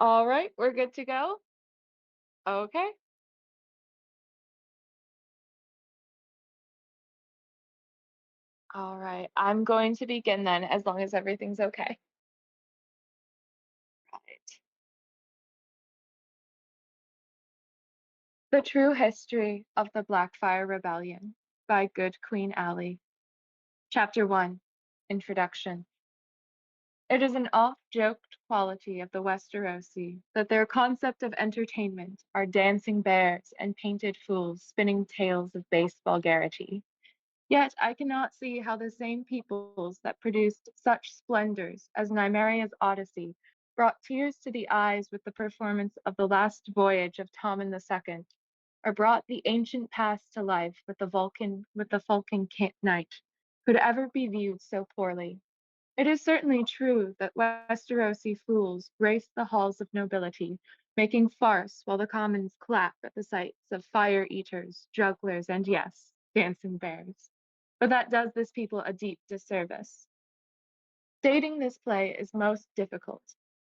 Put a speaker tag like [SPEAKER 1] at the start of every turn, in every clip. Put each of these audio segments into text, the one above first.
[SPEAKER 1] All right, we're good to go? Okay. All right. I'm going to begin then, as long as everything's okay. Right. The True History of the Blackfyre Rebellion by Good Queen Ali. Chapter 1. Introduction. It is an oft-joked quality of the Westerosi that their concept of entertainment are dancing bears and painted fools spinning tales of base vulgarity. Yet I cannot see how the same peoples that produced such splendors as Nymeria's Odyssey brought tears to the eyes with the performance of the last voyage of Tommen II, or brought the ancient past to life with the Vulcan Knight, could ever be viewed so poorly. It is certainly true that Westerosi fools grace the halls of nobility, making farce while the commons clap at the sights of fire-eaters, jugglers, and yes, dancing bears. But that does this people a deep disservice. Dating this play is most difficult,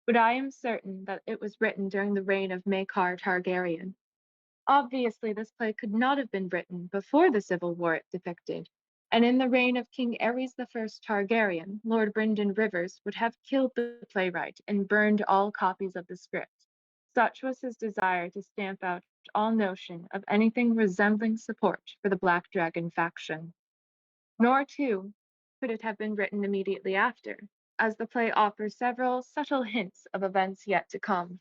[SPEAKER 1] but I am certain that it was written during the reign of Maekar Targaryen. Obviously, this play could not have been written before the civil war it depicted, and in the reign of King Aerys I Targaryen, Lord Brynden Rivers would have killed the playwright and burned all copies of the script. Such was his desire to stamp out all notion of anything resembling support for the Black Dragon faction. Nor, too, could it have been written immediately after, as the play offers several subtle hints of events yet to come,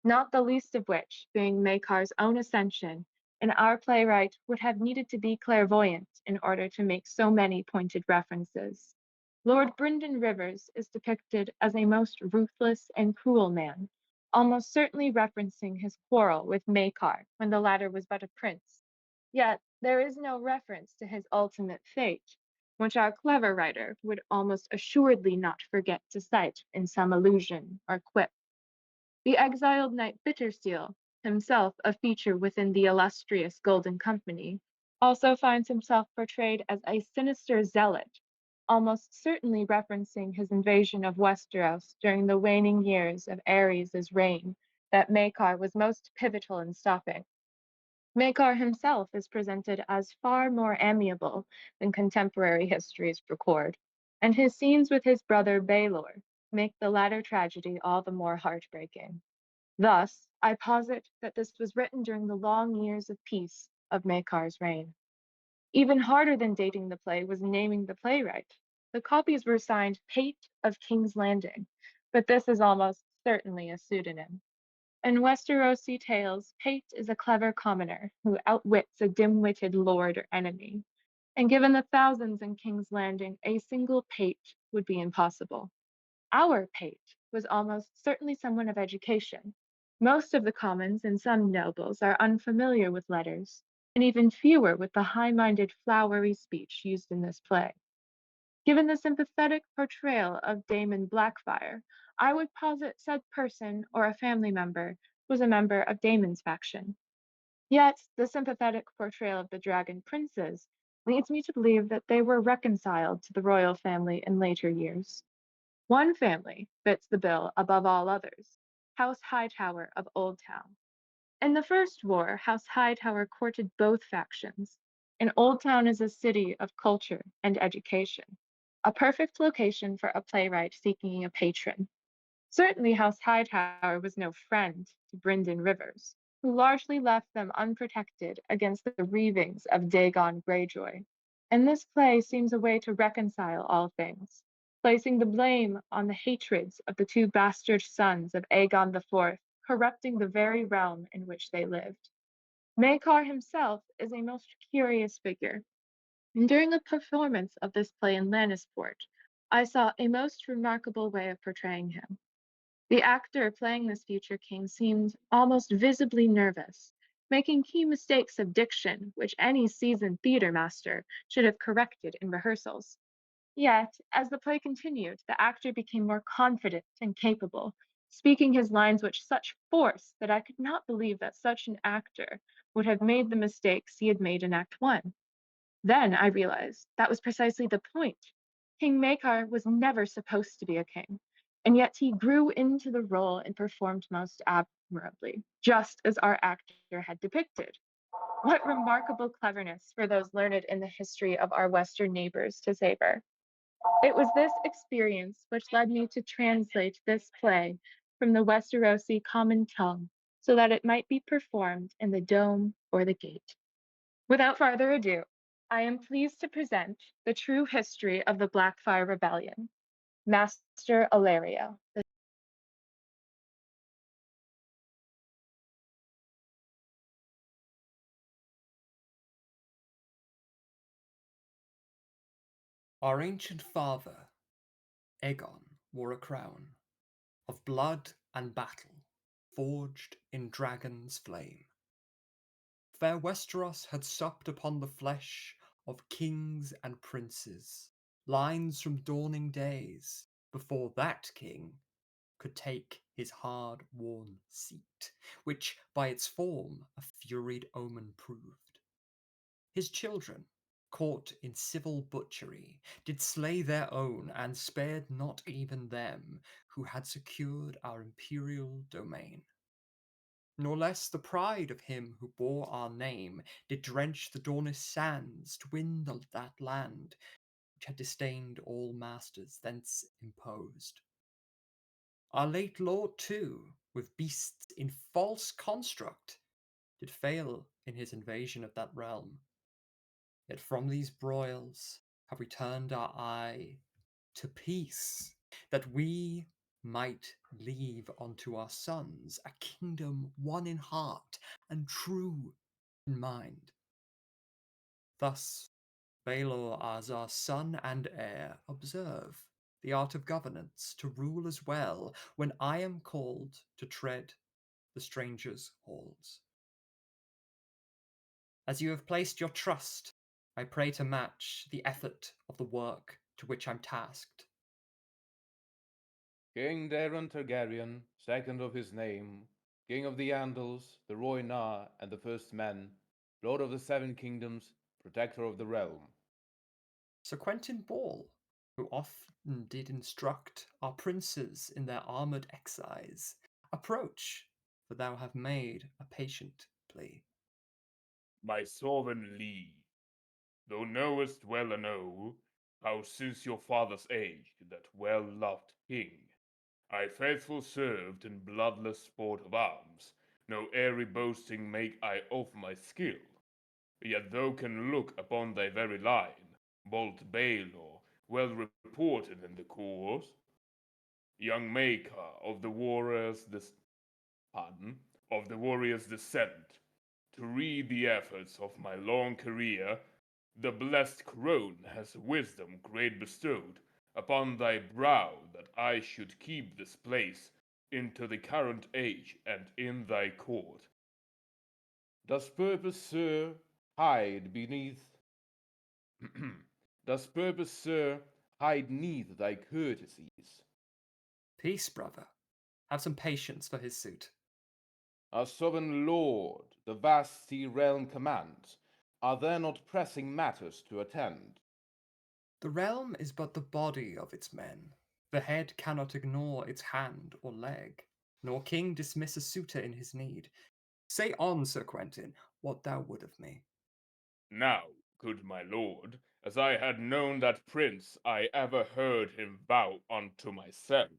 [SPEAKER 1] not the least of which being Makar's own ascension, and our playwright would have needed to be clairvoyant in order to make so many pointed references. Lord Brynden Rivers is depicted as a most ruthless and cruel man, almost certainly referencing his quarrel with Makar when the latter was but a prince. Yet there is no reference to his ultimate fate, which our clever writer would almost assuredly not forget to cite in some allusion or quip. The exiled knight Bittersteel, himself a feature within the illustrious Golden Company, also finds himself portrayed as a sinister zealot, almost certainly referencing his invasion of Westeros during the waning years of Aerys' reign that Maekar was most pivotal in stopping. Maekar himself is presented as far more amiable than contemporary histories record, and his scenes with his brother Baelor make the latter tragedy all the more heartbreaking. Thus, I posit that this was written during the long years of peace of Maekar's reign. Even harder than dating the play was naming the playwright. The copies were signed Pate of King's Landing, but this is almost certainly a pseudonym. In Westerosi tales, Pate is a clever commoner who outwits a dim-witted lord or enemy, and given the thousands in King's Landing, a single Pate would be impossible. Our Pate was almost certainly someone of education. Most of the commons and some nobles are unfamiliar with letters, and even fewer with the high-minded flowery speech used in this play. Given the sympathetic portrayal of Daemon Blackfyre, I would posit said person or a family member was a member of Daemon's faction. Yet, the sympathetic portrayal of the dragon princes leads me to believe that they were reconciled to the royal family in later years. One family fits the bill above all others, House Hightower of Oldtown. In the First War, House Hightower courted both factions, and Oldtown is a city of culture and education, a perfect location for a playwright seeking a patron. Certainly, House Hightower was no friend to Brynden Rivers, who largely left them unprotected against the reavings of Dagon Greyjoy. And this play seems a way to reconcile all things, placing the blame on the hatreds of the two bastard sons of Aegon IV, corrupting the very realm in which they lived. Maekar himself is a most curious figure, and during a performance of this play in Lannisport, I saw a most remarkable way of portraying him. The actor playing this future king seemed almost visibly nervous, making key mistakes of diction which any seasoned theater master should have corrected in rehearsals. Yet, as the play continued, the actor became more confident and capable, speaking his lines with such force that I could not believe that such an actor would have made the mistakes he had made in Act One. Then I realized that was precisely the point. King Maekar was never supposed to be a king. and yet he grew into the role and performed most admirably, just as our actor had depicted. What remarkable cleverness for those learned in the history of our Western neighbors to savor. It was this experience which led me to translate this play from the Westerosi common tongue so that it might be performed in the dome or the gate. Without farther ado, I am pleased to present the true history of the Blackfyre Rebellion. Master Alario.
[SPEAKER 2] Our ancient father, Aegon, wore a crown of blood and battle, forged in dragon's flame. Fair Westeros had supped upon the flesh of kings and princes, lines from dawning days, before that king could take his hard-worn seat, which by its form a furied omen proved. His children, caught in civil butchery, did slay their own, and spared not even them who had secured our imperial domain. Nor less the pride of him who bore our name did drench the Dornish sands to win that land which had disdained all masters thence imposed. Our late lord, too, with beasts in false construct, did fail in his invasion of that realm. Yet from these broils have we turned our eye to peace, that we might leave unto our sons a kingdom one in heart and true in mind. Thus, Baelor, as our son and heir, observe the art of governance to rule as well when I am called to tread the stranger's halls. As you have placed your trust, I pray to match the effort of the work to which I'm tasked.
[SPEAKER 3] King Daeron Targaryen, second of his name, King of the Andals, the Rhoynar, and the First Men, Lord of the Seven Kingdoms, Protector of the Realm.
[SPEAKER 2] Sir Quentin Ball, who often did instruct our princes in their armoured excise, approach, for thou have made a patient plea.
[SPEAKER 4] My sovereign liege, thou knowest well enow how since your father's age that well-loved king I faithful served in bloodless sport of arms, no airy boasting make I of my skill. Yet thou can look upon thy very line, bold Baelor, well reported in the course, young maker of the warrior's descent, to read the efforts of my long career, the blessed crown has wisdom great bestowed upon thy brow that I should keep this place into the current age and in thy court.
[SPEAKER 3] Does purpose, sir, hide beneath Does purpose, sir, hide neath thy courtesies?
[SPEAKER 2] Peace, brother. Have some patience for his suit.
[SPEAKER 3] Our sovereign lord, the vast sea realm commands. Are there not pressing matters to attend?
[SPEAKER 2] The realm is but the body of its men. The head cannot ignore its hand or leg, nor king dismiss a suitor in his need. Say on, Sir Quentin, what thou would of me.
[SPEAKER 4] Now, good my lord, as I had known that prince, I ever heard him vow unto myself,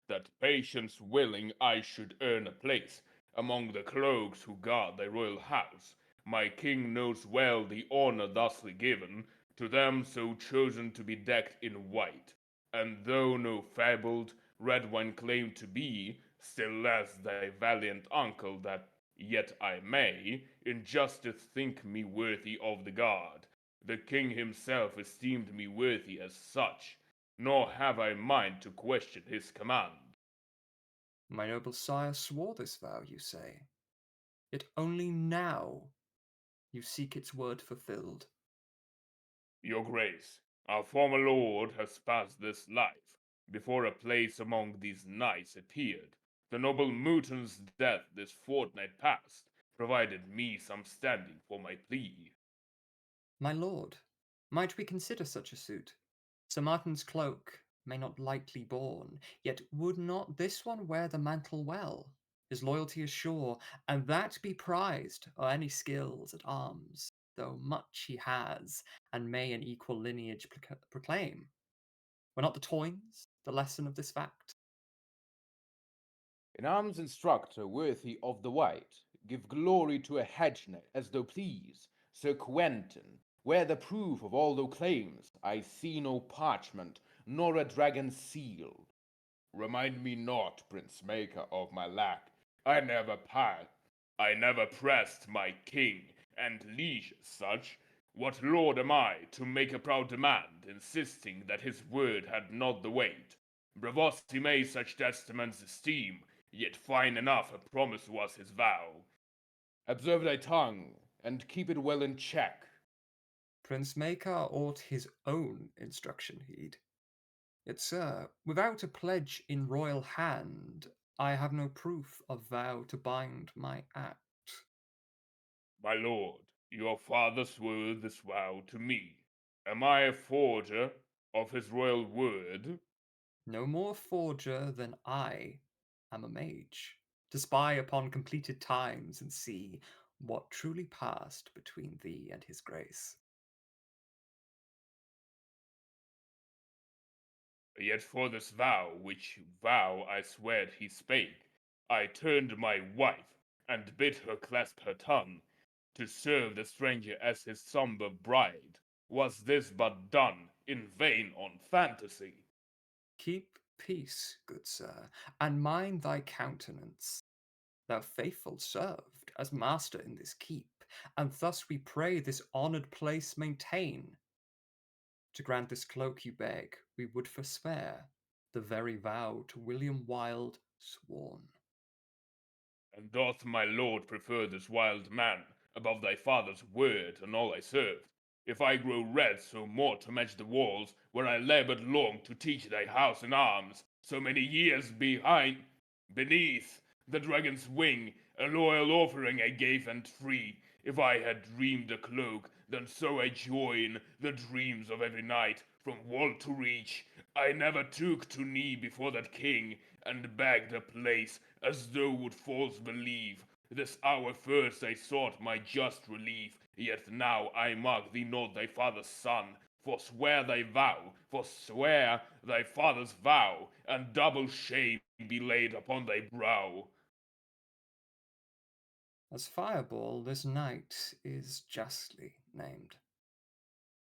[SPEAKER 4] that patience willing I should earn a place among the cloaks who guard thy royal house. My king knows well the honor thusly given to them so chosen to be decked in white, and though no fabled red wine claim to be, still less thy valiant uncle that yet I may, in justice, think me worthy of the guard. The king himself esteemed me worthy as such, nor have I mind to question his command.
[SPEAKER 2] My noble sire swore this vow, you say. Yet only now you seek its word fulfilled.
[SPEAKER 4] Your grace, our former lord has passed this life, before a place among these knights appeared. The noble Mutan's death this fortnight past provided me some standing for my plea.
[SPEAKER 2] My lord, might we consider such a suit? Sir Martin's cloak may not lightly borne, yet would not this one wear the mantle well? His loyalty is sure, and that be prized o'er any skills at arms, though much he has, and may an equal lineage proclaim. Were not the toins the lesson of this fact?
[SPEAKER 3] An arms instructor worthy of the white, give glory to a hedgenet as thou please. Sir Quentin, where the proof of all thou claims? I see no parchment, nor a dragon's seal.
[SPEAKER 4] Remind me not, Prince Maker, of my lack. I never pressed my king and liege as such. What lord am I to make a proud demand, insisting that his word had not the weight? Bravossi may such testaments esteem, yet fine enough a promise was his vow.
[SPEAKER 3] Observe thy tongue, and keep it well in check.
[SPEAKER 2] Prince Maker ought his own instruction heed. Yet, sir, without a pledge in royal hand, I have no proof of vow to bind my act.
[SPEAKER 4] My lord, your father swore this vow to me. Am I a forger of his royal word?
[SPEAKER 2] No more forger than I am a mage, to spy upon completed times and see what truly passed between thee and his grace.
[SPEAKER 4] Yet for this vow, which vow I swear he spake, I turned my wife, and bid her clasp her tongue, to serve the stranger as his sombre bride. Was this but done in vain on fantasy?
[SPEAKER 2] Keep peace, good sir, and mind thy countenance. Thou faithful served as master in this keep, and thus we pray this honoured place maintain. To grant this cloak you beg, we would forswear the very vow to William Wilde sworn.
[SPEAKER 4] And doth my lord prefer this wild man above thy father's word and all I served? If I grow red so more to match the walls where I labored long to teach thy house in arms, so many years beneath the dragon's wing, a loyal offering I gave and free. If I had dreamed a cloak, then so I join the dreams of every night from wall to reach. I never took to knee before that king, and begged a place, as though would false believe. This hour first I sought my just relief, yet now I mark thee not thy father's son. Forswear thy father's vow, and double shame be laid upon thy brow.
[SPEAKER 2] As Fireball, this knight is justly named.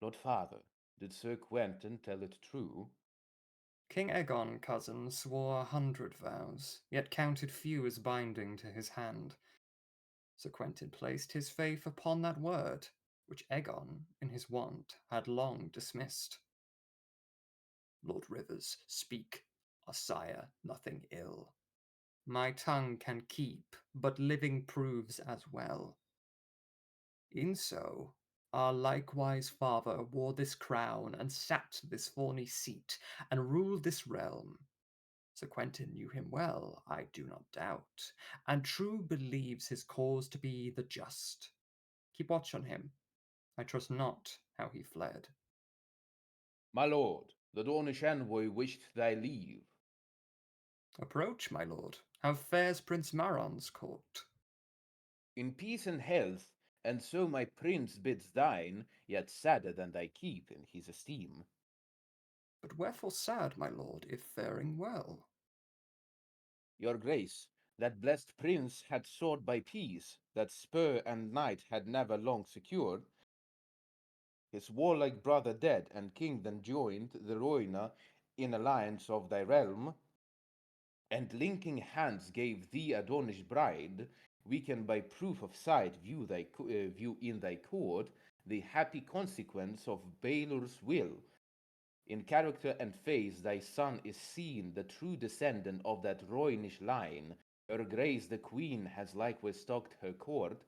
[SPEAKER 3] Lord Father, did Sir Quentin tell it true?
[SPEAKER 2] King Aegon, cousin, swore 100 vows, yet counted few as binding to his hand. Sir Quentin placed his faith upon that word, which Aegon, in his want, had long dismissed. Lord Rivers, speak, our sire, nothing ill. My tongue can keep, but living proves as well. In so, our likewise father wore this crown, and sat this thorny seat, and ruled this realm. Sir Quentin knew him well, I do not doubt, and true believes his cause to be the just. Keep watch on him. I trust not how he fled.
[SPEAKER 3] My lord, the Dornish envoy wished thy leave.
[SPEAKER 2] Approach, my lord. How fares Prince Maron's court?
[SPEAKER 3] In peace and health, and so my prince bids thine, yet sadder than thy keep in his esteem.
[SPEAKER 2] But wherefore sad, my lord, if faring well?
[SPEAKER 3] Your grace, that blessed prince had sought by peace, that spur and knight had never long secured, his warlike brother dead, and king then joined the Roina in alliance of thy realm, and linking hands gave thee a Dornish bride, we can by proof of sight view in thy court the happy consequence of Baelor's will. In character and face thy son is seen the true descendant of that Roynish line. Her grace the queen has likewise stocked her court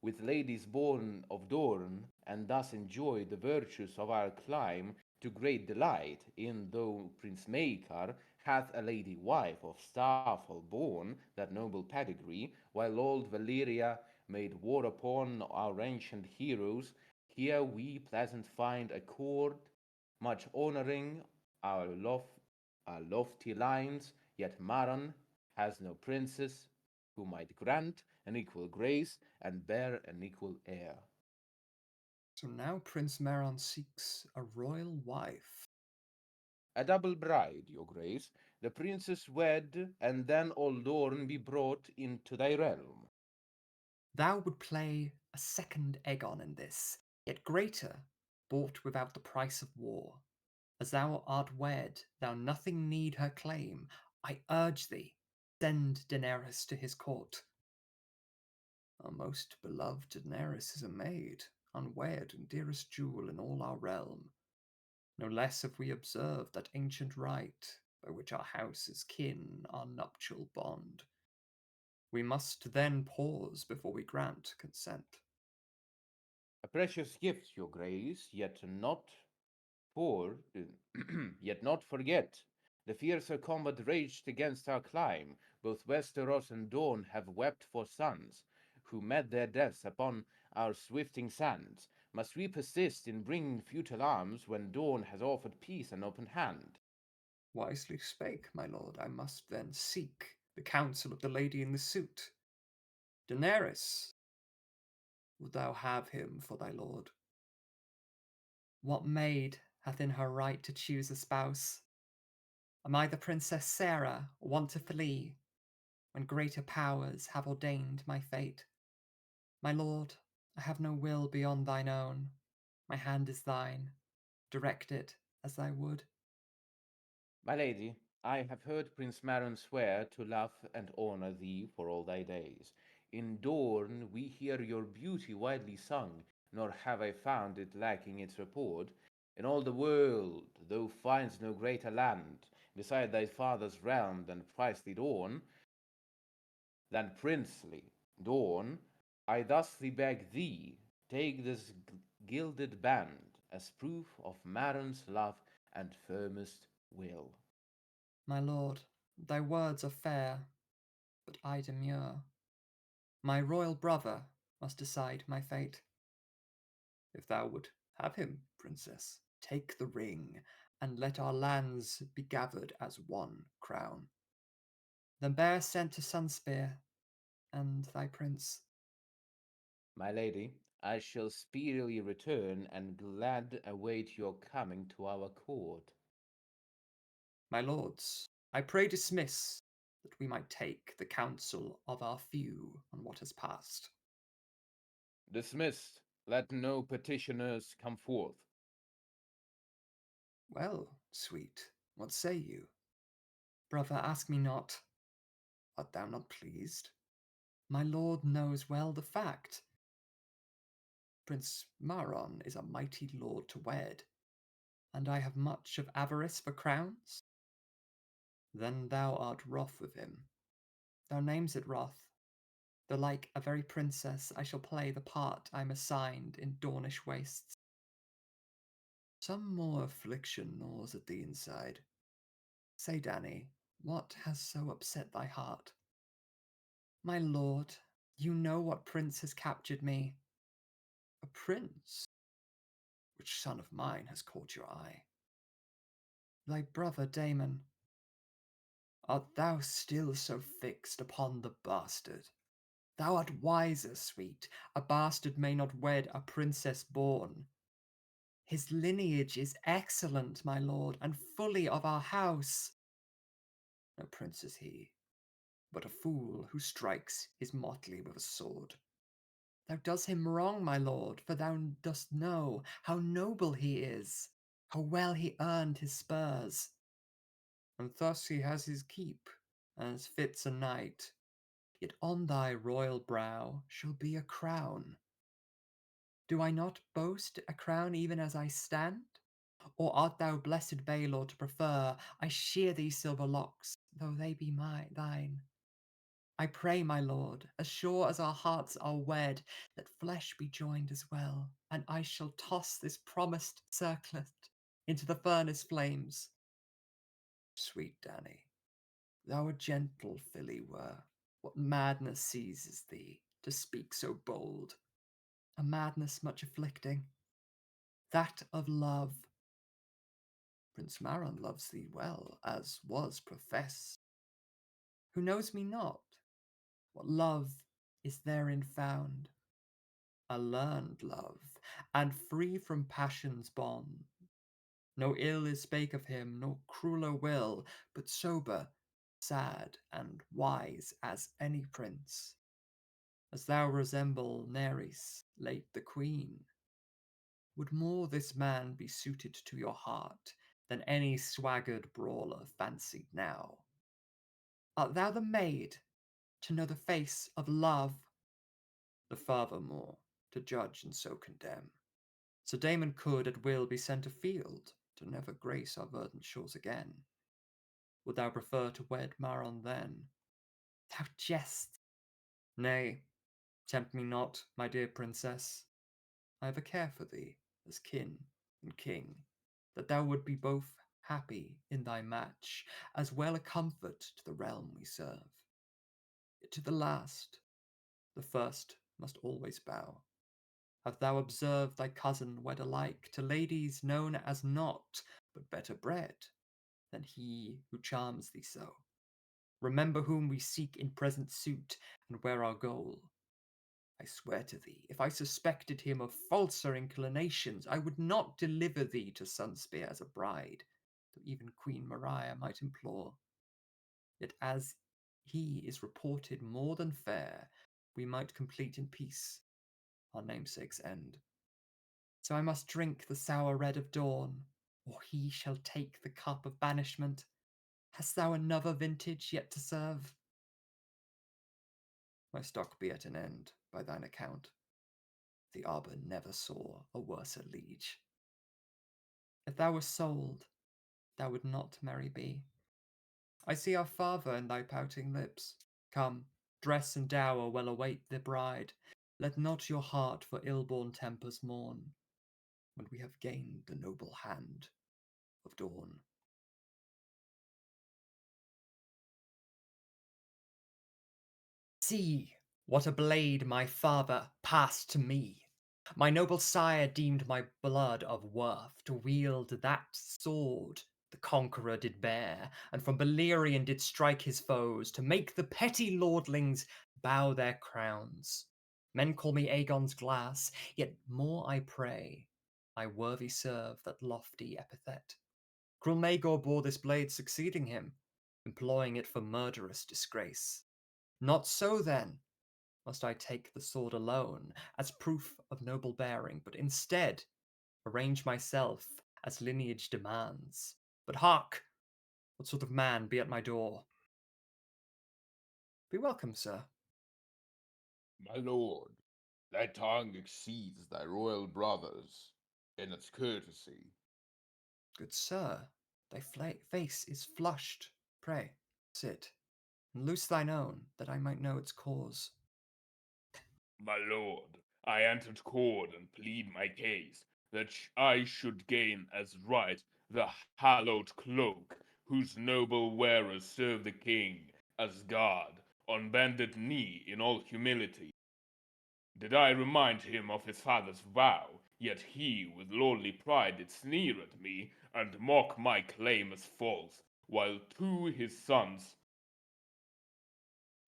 [SPEAKER 3] with ladies born of Dorne, and thus enjoy the virtues of our clime to great delight, in though Prince Maekar hath a lady wife of Starfall born, that noble pedigree, while old Valyria made war upon our ancient heroes, here we pleasant find a court much honouring our, our lofty lines, yet Maron has no princess who might grant an equal grace and bear an equal heir.
[SPEAKER 2] So now Prince Meron seeks a royal wife.
[SPEAKER 3] A double bride, your grace, the princess wed, and then all Dorn be brought into thy realm.
[SPEAKER 2] Thou would play a second Aegon in this, yet greater, bought without the price of war. As thou art wed, thou nothing need her claim. I urge thee, send Daenerys to his court. Our most beloved Daenerys is a maid, unwed and dearest jewel in all our realm. No less have we observed that ancient rite, by which our house is kin, our nuptial bond. We must then pause before we grant consent.
[SPEAKER 3] A precious gift, your grace, for, yet not forget. The fiercer combat raged against our clime. Both Westeros and Dorne have wept for sons, who met their deaths upon our swifting sands. Must we persist in bringing futile arms when Dorne has offered peace an open hand?
[SPEAKER 2] Wisely spake, my lord. I must then seek the counsel of the lady in the suit. Daenerys, wilt thou have him for thy lord? What maid hath in her right to choose a spouse? Am I the Princess Sarah, want to flee, when greater powers have ordained my fate? My lord, I have no will beyond thine own. My hand is thine. Direct it as thou would.
[SPEAKER 3] My lady, I have heard Prince Maron swear to love and honor thee for all thy days. In Dorne we hear your beauty widely sung, nor have I found it lacking its report. In all the world thou finds no greater land, beside thy father's realm than princely Dorne, than princely Dorne. I thusly beg thee, take this gilded band as proof of Maron's love and firmest will.
[SPEAKER 2] My lord, thy words are fair, but I demur. My royal brother must decide my fate. If thou would have him, princess, take the ring, and let our lands be gathered as one crown. Then bear scent to Sunspear, and thy prince.
[SPEAKER 3] My lady, I shall speedily return and glad await your coming to our court.
[SPEAKER 2] My lords, I pray dismiss, that we might take the counsel of our few on what has passed.
[SPEAKER 3] Dismissed. Let no petitioners come forth.
[SPEAKER 2] Well, sweet, what say you? Brother, ask me not. Art thou not pleased? My lord knows well the fact. Prince Maron is a mighty lord to wed, and I have much of avarice for crowns. Then thou art wroth with him. Thou names it wrath, though like a very princess I shall play the part I'm assigned in Dornish wastes. Some more affliction gnaws at thee inside. Say, Danny, what has so upset thy heart? My lord, you know what prince has captured me. A prince? Which son of mine has caught your eye? Thy brother Damon. Art thou still so fixed upon the bastard? Thou art wiser, sweet. A bastard may not wed a princess born. His lineage is excellent, my lord, and fully of our house. No prince is he, but a fool who strikes his motley with a sword. Thou dost him wrong, my lord, for thou dost know how noble he is, how well he earned his spurs. And thus he has his keep, as fits a knight. Yet on thy royal brow shall be a crown. Do I not boast a crown even as I stand? Or art thou, blessed Baelor, to prefer I shear these silver locks, though they be thine? I pray, my lord, as sure as our hearts are wed, that flesh be joined as well, and I shall toss this promised circlet into the furnace flames. Sweet Danny, thou a gentle filly were, what madness seizes thee to speak so bold? A madness much afflicting, that of love. Prince Maron loves thee well, as was professed. Who knows me not? What love is therein found? A learned love, and free from passion's bond. No ill is spake of him, nor crueler will, but sober, sad, and wise as any prince. As thou resemble Nereis, late the queen, would more this man be suited to your heart than any swaggered brawler fancied now? Art thou the maid to know the face of love? The father more to judge and so condemn. Sir Damon could at will be sent afield to never grace our verdant shores again. Would thou prefer to wed Maron then? Thou jest. Nay, tempt me not, my dear princess. I have a care for thee, as kin and king, that thou would be both happy in thy match, as well a comfort to the realm we serve. Yet to the last, the first must always bow. Have thou observed thy cousin wed alike to ladies known as not, but better bred than he who charms thee so? Remember whom we seek in present suit, and where our goal. I swear to thee, if I suspected him of falser inclinations, I would not deliver thee to Sunspear as a bride, though even Queen Maria might implore. Yet as he is reported more than fair, we might complete in peace our namesake's end. So I must drink the sour red of dawn, or he shall take the cup of banishment. Hast thou another vintage yet to serve? My stock be at an end, by thine account. The arbor never saw a worser liege. If thou were sold, thou would not merry be. I see our father in thy pouting lips. Come, dress and dower well await the bride. Let not your heart for ill-born tempers mourn, when we have gained the noble hand of dawn. See what a blade my father passed to me. My noble sire deemed my blood of worth to wield that sword the conqueror did bear, and from Beleriand did strike his foes, to make the petty lordlings bow their crowns. Men call me Aegon's glass, yet more I pray I worthy serve that lofty epithet. Cruel Maegor bore this blade succeeding him, employing it for murderous disgrace. Not so then must I take the sword alone, as proof of noble bearing, but instead arrange myself as lineage demands. But hark! What sort of man be at my door? Be welcome, sir.
[SPEAKER 4] My lord, thy tongue exceeds thy royal brother's in its courtesy.
[SPEAKER 2] Good sir, thy face is flushed. Pray, sit, and loose thine own, that I might know its cause.
[SPEAKER 4] My lord, I entered court and plead my case, that I should gain as right the hallowed cloak, whose noble wearers serve the king as guard, on bended knee in all humility. Did I remind him of his father's vow, yet he with lordly pride did sneer at me, and mock my claim as false, while to his sons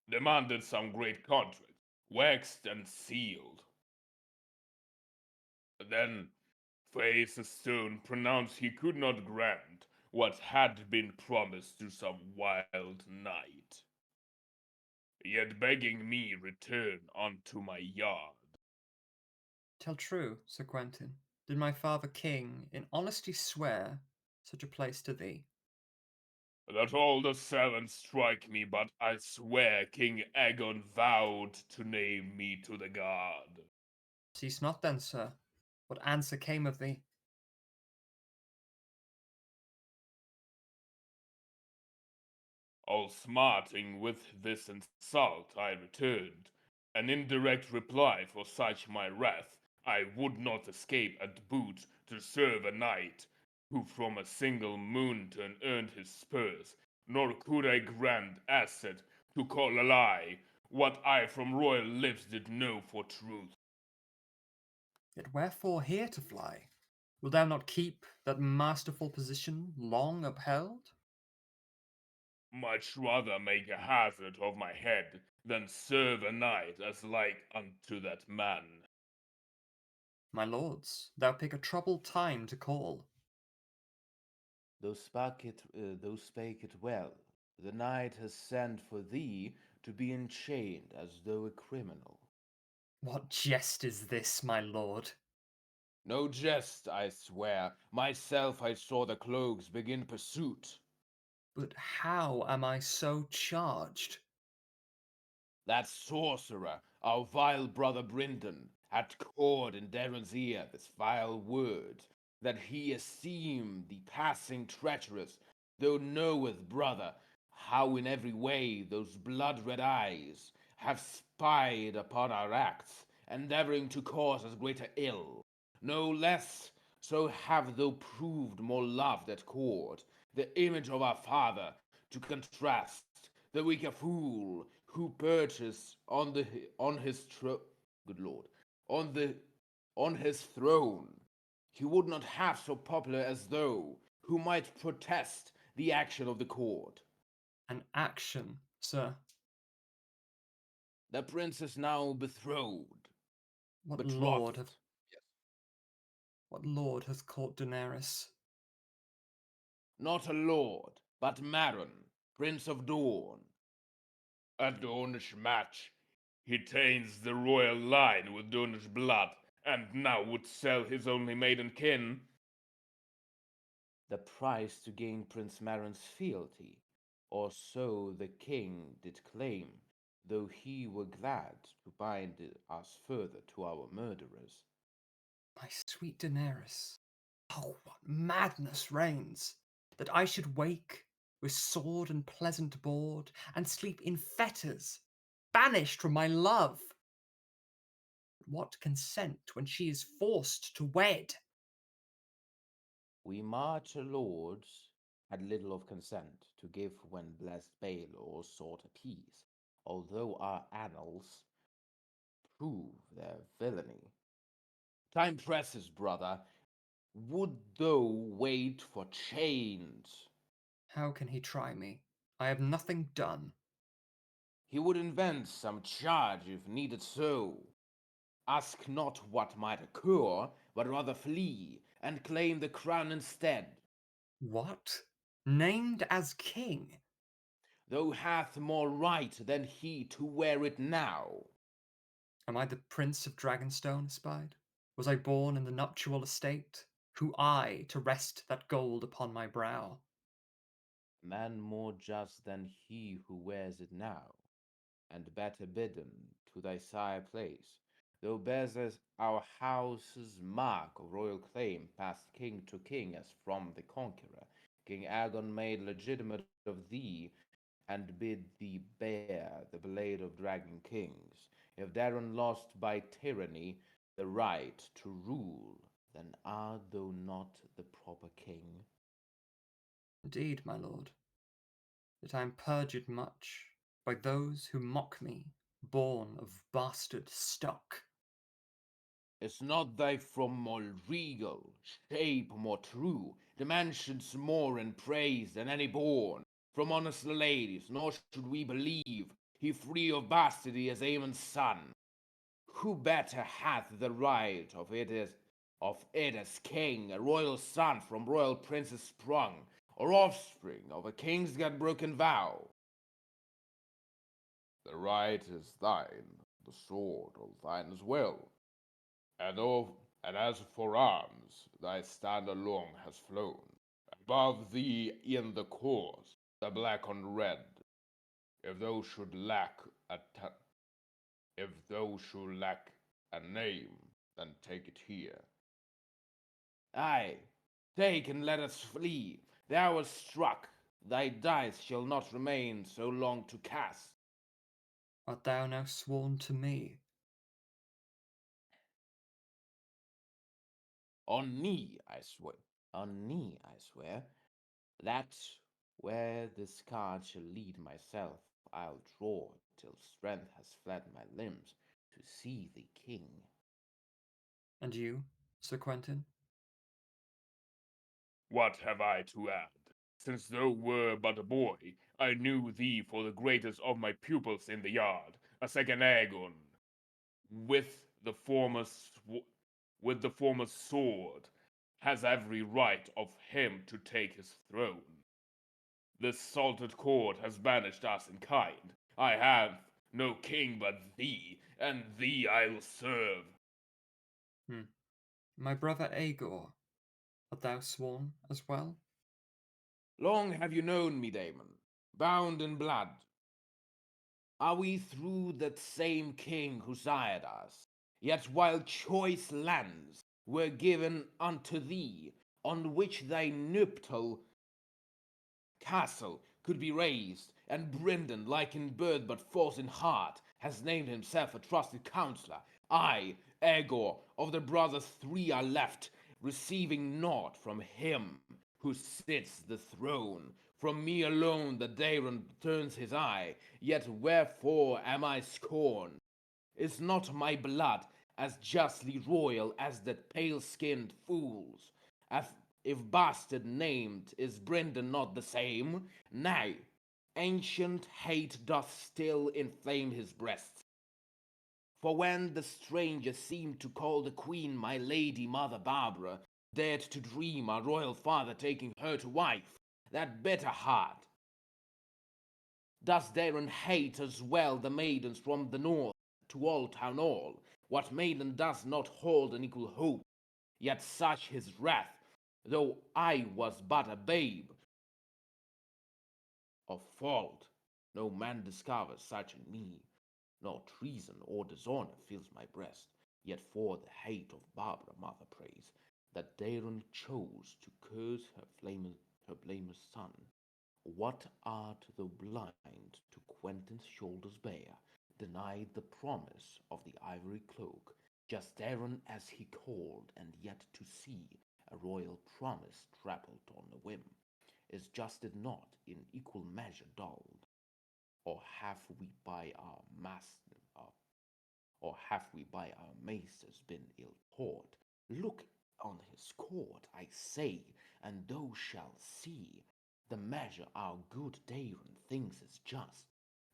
[SPEAKER 4] demanded some great contract, waxed and sealed. Then face as stone pronounced he could not grant what had been promised to some wild knight, yet begging me return unto my yard.
[SPEAKER 2] Tell true, Sir Quentin, did my father king in honesty swear such a place to thee?
[SPEAKER 4] That all the seven strike me, but I swear King Aegon vowed to name me to the guard.
[SPEAKER 2] Cease not then, sir. What answer came of thee?
[SPEAKER 4] All smarting with this insult, I returned an indirect reply, for such my wrath I would not escape at boot to serve a knight who from a single moon turn earned his spurs, nor could I grant asset to call a lie what I from royal lips did know for truth.
[SPEAKER 2] Yet wherefore here to fly? Wilt thou not keep that masterful position long upheld?
[SPEAKER 4] Much rather make a hazard of my head than serve a knight as like unto that man.
[SPEAKER 2] My lords, thou pick a troubled time to call.
[SPEAKER 3] Thou spake it well. The knight has sent for thee to be enchained as though a criminal.
[SPEAKER 2] What jest is this, my lord?
[SPEAKER 3] No jest, I swear. Myself I saw the cloaks begin pursuit.
[SPEAKER 2] But how am I so charged?
[SPEAKER 3] That sorcerer, our vile brother Bryndon, had caught in Darren's ear this vile word, that he esteemed thee passing treacherous, though knoweth, brother, how in every way those blood-red eyes have spied upon our acts, endeavouring to cause us greater ill. No less so have thou proved more loved at court, the image of our father, to contrast the weaker fool who perches on his good lord on the on his throne. He would not have so popular as thou, who might protest the action of the court.
[SPEAKER 2] An action, sir.
[SPEAKER 3] The prince is now betrothed.
[SPEAKER 2] What lord
[SPEAKER 3] Betrothed.
[SPEAKER 2] hath what lord hath caught Daenerys?
[SPEAKER 3] Not a lord, but Maron, prince of Dawn.
[SPEAKER 4] A Dornish match. He taints the royal line with Dornish blood, and now would sell his only maiden kin.
[SPEAKER 3] The price to gain Prince Maron's fealty, or so the king did claim, though he were glad to bind us further to our murderers.
[SPEAKER 2] My sweet Daenerys. Oh, what madness reigns! That I should wake with sword and pleasant board, and sleep in fetters, banished from my love. What consent when she is forced to wed?
[SPEAKER 3] We marcher lords had little of consent to give when blessed Baelor sought a peace, although our annals prove their villainy. Time presses, brother. Would thou wait for change?
[SPEAKER 2] How can he try me? I have nothing done.
[SPEAKER 3] He would invent some charge if needed so. Ask not what might occur, but rather flee and claim the crown instead.
[SPEAKER 2] What? Named as king?
[SPEAKER 3] Thou hath more right than he to wear it now.
[SPEAKER 2] Am I the prince of Dragonstone espied? Was I born in the nuptial estate? Who I to rest that gold upon my brow?
[SPEAKER 3] Man more just than he who wears it now, and better bidden to thy sire place, thou bears as our house's mark of royal claim passed king to king as from the conqueror. King Aegon made legitimate of thee, and bid thee bear the blade of dragon kings. If Daron lost by tyranny the right to rule, then art thou not the proper king?
[SPEAKER 2] Indeed, my lord, that I am perjured much by those who mock me, born of bastard stock.
[SPEAKER 3] Is not thy from more regal, shape more true, dimensions more in praise than any born from honest ladies, nor should we believe he free of bastardy as Aemon's son. Who better hath the right of it as king, a royal son from royal princes sprung, or offspring of a king's God-broken vow? The right is thine, the sword of thine as well. And as for arms, thy standard long has flown. Above thee in the cause, the black on red. If thou should lack a if thou should lack a name, then take it here. Aye, take and let us flee. The hour is struck. Thy dice shall not remain so long to cast.
[SPEAKER 2] Art thou now sworn to me?
[SPEAKER 3] On knee, I swear. On knee, I swear. That where this card shall lead myself, I'll draw till strength has fled my limbs to see thee king.
[SPEAKER 2] And you, Sir Quentin?
[SPEAKER 4] what have I to add? Since thou were but a boy, I knew thee for the greatest of my pupils in the yard, a second Aegon, with the former with the former sword, has every right of him to take his throne. This salted court has banished us in kind. I have no king but thee, and thee I'll serve.
[SPEAKER 2] My brother Aegor, art thou sworn as well?
[SPEAKER 3] Long have you known me, Damon, bound in blood. Are we through that same king who sired us? Yet while choice lands were given unto thee, on which thy nuptial castle could be raised, and Brendan, like in birth but false in heart, has named himself a trusted counselor. I, Aegor, of the brothers three are left, receiving naught from him who sits the throne. From me alone the Daron turns his eye, yet wherefore am I scorned? Is not my blood as justly royal as that pale-skinned fool's? If bastard named, is Brendan not the same? Nay, ancient hate doth still inflame his breast. For when the stranger seemed to call the queen my lady Mother Barbara, dared to dream our royal father taking her to wife, that bitter heart does Daron hate as well the maidens from the north to all town all? What maiden does not hold an equal hope? Yet such his wrath, though I was but a babe. Of fault, no man discovers such in me, nor treason or dishonor fills my breast. Yet for the hate of Barbara mother prays, that Daron chose to curse her blameless son. What art thou blind to Quentin's shoulders bare, denied the promise of the ivory cloak, just Daron as he called, and yet to see a royal promise trampled on a whim, is just it not in equal measure dulled? Or have we by our masters been ill taught? Look on his court, I say, and thou shalt see the measure our good Daron thinks is just.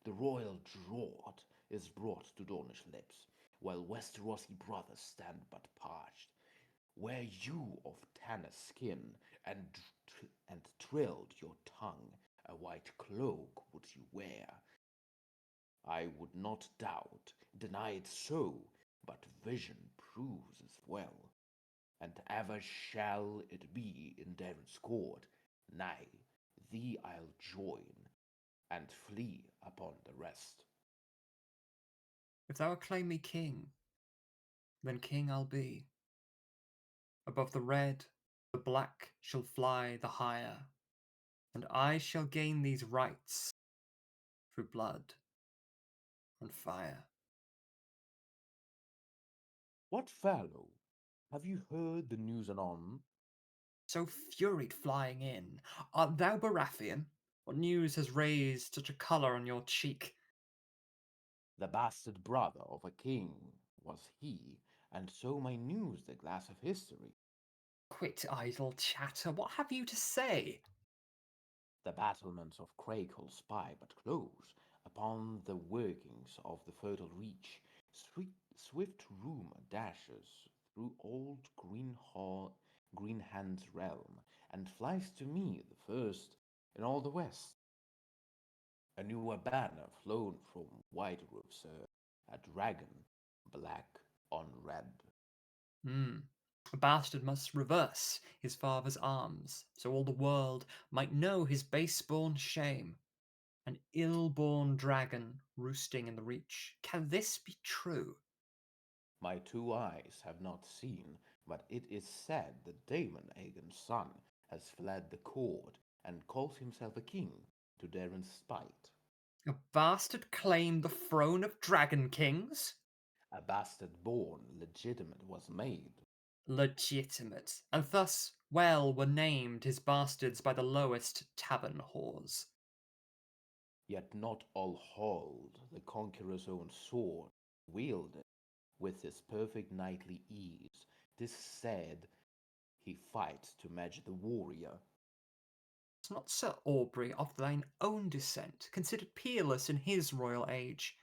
[SPEAKER 3] The royal draught is brought to Dornish lips, while Westerosi brothers stand but parched. Were you of tanner skin, and trilled your tongue, a white cloak would you wear. I would not doubt, deny it so, but vision proves as well. And ever shall it be in Daron's court. Nay, thee I'll join, and flee upon the rest.
[SPEAKER 2] If thou acclaim me king, then king I'll be. Above the red, the black shall fly the higher, and I shall gain these rights through blood and fire.
[SPEAKER 3] What fellow? Have you heard the news anon?
[SPEAKER 2] So furied flying in, art thou Baratheon? What news has raised such a colour on your cheek?
[SPEAKER 3] The bastard brother of a king was he, and so my news the glass of history.
[SPEAKER 2] Quit idle chatter, what have you to say?
[SPEAKER 3] The battlements of Crakehall spy but close upon the workings of the fertile reach. Swift rumour dashes through old Greenhand's realm, and flies to me the first in all the west. A newer banner flown from white roofs, a dragon, black on red.
[SPEAKER 2] A bastard must reverse his father's arms, so all the world might know his base-born shame. An ill-born dragon roosting in the reach. Can this be true?
[SPEAKER 3] My two eyes have not seen, but it is said that Daemon Aegon's son has fled the court and calls himself a king to Daemon's spite.
[SPEAKER 2] A bastard claimed the throne of dragon kings?
[SPEAKER 3] A bastard born legitimate was made.
[SPEAKER 2] Legitimate, and thus well were named his bastards by the lowest tavern whores.
[SPEAKER 3] Yet not all hold the conqueror's own sword, wielded with his perfect knightly ease. 'Tis said He fights to match the warrior.
[SPEAKER 2] It's not Sir Aubrey of thine own descent, considered peerless in his royal age.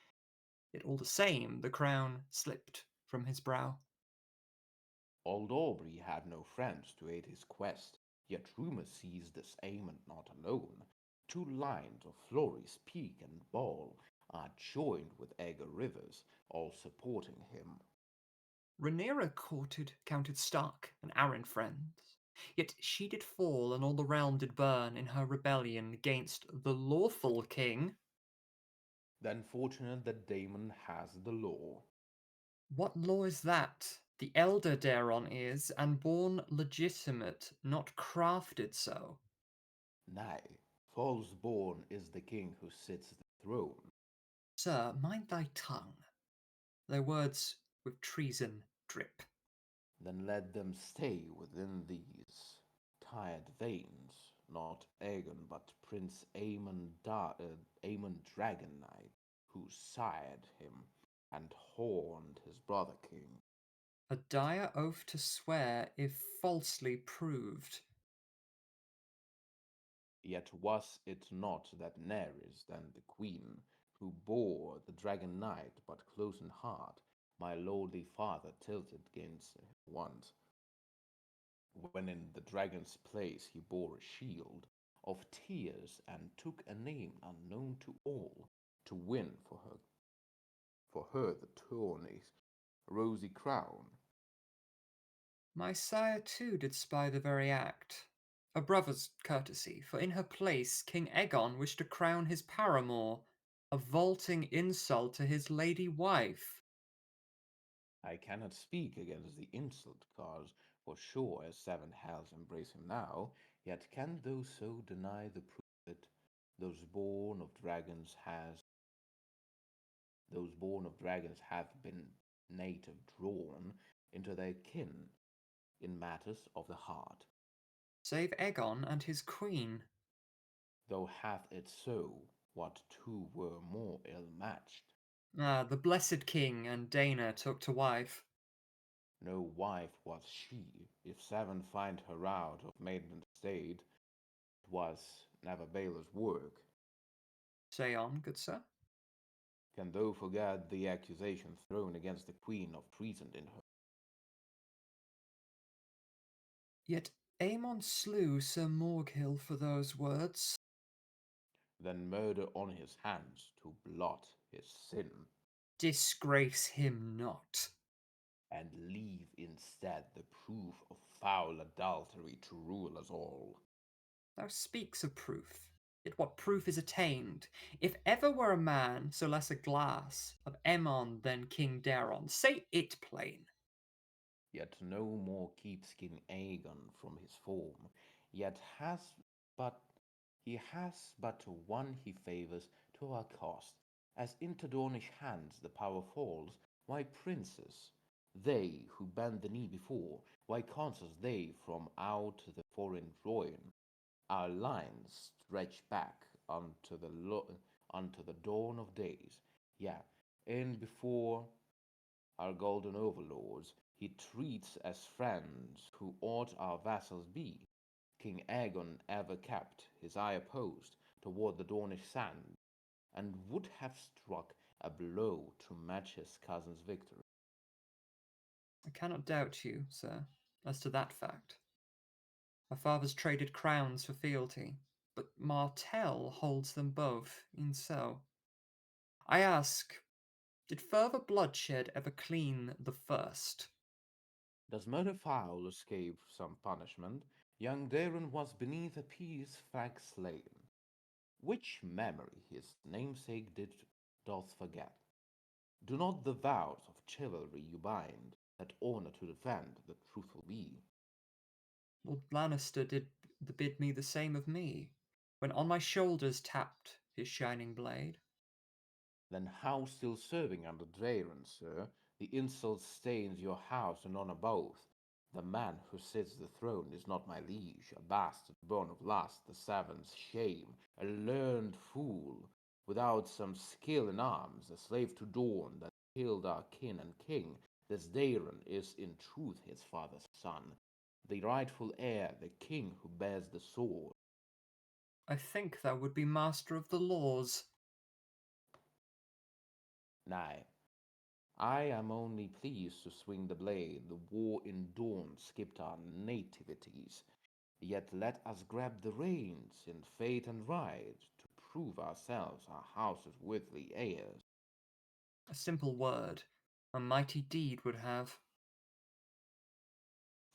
[SPEAKER 2] Yet all the same the crown slipped from his brow.
[SPEAKER 3] Old Aubrey had no friends to aid his quest, yet rumor sees this Aemon not alone. 2 lines of Flory's Peak and Ball are joined with Ager rivers, all supporting him.
[SPEAKER 2] Rhaenyra counted Stark and Arryn friends, yet she did fall and all the realm did burn in her rebellion against the lawful king.
[SPEAKER 3] Then fortunate that Daemon has the law.
[SPEAKER 2] What law is that? The elder Daeron is, and born legitimate, not crafted so.
[SPEAKER 3] Nay, false born is the king who sits the throne.
[SPEAKER 2] Sir, mind thy tongue. Thy words with treason drip.
[SPEAKER 3] Then let them stay within these tired veins, not Aegon, but Prince Aemon Dragon Knight, who sired him and horned his brother king.
[SPEAKER 2] A dire oath to swear if falsely proved.
[SPEAKER 3] Yet was it not that Nerys, then the queen, who bore the dragon knight but close in heart, my lordly father tilted gainst him once, when in the dragon's place he bore a shield of tears and took a name unknown to all, to win for her the tourney's rosy crown.
[SPEAKER 2] My sire too did spy the very act. A brother's courtesy, for in her place King Aegon wished to crown his paramour, a vaulting insult to his lady wife.
[SPEAKER 3] I cannot speak against the insult, cause for sure as 7 hells embrace him now, yet can those so deny the proof that those born of dragons has those born of dragons have been native drawn into their kin in matters of the heart,
[SPEAKER 2] Save Aegon and his queen.
[SPEAKER 3] though hath it so, what two were more ill-matched?
[SPEAKER 2] Ah, the blessed king and Dana took to wife.
[SPEAKER 3] No wife was she, if 7 find her out of maiden state, it was never Baelor's work.
[SPEAKER 2] Say on, good sir.
[SPEAKER 3] Can thou forget the accusation thrown against the queen of treason in her?
[SPEAKER 2] Yet Aemon slew Sir Morghill for those words.
[SPEAKER 3] Then murder on his hands to blot his sin,
[SPEAKER 2] Disgrace him not.
[SPEAKER 3] and leave instead the proof of foul adultery to rule us all.
[SPEAKER 2] Thou speaks of proof. Yet what proof is attained? If ever were a man, so less a glass, of Aemon than King Daeron, say it plain.
[SPEAKER 3] Yet no more keeps King Aegon from his form, yet but has but one he favours to our cost. As into Dornish hands the power falls, why princes, they who bend the knee before, why consuls they from out the foreign ruin? Our lines stretch back unto the dawn of days, yeah, and before our golden overlords, he treats as friends who ought our vassals be. King Aegon ever kept his eye opposed toward the Dornish sand, and would have struck a blow to match his cousin's victory.
[SPEAKER 2] I cannot doubt you, sir, as to that fact. Our fathers traded crowns for fealty, but Martell holds them both, e'en so. I ask, did further bloodshed ever clean the first?
[SPEAKER 3] Does murder foul escape some punishment? Young Daron was beneath a peace flag slain, which memory his namesake doth forget. Do not the vows of chivalry you bind, that honor to defend the truthful be?
[SPEAKER 2] Lord Lannister did bid me the same of me, when on my shoulders tapped his shining blade.
[SPEAKER 3] Then how still serving under Daron, sir? The insult stains your house and honor both. The man who sits the throne is not my liege, a bastard born of lust, the savage shame, a learned fool, without some skill in arms, a slave to Dorn that killed our kin and king. This Daron is in truth his father's son. the rightful heir, the king who bears the sword.
[SPEAKER 2] I think thou would be master of the laws.
[SPEAKER 3] Nay, I am only pleased to swing the blade. The war in dawn skipped our nativities. Yet let us grab the reins in fate and right to prove ourselves our house's worthy heirs.
[SPEAKER 2] A simple word, a mighty deed would have.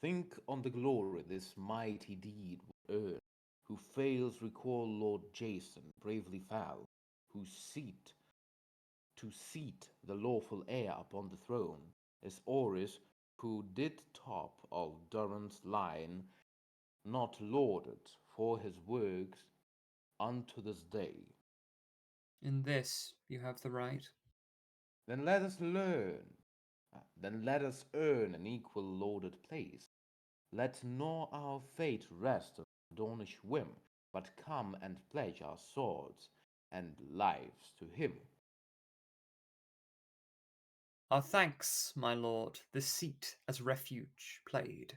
[SPEAKER 3] Think on the glory this mighty deed will earn. Who fails recall Lord Jason bravely fell, whose seat to seat the lawful heir upon the throne is Oris, who did top all Durham's line, not lauded for his works unto this day.
[SPEAKER 2] In this you have the right.
[SPEAKER 3] Then let us learn, then let us earn an equal lauded place. Let nor our fate rest on Dornish whim, but come and pledge our swords and lives to him.
[SPEAKER 2] Our thanks, my lord, this seat as refuge played.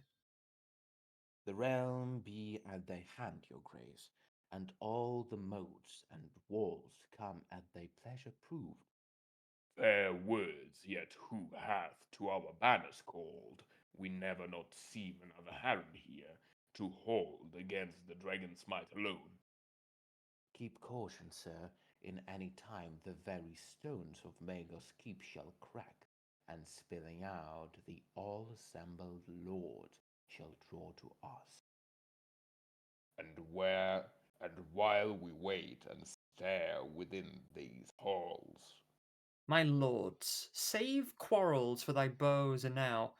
[SPEAKER 3] The realm be at thy hand, your grace, and all the moats and walls come at thy pleasure proved.
[SPEAKER 4] Fair words, yet who hath to our banners called? We never not seem another Harry here, to hold against the dragon's might alone.
[SPEAKER 3] Keep caution, sir, in any time the very stones of Magos keep shall crack, and spilling out the all-assembled lords shall draw to us.
[SPEAKER 4] And while we wait and stare within these halls,
[SPEAKER 2] My lords, save quarrels for thy bows enow.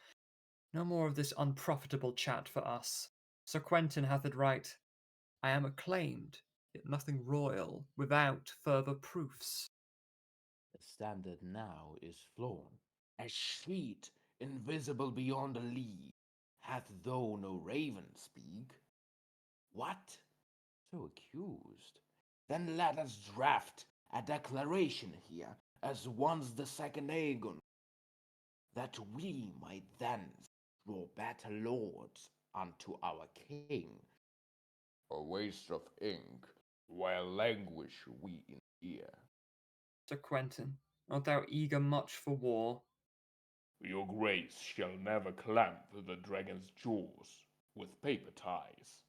[SPEAKER 2] No more of this unprofitable chat for us. Sir Quentin hath it right. I am acclaimed, yet nothing royal, without further proofs.
[SPEAKER 3] The standard now is flown, a sheet invisible beyond a league. Hath thou no raven speak? What? So accused? Then let us draft a declaration here, as once the second Aegon, that we might thence draw better lords unto our king.
[SPEAKER 4] a waste of ink, while languish we in ear.
[SPEAKER 2] Sir Quentin, art thou eager much for war?
[SPEAKER 4] Your grace shall never clamp the dragon's jaws with paper ties.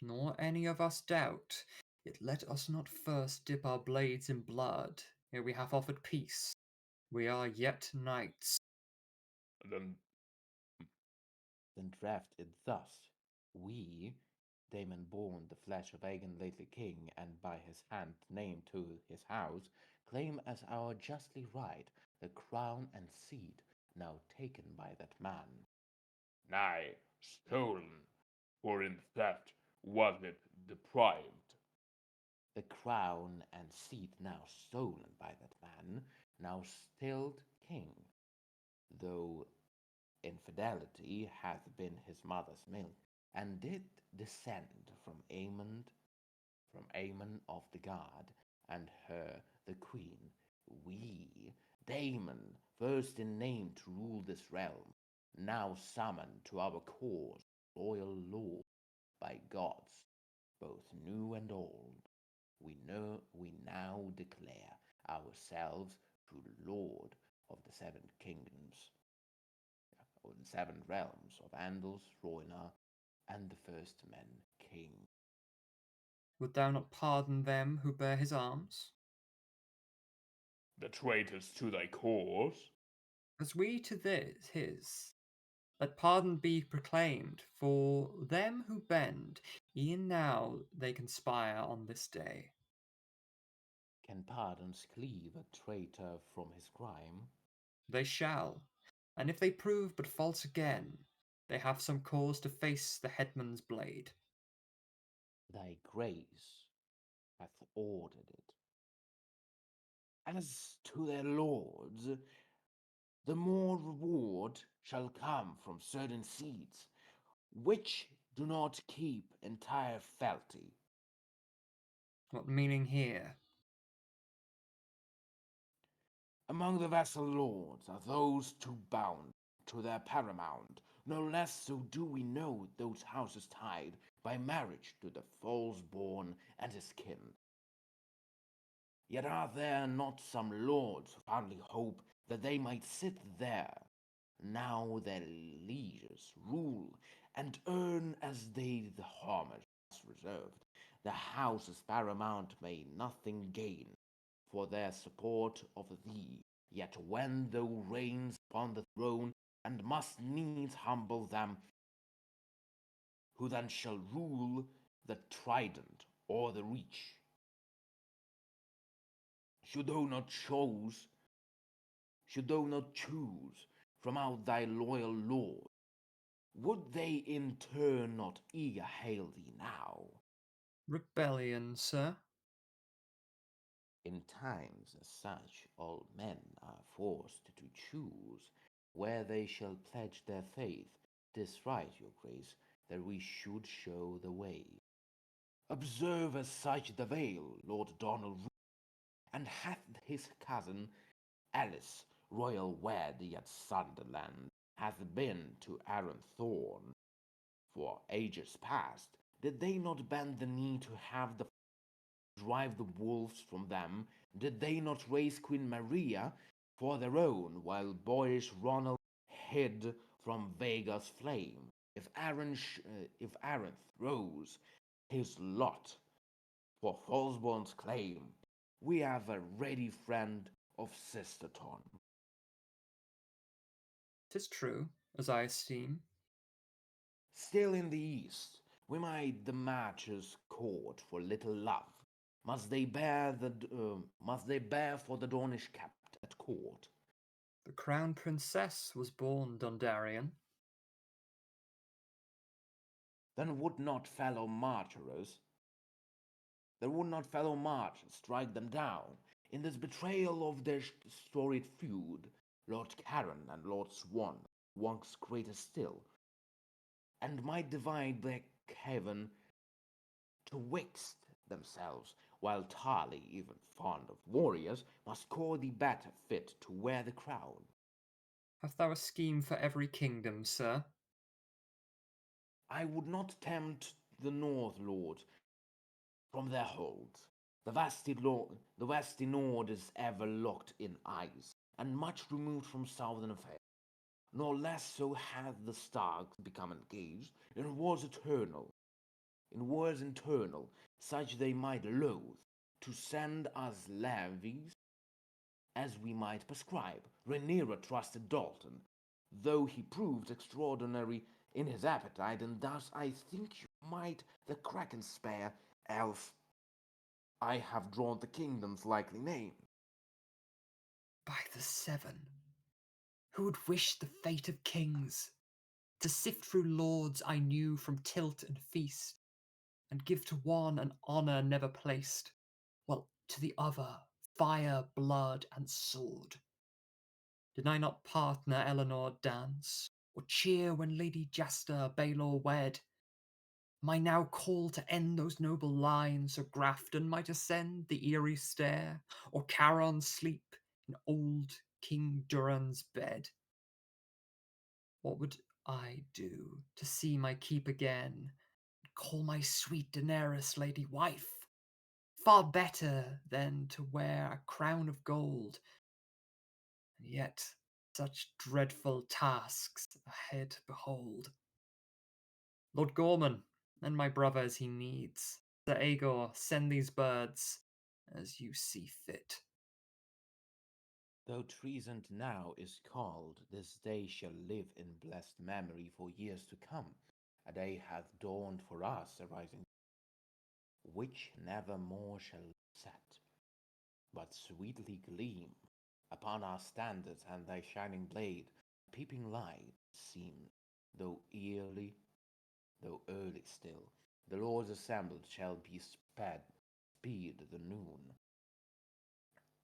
[SPEAKER 2] Nor any of us doubt. Yet let us not first dip our blades in blood, ere we have offered peace. We are yet knights.
[SPEAKER 4] Then
[SPEAKER 3] Then draft it thus: we, Damon born the flesh of Aegon lately king, and by his hand named to his house, claim as our justly right the crown and seat now taken by that man.
[SPEAKER 4] nay, stolen, for in theft was it deprived.
[SPEAKER 3] The crown and seat now stolen by that man, now stilled king, though infidelity hath been his mother's milk, and did descend from Aemon of the guard, and her the queen. We, Damon, first in name to rule this realm, now summon to our cause royal law by gods, both new and old. We now declare ourselves true lord of the seven kingdoms, of the seven realms of Andals, Rhoynar, and the first men king.
[SPEAKER 2] Would thou not pardon them who bear his arms?
[SPEAKER 4] The traitors to thy cause,
[SPEAKER 2] As we to this his, let pardon be proclaimed for them who bend, e'en now they conspire on this day.
[SPEAKER 3] Can pardons cleave a traitor from his crime?
[SPEAKER 2] They shall, and if they prove but false again, they have some cause to face the headman's blade.
[SPEAKER 3] Thy grace hath ordered it. As to their lords, the more reward shall come from certain seats, which do not keep entire fealty.
[SPEAKER 2] What meaning here?
[SPEAKER 3] Among the vassal lords are those two bound to their paramount, No less so do we know those houses tied by marriage to the false-born and his kin. Yet are there not some lords who fondly hope that they might sit there, now their lieges rule, and earn as they the homage thus reserved? The houses paramount may nothing gain for their support of thee, yet when thou reigns upon the throne, and must needs humble them, who then shall rule the trident or the reach? Should thou not choose Should thou not choose from out thy loyal lord, would they in turn not eager hail thee now?
[SPEAKER 2] Rebellion, sir?
[SPEAKER 3] In times as such, all men are forced to choose where they shall pledge their faith. 'Tis right, your grace, that we should show the way. Observe as such the vale Lord Donald, and hath his cousin Alice, royal wed at Sunderland, hath been to Aaron Thorn. For ages past, did they not bend the knee to have the drive the wolves from them? Did they not raise Queen Maria for their own, while boyish Ronald hid from Vega's flame? If Aaron throws his lot for Falseborn's claim, we have a ready friend of Sisterton.
[SPEAKER 2] 'Tis true, as I esteem.
[SPEAKER 3] Still in the east, we might the matches court for little love. Must they bear for the Dornish kept at court?
[SPEAKER 2] The crown princess was born Dondarian.
[SPEAKER 3] Then would not fellow marchers strike them down in this betrayal of their storied feud? Lord Caron and Lord Swan, once greater still, and might divide their heaven twixt themselves, while Tarly, even fond of warriors, must call thee better fit to wear the crown.
[SPEAKER 2] Hast thou a scheme for every kingdom, sir?
[SPEAKER 3] I would not tempt the North Lords from their holds. The Westy Nord is ever locked in ice, and much removed from southern affairs. Nor less so had the Starks become engaged in wars internal, such they might loathe, to send us levies as we might prescribe. Rhaenyra trusted Dalton, though he proved extraordinary in his appetite, and thus I think you might the Kraken spare, else I have drawn the kingdom's likely name.
[SPEAKER 2] By the seven, who would wish the fate of kings? To sift through lords I knew from tilt and feast, and give to one an honour never placed, while to the other fire, blood, and sword. Did I not partner Eleanor dance, or cheer when Lady Jester Baelor wed? Am I now called to end those noble lines, so Grafton might ascend the eerie stair, or Charon sleep in old King Duran's bed? What would I do to see my keep again, and call my sweet Daenerys lady wife? Far better than to wear a crown of gold, and yet such dreadful tasks ahead behold. Lord Gorman, and my brother as he needs. Sir Aegor, send these birds as you see fit.
[SPEAKER 3] Though treason now is called, this day shall live in blessed memory for years to come. A day hath dawned for us, arising, which never more shall set, but sweetly gleam upon our standards, and thy shining blade, peeping light, seemed, though early still, the lords assembled shall be speed the noon,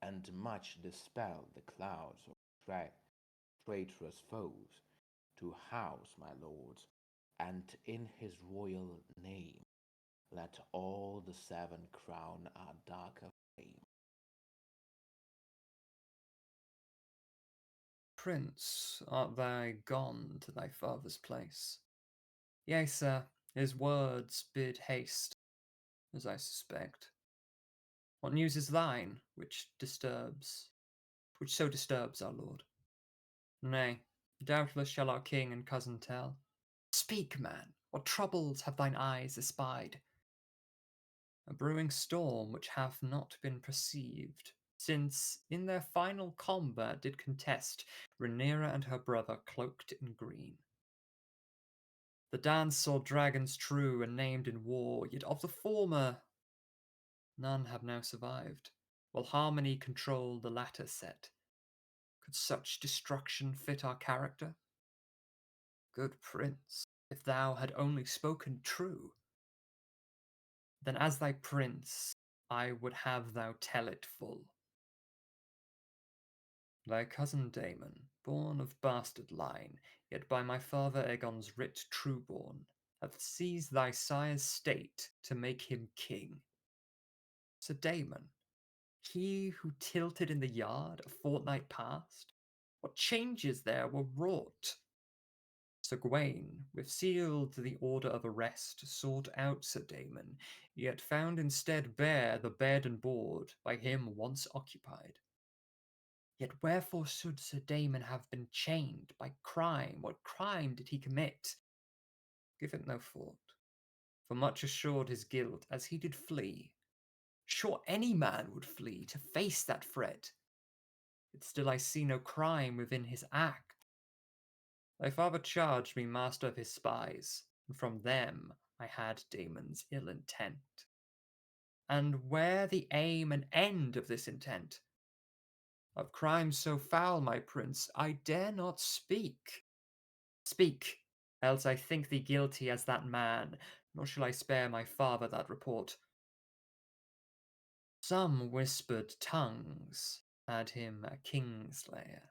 [SPEAKER 3] and much dispel the clouds of traitorous foes, to house my lords, and in his royal name let all the seven crown our darker fame.
[SPEAKER 2] Prince, art thou gone to thy father's place? Yea, sir, his words bid haste, as I suspect. What news is thine, which so disturbs our lord? Nay, doubtless shall our king and cousin tell. Speak, man, what troubles have thine eyes espied? A brewing storm which hath not been perceived, since in their final combat did contest Rhaenyra and her brother cloaked in green. The dance saw dragons true and named in war, yet of the former none have now survived, while harmony controlled the latter set. Could such destruction fit our character? Good prince, if thou had only spoken true, then as thy prince I would have thou tell it full. Thy cousin Damon, born of bastard line, yet by my father Aegon's writ true-born, hath seized thy sire's state to make him king. Sir Damon, he who tilted in the yard a fortnight past, what changes there were wrought? Sir Gawain, with sealed the order of arrest, sought out Sir Damon, yet found instead bare the bed and board by him once occupied. Yet wherefore should Sir Damon have been chained by crime? What crime did he commit? Give it no thought, for much assured his guilt as he did flee. Sure any man would flee to face that threat, yet still I see no crime within his act. Thy father charged me master of his spies, and from them I had Damon's ill intent. And where the aim and end of this intent? Of crimes so foul, my prince, I dare not speak. Speak, else I think thee guilty as that man, nor shall I spare my father that report. Some whispered tongues had him a kingslayer,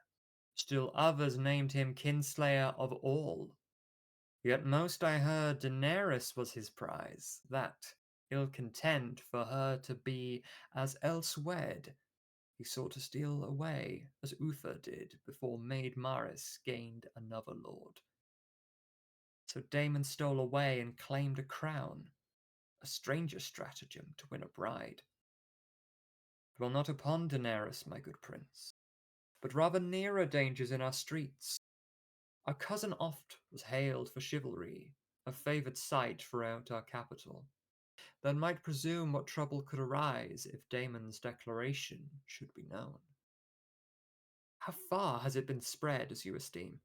[SPEAKER 2] still others named him kinslayer of all. Yet most I heard Daenerys was his prize, that, ill content for her to be as else wed, he sought to steal away, as Uther did before Maid Maris gained another lord. So Damon stole away and claimed a crown, a stranger stratagem to win a bride. Dwell not upon Daenerys, my good prince, but rather nearer dangers in our streets. Our cousin oft was hailed for chivalry, a favoured sight throughout our capital. Then might presume what trouble could arise if Damon's declaration should be known. How far has it been spread, as you esteem?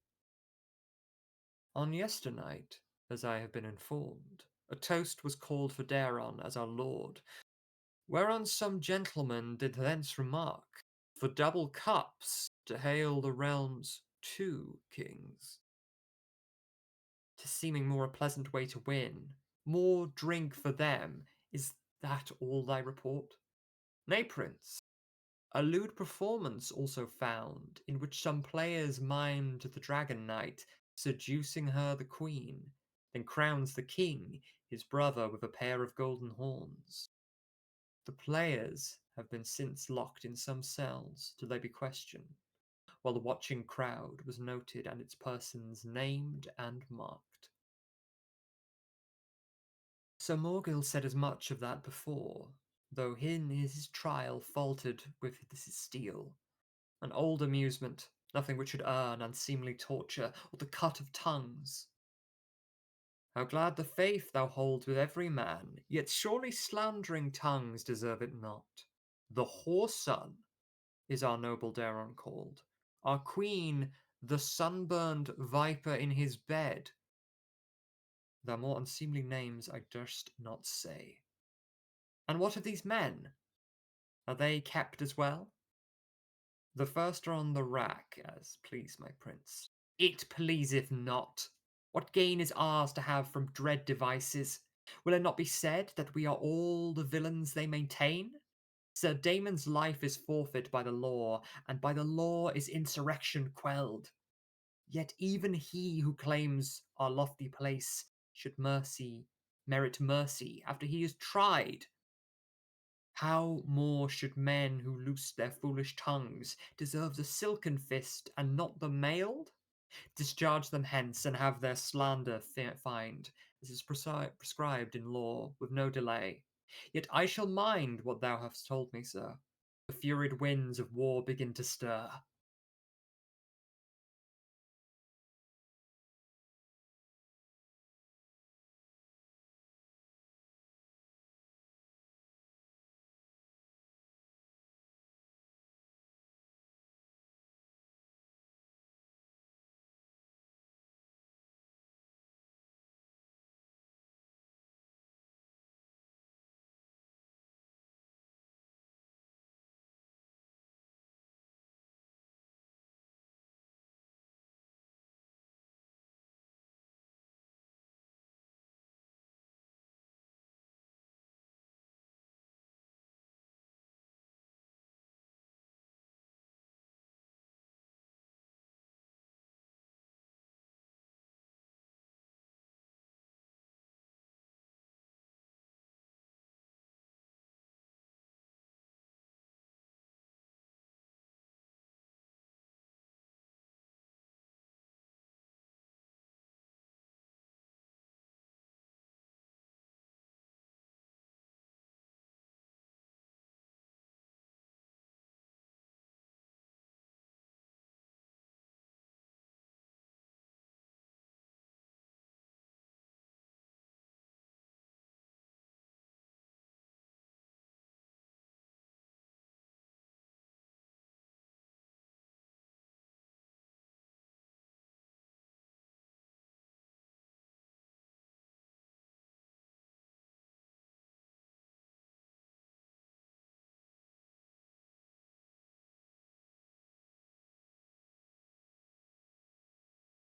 [SPEAKER 2] On yesternight, as I have been informed, a toast was called for Daeron as our lord, whereon some gentleman did thence remark, for double cups to hail the realm's 2 kings. 'Tis seeming more a pleasant way to win, more drink for them. Is that all thy report? Nay, prince, a lewd performance also found, in which some players mimed the dragon knight, seducing her the queen, then crowns the king, his brother, with a pair of golden horns. The players have been since locked in some cells till they be questioned, while the watching crowd was noted and its persons named and marked. Sir Morgil said as much of that before, though in his trial faltered with his steel. An old amusement, nothing which should earn unseemly torture, or the cut of tongues. How glad the faith thou hold with every man, yet surely slandering tongues deserve it not. The whoreson is our noble Daron called, our queen the sunburned viper in his bed. Though more unseemly names I durst not say. And what of these men? Are they kept as well? The first are on the rack, as please my prince. It pleaseth not. What gain is ours to have from dread devices? Will it not be said that we are all the villains they maintain? Sir Damon's life is forfeit by the law, and by the law is insurrection quelled. Yet even he who claims our lofty place should merit mercy after he is tried. How more should men who loose their foolish tongues deserve the silken fist and not the mailed? Discharge them hence, and have their slander fined, as is prescribed in law, with no delay. Yet I shall mind what thou hast told me, sir. The furied winds of war begin to stir.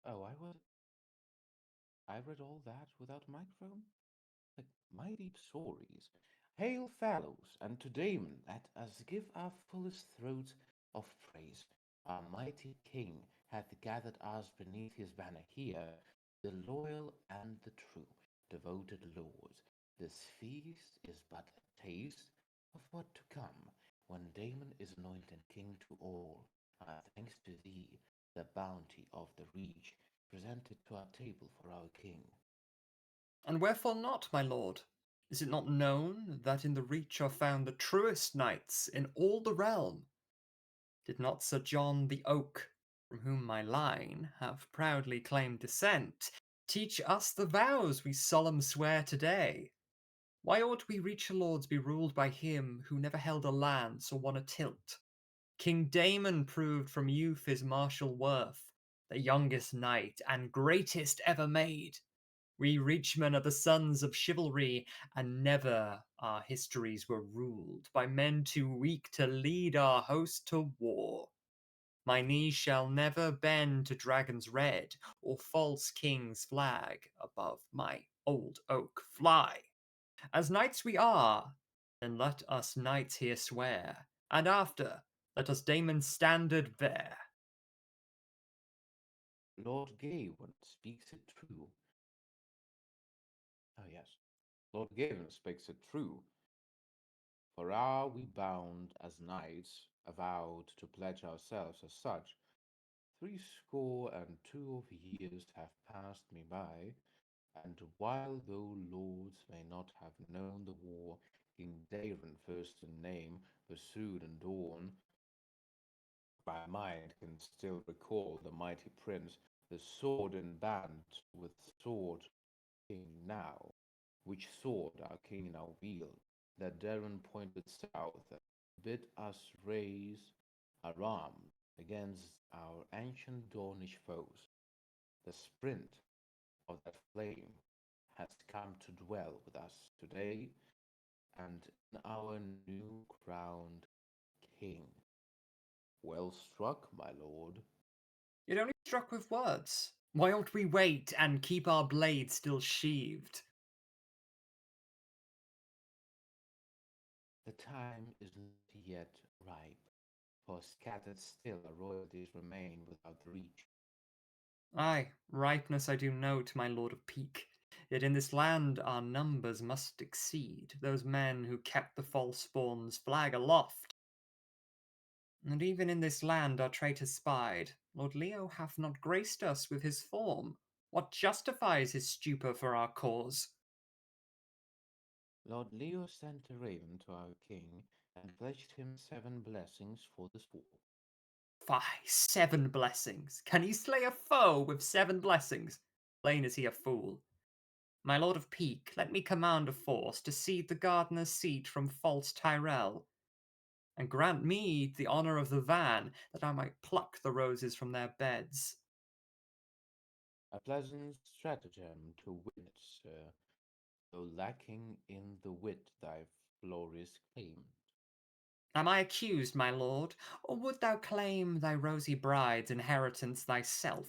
[SPEAKER 3] Oh, I read all that without a microphone? Like my deep stories. Hail fellows, and to Damon, let us give our fullest throat of praise. Our mighty king hath gathered us beneath his banner here, the loyal and the true, devoted lords. This feast is but a taste of what to come, when Damon is anointed king to all. Thanks to thee, the bounty of the reach presented to our table for our king.
[SPEAKER 2] And wherefore not, my lord? Is it not known that in the Reach are found the truest knights in all the realm? Did not Sir John the Oak, from whom my line have proudly claimed descent, teach us the vows we solemn swear today? Why ought we Reacher lords be ruled by him who never held a lance or won a tilt? King Damon proved from youth his martial worth, the youngest knight and greatest ever made. We Reachmen are the sons of chivalry, and never our histories were ruled by men too weak to lead our host to war. My knee shall never bend to dragon's red or false king's flag above my old oak fly. As knights we are, then let us knights here swear, and after let us Damon's standard bear.
[SPEAKER 3] Lord Gawain speaks it true. Oh, yes. Lord Gawain speaks it true. For are we bound as knights, avowed to pledge ourselves as such? 62 of years have passed me by, and while though lords may not have known the war King Daron first in name pursued and dawn, my mind can still recall the mighty prince, the sword in band with sword king now, which sword our king now wield, that Darren pointed south and bid us raise our arms against our ancient Dornish foes. The sprint of that flame has come to dwell with us today and in our new crowned king. Well struck, my lord.
[SPEAKER 2] Yet only struck with words. Why ought we wait and keep our blades still sheathed?
[SPEAKER 3] The time is not yet ripe, for scattered still our royalties remain without reach.
[SPEAKER 2] Ay, ripeness I do note, my lord of Peak. Yet in this land our numbers must exceed those men who kept the false-born's flag aloft. And even in this land our traitors spied. Lord Leo hath not graced us with his form. What justifies his stupor for our cause?
[SPEAKER 3] Lord Leo sent a raven to our king and pledged him 7 blessings for this war.
[SPEAKER 2] Fie, 7 blessings! Can he slay a foe with 7 blessings? Plain is he a fool. My lord of Peak, let me command a force to cede the gardener's seat from false Tyrell, and grant me the honour of the van, that I might pluck the roses from their beds.
[SPEAKER 3] A pleasant stratagem to win it, sir, though lacking in the wit thy glorious claimed.
[SPEAKER 2] Am I accused, my lord, or would thou claim thy rosy bride's inheritance thyself?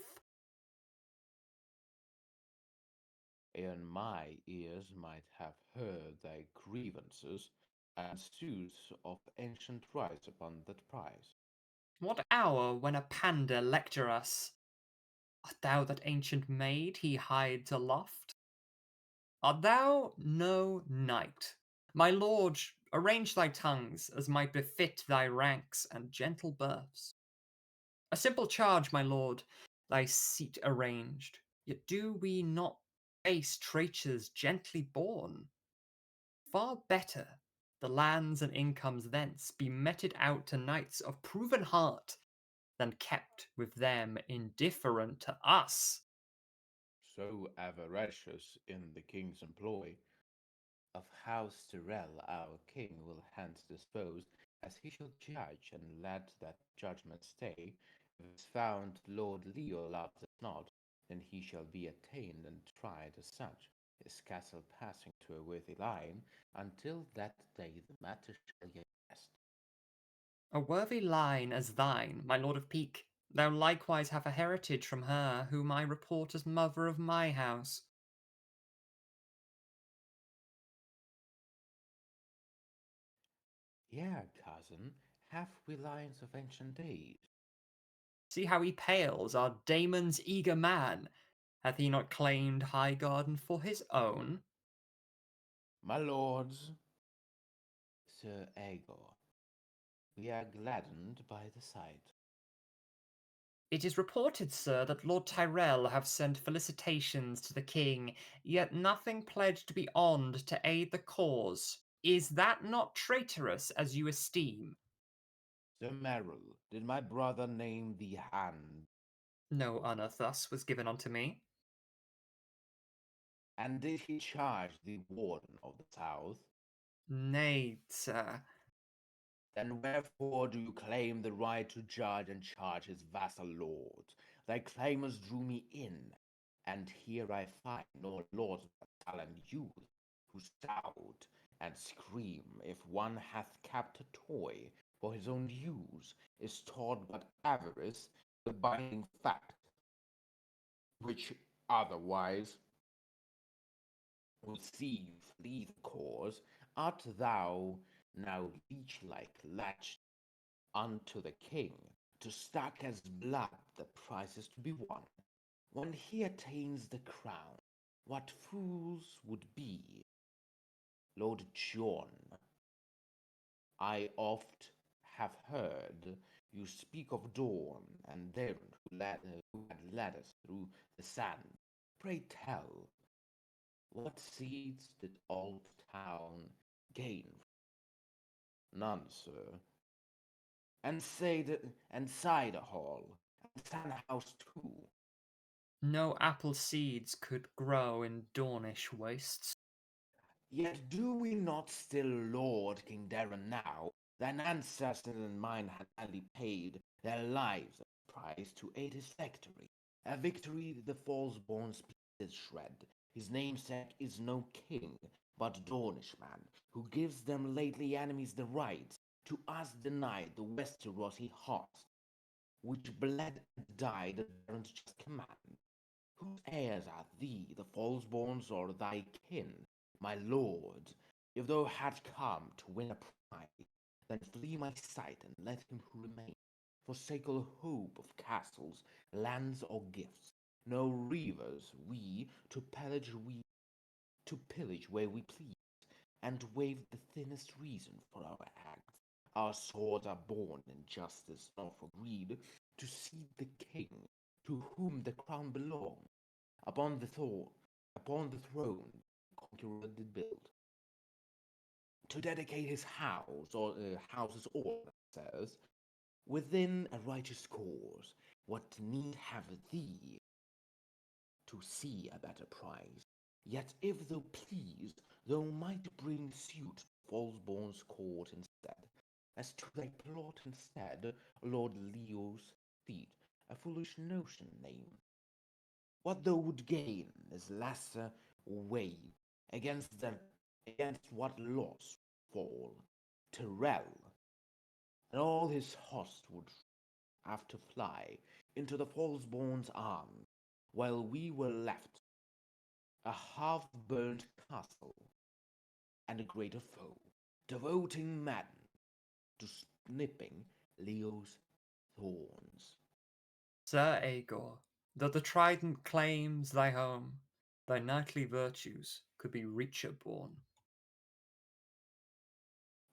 [SPEAKER 3] Ere my ears might have heard thy grievances, and suits of ancient rights upon that prize.
[SPEAKER 2] What hour when a pander lecture us? Art thou that ancient maid he hides aloft? Art thou no knight? My lord, arrange thy tongues, as might befit thy ranks and gentle births. A simple charge, my lord, thy seat arranged, yet do we not base traitors gently born? Far better the lands and incomes thence be meted out to knights of proven heart, than kept with them indifferent to us.
[SPEAKER 3] So avaricious in the king's employ, of House Tyrrell our king will hence dispose, as he shall judge, and let that judgment stay. If it's found Lord Leo loves us not, then he shall be attained and tried as such, his castle passing to a worthy line, until that day the matter shall yet rest.
[SPEAKER 2] A worthy line as thine, my lord of Peak, thou likewise have a heritage from her whom I report as mother of my house.
[SPEAKER 3] Yea, cousin, have we lines of ancient days?
[SPEAKER 2] See how he pales, our Damon's eager man. Hath he not claimed Highgarden for his own?
[SPEAKER 3] My lords, Sir Agor, we are gladdened by the sight.
[SPEAKER 2] It is reported, sir, that Lord Tyrrell have sent felicitations to the king, yet nothing pledged beyond to aid the cause. Is that not traitorous, as you esteem?
[SPEAKER 3] Sir Merrill, did my brother name thee hand?
[SPEAKER 2] No honour thus was given unto me.
[SPEAKER 3] And did he charge thee warden of the south?
[SPEAKER 2] Nay, sir.
[SPEAKER 3] Then wherefore do you claim the right to judge and charge his vassal lords? Thy claimers drew me in, and here I find no lords but sullen youth, who shout and scream if one hath kept a toy for his own use, is taught but avarice, the binding fact, which otherwise would see you flee the cause. Art thou now leech-like latched unto the king, to stack as blood the prizes to be won? When he attains the crown, what fools would be? Lord John, I oft have heard you speak of Dawn and Darren who had led us through the sand. Pray tell, what seeds did Old Town gain? None, sir. And cider hall, and Sandhouse too.
[SPEAKER 2] No apple seeds could grow in Dornish wastes.
[SPEAKER 3] Yet do we not still laud King Darren now? Thine ancestors and mine had gladly paid their lives a price to aid his victory. A victory the false-born splinters shred. His namesake is no king, but Dornish man, who gives them lately enemies the right to us denied the Westeros he host, which bled and died at Darren's just command. Whose heirs are thee, the false-borns, or thy kin? My lord, if thou had come to win a prize, then flee my sight and let him who remain forsake all hope of castles, lands, or gifts. No reavers we, to pillage we to pillage where we please, and waive the thinnest reason for our acts. Our swords are born in justice, not for greed, to seat the king to whom the crown belongs. Upon the throne, the conqueror did build, to dedicate his house, or houses all, says, within a righteous cause. What need have thee to see a better prize? Yet if thou please, thou might bring suit to Falseborn's court instead, as to thy plot instead, Lord Leo's seat, a foolish notion name. What thou would gain is lesser weight against what loss fall. Tyrrell and all his host would have to fly into the Falseborn's arms, while we were left a half-burnt castle and a greater foe, devoting men to snipping Leo's thorns.
[SPEAKER 2] Sir Aegor, though the trident claims thy home, thy knightly virtues could be richer born.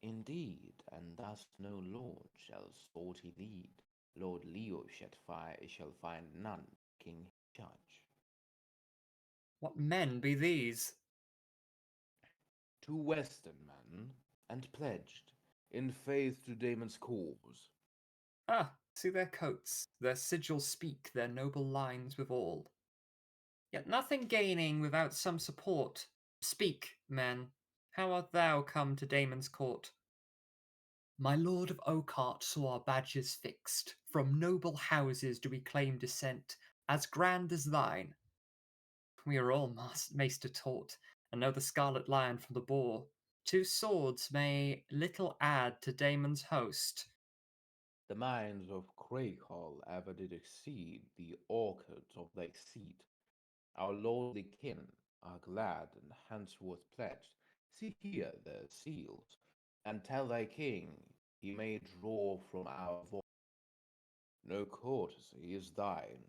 [SPEAKER 3] Indeed, and thus no lord shall sporty lead. Lord Leo shall find none king judge.
[SPEAKER 2] What men be these?
[SPEAKER 3] 2 Western men, and pledged in faith to Damon's cause.
[SPEAKER 2] Ah, see their coats, their sigils speak their noble lines withal. Yet nothing gaining without some support. Speak, men, how art thou come to Damon's court? My lord of Oakheart saw our badges fixed. From noble houses do we claim descent, as grand as thine. We are all master taught, and know the Scarlet Lion from the boar. 2 swords may little add to Damon's host.
[SPEAKER 3] The mines of Craighall ever did exceed the orchards of thy seat. Our lordly kin are glad and henceforth pledged. See here their seals, and tell thy king he may draw from our vault. No courtesy is thine.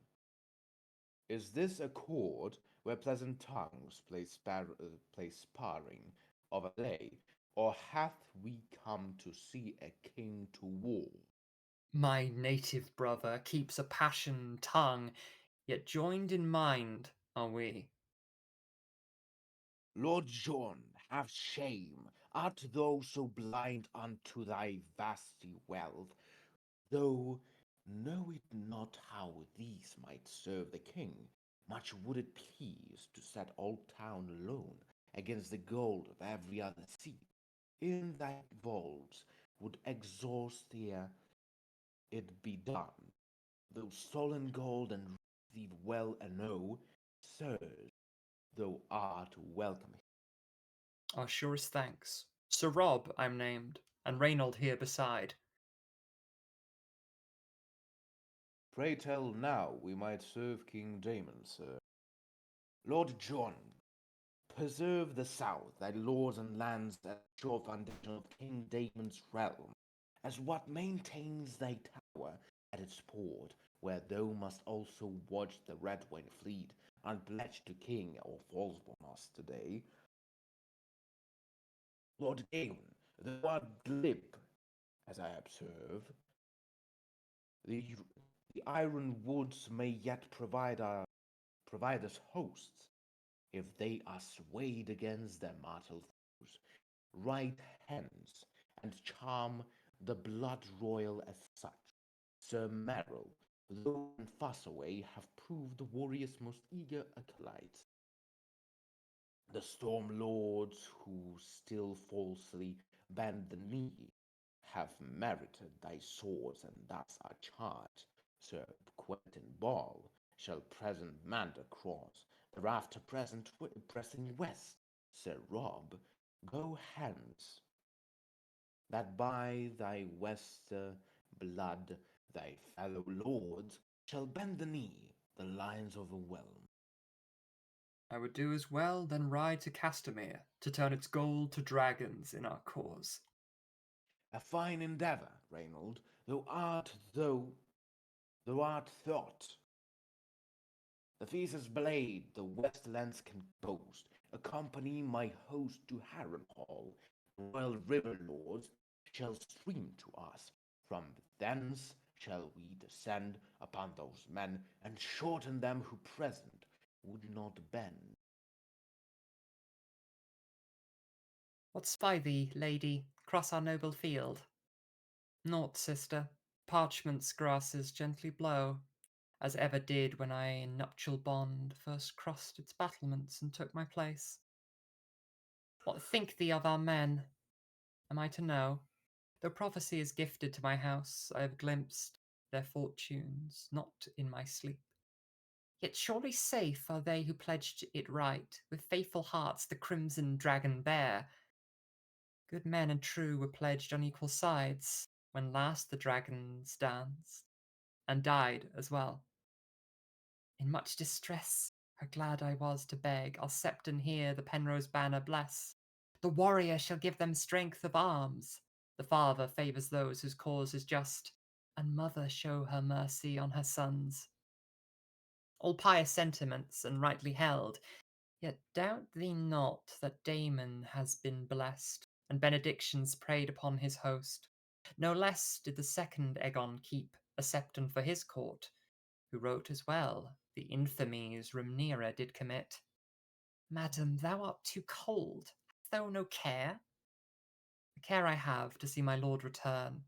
[SPEAKER 3] Is this a court where pleasant tongues play sparring of a day, or hath we come to see a king to war?
[SPEAKER 2] My native brother keeps a passion tongue, yet joined in mind are we.
[SPEAKER 3] Lord John, have shame. Art thou so blind unto thy vasty wealth, though know it not how these might serve the king? Much would it please to set all town alone against the gold of every other seat. In thy vaults would exhaust ere it be done, though stolen gold and thee well know, sirs, thou art welcome.
[SPEAKER 2] Our surest thanks. Sir Rob I'm named, and Reynold here beside.
[SPEAKER 3] Pray tell now we might serve King Damon, sir. Lord John, preserve the south, thy lords and lands, as sure foundation of King Damon's realm, as what maintains thy tower at its port, where thou must also watch the Redwyne fleet, unpledged to King or Falseborn us today. Lord Gawain, thou art glib, as I observe. The, the iron woods may yet provide us hosts, if they are swayed against their mortal foes. Ride hence, and charm the blood royal as such. Sir Merrill, though and Fussaway have proved the warrior's most eager acolytes. The storm lords who still falsely bend the knee have merited thy swords, and thus are charged. Sir Quentin Ball shall present Mander cross, thereafter pressing west. Sir Rob, go hence, that by thy wester blood thy fellow lords shall bend the knee, the lions overwhelm.
[SPEAKER 2] I would do as well then ride to Castamere, to turn its gold to dragons in our cause.
[SPEAKER 3] A fine endeavour, Reynold, thou art thought. The fiercest blade the Westlands can boast, accompany my host to Harrenhal. The royal river lords shall stream to us. From thence shall we descend upon those men and shorten them who present would not bend.
[SPEAKER 2] What spy thee, lady, cross our noble field? Naught, sister, parchment's grasses gently blow, as ever did when I in nuptial bond first crossed its battlements and took my place. What think thee of our men? Am I to know? Though prophecy is gifted to my house, I have glimpsed their fortunes, not in my sleep. Yet surely safe are they who pledged it right, with faithful hearts the crimson dragon bear. Good men and true were pledged on equal sides, when last the dragons danced, and died as well. In much distress, how glad I was to beg, I'll Septon here the Penrose banner bless. The warrior shall give them strength of arms. The father favours those whose cause is just, and mother show her mercy on her sons. All pious sentiments and rightly held, yet doubt thee not that Damon has been blessed, and benedictions prayed upon his host. No less did the second Aegon keep a Septon for his court, who wrote as well the infamies Rhaenyra did commit. Madam, thou art too cold. Hast thou no care? The care I have to see my lord return,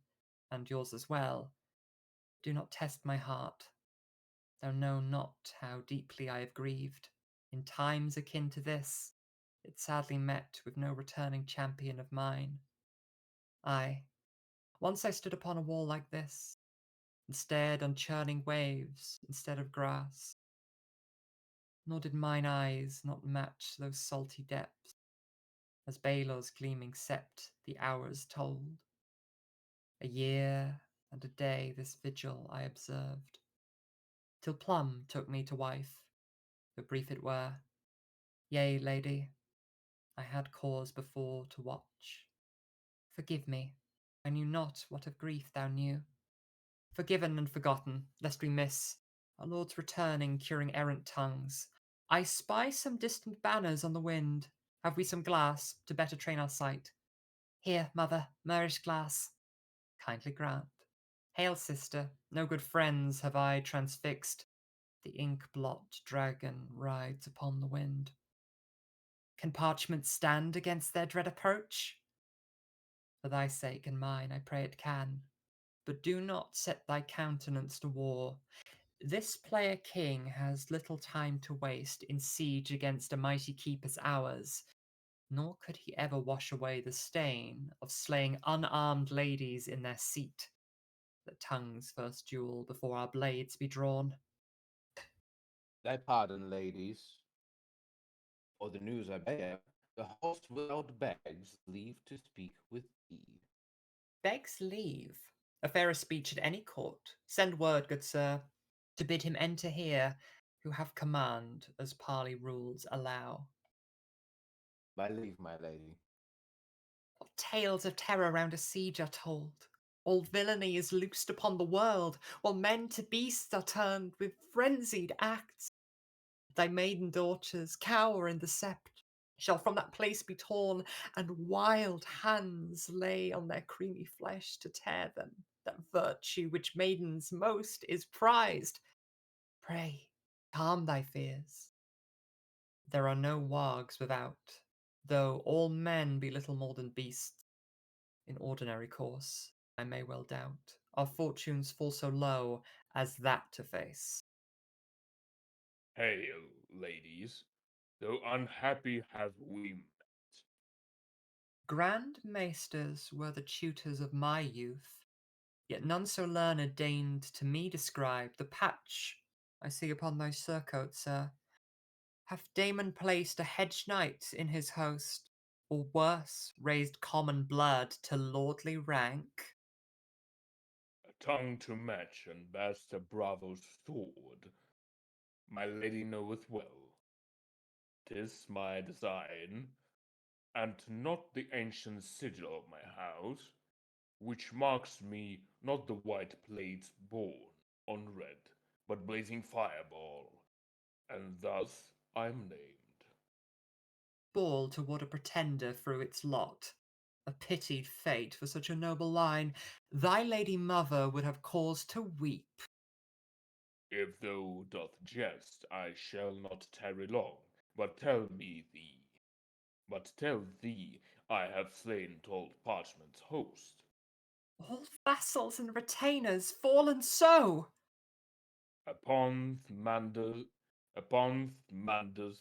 [SPEAKER 2] and yours as well. Do not test my heart. Thou know not how deeply I have grieved. In times akin to this, it sadly met with no returning champion of mine. Ay, once I stood upon a wall like this, and stared on churning waves instead of grass. Nor did mine eyes not match those salty depths, as Baelor's gleaming sept the hours told. A year and a day this vigil I observed, till Plum took me to wife, though brief it were. Yea, lady, I had cause before to watch. Forgive me, I knew not what of grief thou knew. Forgiven and forgotten, lest we miss our Lord's returning, curing errant tongues. I spy some distant banners on the wind. Have we some glass to better train our sight? Here, mother, Moorish glass. Kindly grant. Hail, sister, no good friends have I transfixed. The ink-blot dragon rides upon the wind. Can parchment stand against their dread approach? For thy sake and mine, I pray it can. But do not set thy countenance to war. This player king has little time to waste in siege against a mighty keep as ours, nor could he ever wash away the stain of slaying unarmed ladies in their seat. Let tongues first duel before our blades be drawn.
[SPEAKER 3] Thy pardon, ladies, for the news I bear. The host without begs leave to speak with thee.
[SPEAKER 2] Begs leave. A fairer speech at any court. Send word, good sir, to bid him enter here, who have command, as parley rules allow.
[SPEAKER 3] By leave, my lady.
[SPEAKER 2] What tales of terror round a siege are told. All villainy is loosed upon the world, while men to beasts are turned with frenzied acts. Thy maiden daughters cower in the sept, shall from that place be torn, and wild hands lay on their creamy flesh to tear them, that virtue which maidens most is prized. Pray, calm thy fears. There are no wargs without, though all men be little more than beasts. In ordinary course, I may well doubt, our fortunes fall so low as that to face.
[SPEAKER 4] Hail, ladies, though unhappy have we met.
[SPEAKER 2] Grand maesters were the tutors of my youth, yet none so learned deigned to me describe the patch I see upon thy surcoat, sir. Hath Damon placed a hedge knight in his host, or worse, raised common blood to lordly rank?
[SPEAKER 4] A tongue to match and best a bravo's sword, my lady knoweth well. 'Tis my design, and not the ancient sigil of my house, which marks me not the white plates borne on red, but blazing fireball, and thus I'm named.
[SPEAKER 2] ball toward a pretender through its lot. A pitied fate for such a noble line. Thy lady mother would have cause to weep.
[SPEAKER 4] If thou doth jest, I shall not tarry long, but tell thee I have slain tall Parchment's host.
[SPEAKER 2] All vassals and retainers fallen so!
[SPEAKER 4] Upon Mander's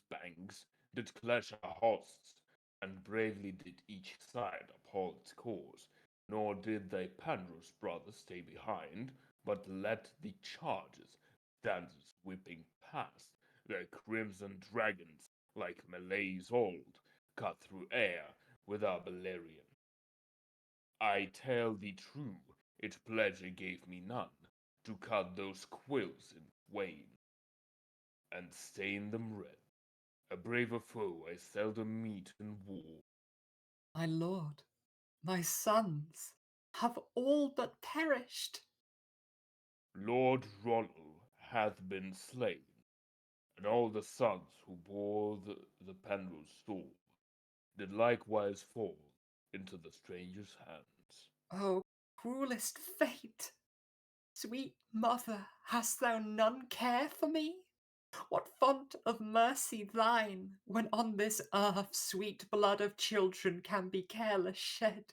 [SPEAKER 4] banks did clash our hosts, and bravely did each side uphold its cause, nor did thy Penrose brothers stay behind, but let the charges, dancers whipping past, their crimson dragons, like Malays old, cut through air with our Beleriand. I tell thee true, it pleasure gave me none to cut those quills in twain, and stain them red. A braver foe I seldom meet in war.
[SPEAKER 2] My lord, my sons have all but perished.
[SPEAKER 4] Lord Rollo hath been slain, and all the sons who bore the Penrose sword did likewise fall into the stranger's hands.
[SPEAKER 2] Oh, cruelest fate! Sweet mother, hast thou none care for me? What font of mercy thine, when on this earth sweet blood of children can be careless shed?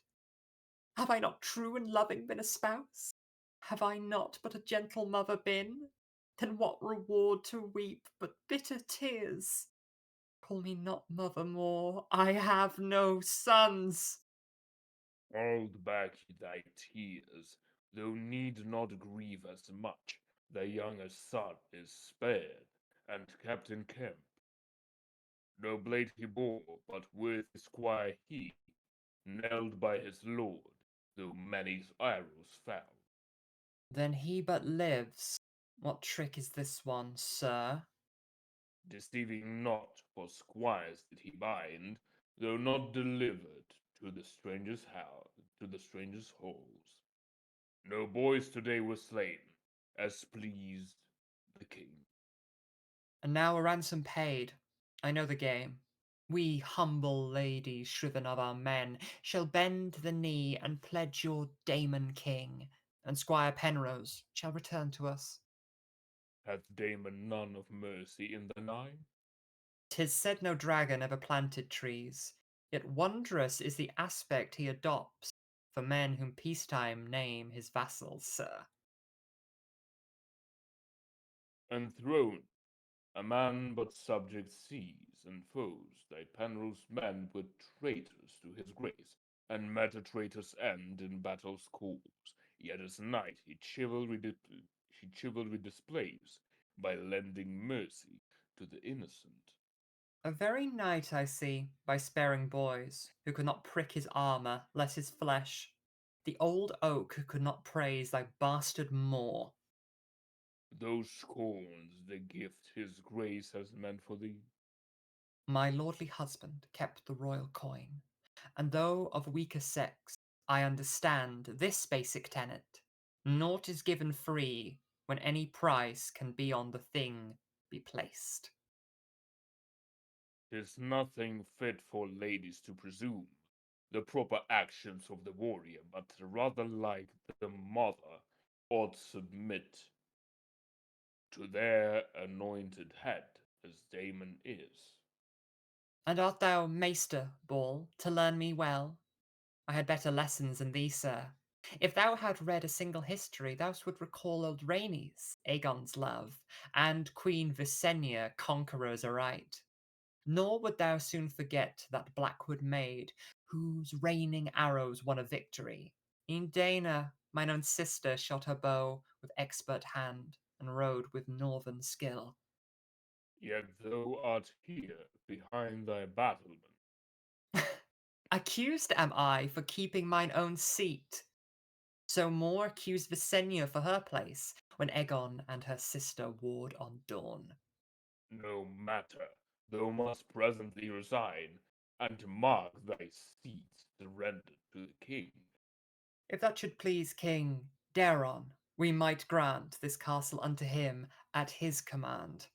[SPEAKER 2] Have I not true and loving been a spouse? Have I not but a gentle mother been? Then what reward to weep but bitter tears? Call me not mother more, I have no sons.
[SPEAKER 4] Hold back thy tears, thou need not grieve as much. Thy youngest son is spared, and kept in camp. No blade he bore, but worthy squire he, knelled by his lord, though many arrows fell.
[SPEAKER 2] Then he but lives. What trick is this one, sir?
[SPEAKER 4] Deceiving not, for squires did he bind, though not delivered to the stranger's house, to the stranger's halls. No boys today were slain, as pleased the king.
[SPEAKER 2] And now a ransom paid. I know the game. We humble ladies, shriven of our men, shall bend the knee and pledge your Damon king, and Squire Penrose shall return to us.
[SPEAKER 4] Hath Damon none of mercy in the nine?
[SPEAKER 2] 'Tis said no dragon ever planted trees, yet wondrous is the aspect he adopts for men whom peacetime name his vassals, sir.
[SPEAKER 4] Enthroned, a man but subject sees and foes. Thy Penrose men were traitors to his grace, and met a traitor's end in battle's course. Yet as knight he chivalry displays by lending mercy to the innocent.
[SPEAKER 2] A very knight, I see, by sparing boys, who could not prick his armour, less his flesh. The old oak could not praise thy bastard more.
[SPEAKER 4] Thou scorns the gift his grace has meant for thee.
[SPEAKER 2] My lordly husband kept the royal coin, and though of weaker sex, I understand this basic tenet. Naught is given free when any price can be on the thing be placed.
[SPEAKER 4] 'Tis nothing fit for ladies to presume the proper actions of the warrior, but rather like the mother ought submit to their anointed head, as Damon is.
[SPEAKER 2] And art thou maester, Ball, to learn me well? I had better lessons than thee, sir. If thou had read a single history, thou wouldst recall old Rhaenys, Aegon's love, and Queen Visenya, conquerors aright. Nor would thou soon forget that Blackwood maid, whose raining arrows won a victory. E'en Dana, mine own sister, shot her bow with expert hand, and rode with northern skill.
[SPEAKER 4] Yet thou art here behind thy battlement.
[SPEAKER 2] Accused am I for keeping mine own seat. So more accused Visenya for her place, when Aegon and her sister warred on Dawn.
[SPEAKER 4] No matter, thou must presently resign, and mark thy seat surrendered to the king.
[SPEAKER 2] If that should please King Daron, we might grant this castle unto him at his command.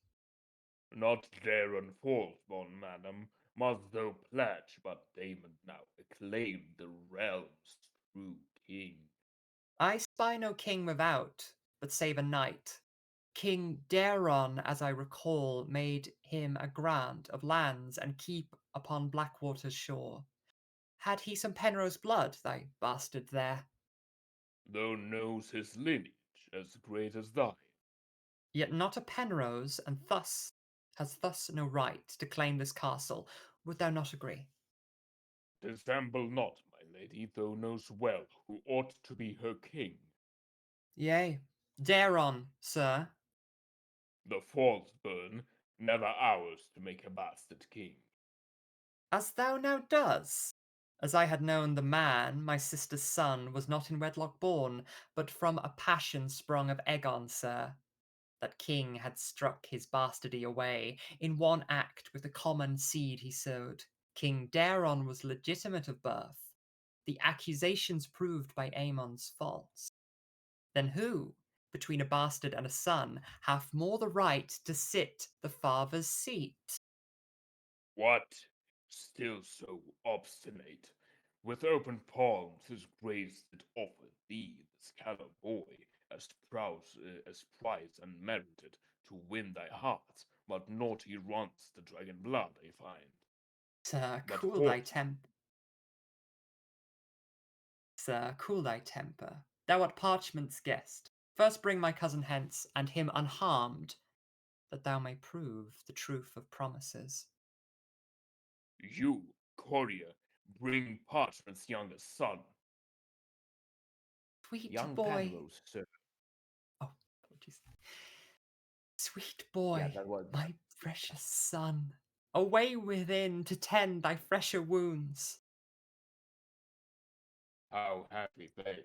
[SPEAKER 4] Not Daron Falsborn, madam, must thou pledge, but Damon now acclaimed the realm's true king.
[SPEAKER 2] I spy no king without, but save a knight. King Daron, as I recall, made him a grant of lands and keep upon Blackwater's shore. Had he some Penrose blood, thy bastard there?
[SPEAKER 4] Thou knows his lineage as great as thine.
[SPEAKER 2] Yet not a Penrose, and thus has thus no right to claim this castle. Would thou not agree?
[SPEAKER 4] Dissemble not, my lady, thou knows well who ought to be her king.
[SPEAKER 2] Yea, Daron, sir.
[SPEAKER 4] The false burn, never ours to make a bastard king.
[SPEAKER 2] As thou now does. As I had known the man, my sister's son, was not in wedlock born, but from a passion sprung of Aegon, sir. That king had struck his bastardy away, in one act with the common seed he sowed. King Daron was legitimate of birth, the accusations proved by Aemon's false. Then who, between a bastard and a son, hath more the right to sit the father's seat?
[SPEAKER 4] What? Still so obstinate? With open palms his grace did offer thee this callow boy as prize unmerited to win thy heart, but naughty runs the dragon blood, I find.
[SPEAKER 2] Sir,
[SPEAKER 4] But
[SPEAKER 2] cool thy
[SPEAKER 4] forth,
[SPEAKER 2] temper. Sir, cool thy temper. Thou art Parchment's guest. First bring my cousin hence, and him unharmed, that thou may prove the truth of promises.
[SPEAKER 4] you, courier, bring Parchment's youngest son.
[SPEAKER 2] Sweet
[SPEAKER 3] Young
[SPEAKER 2] boy.
[SPEAKER 3] Penrose, sir.
[SPEAKER 2] Oh, apologies. Sweet
[SPEAKER 3] Yeah,
[SPEAKER 2] boy,
[SPEAKER 3] that was
[SPEAKER 2] my precious son, away within to tend thy fresher wounds.
[SPEAKER 4] How happy they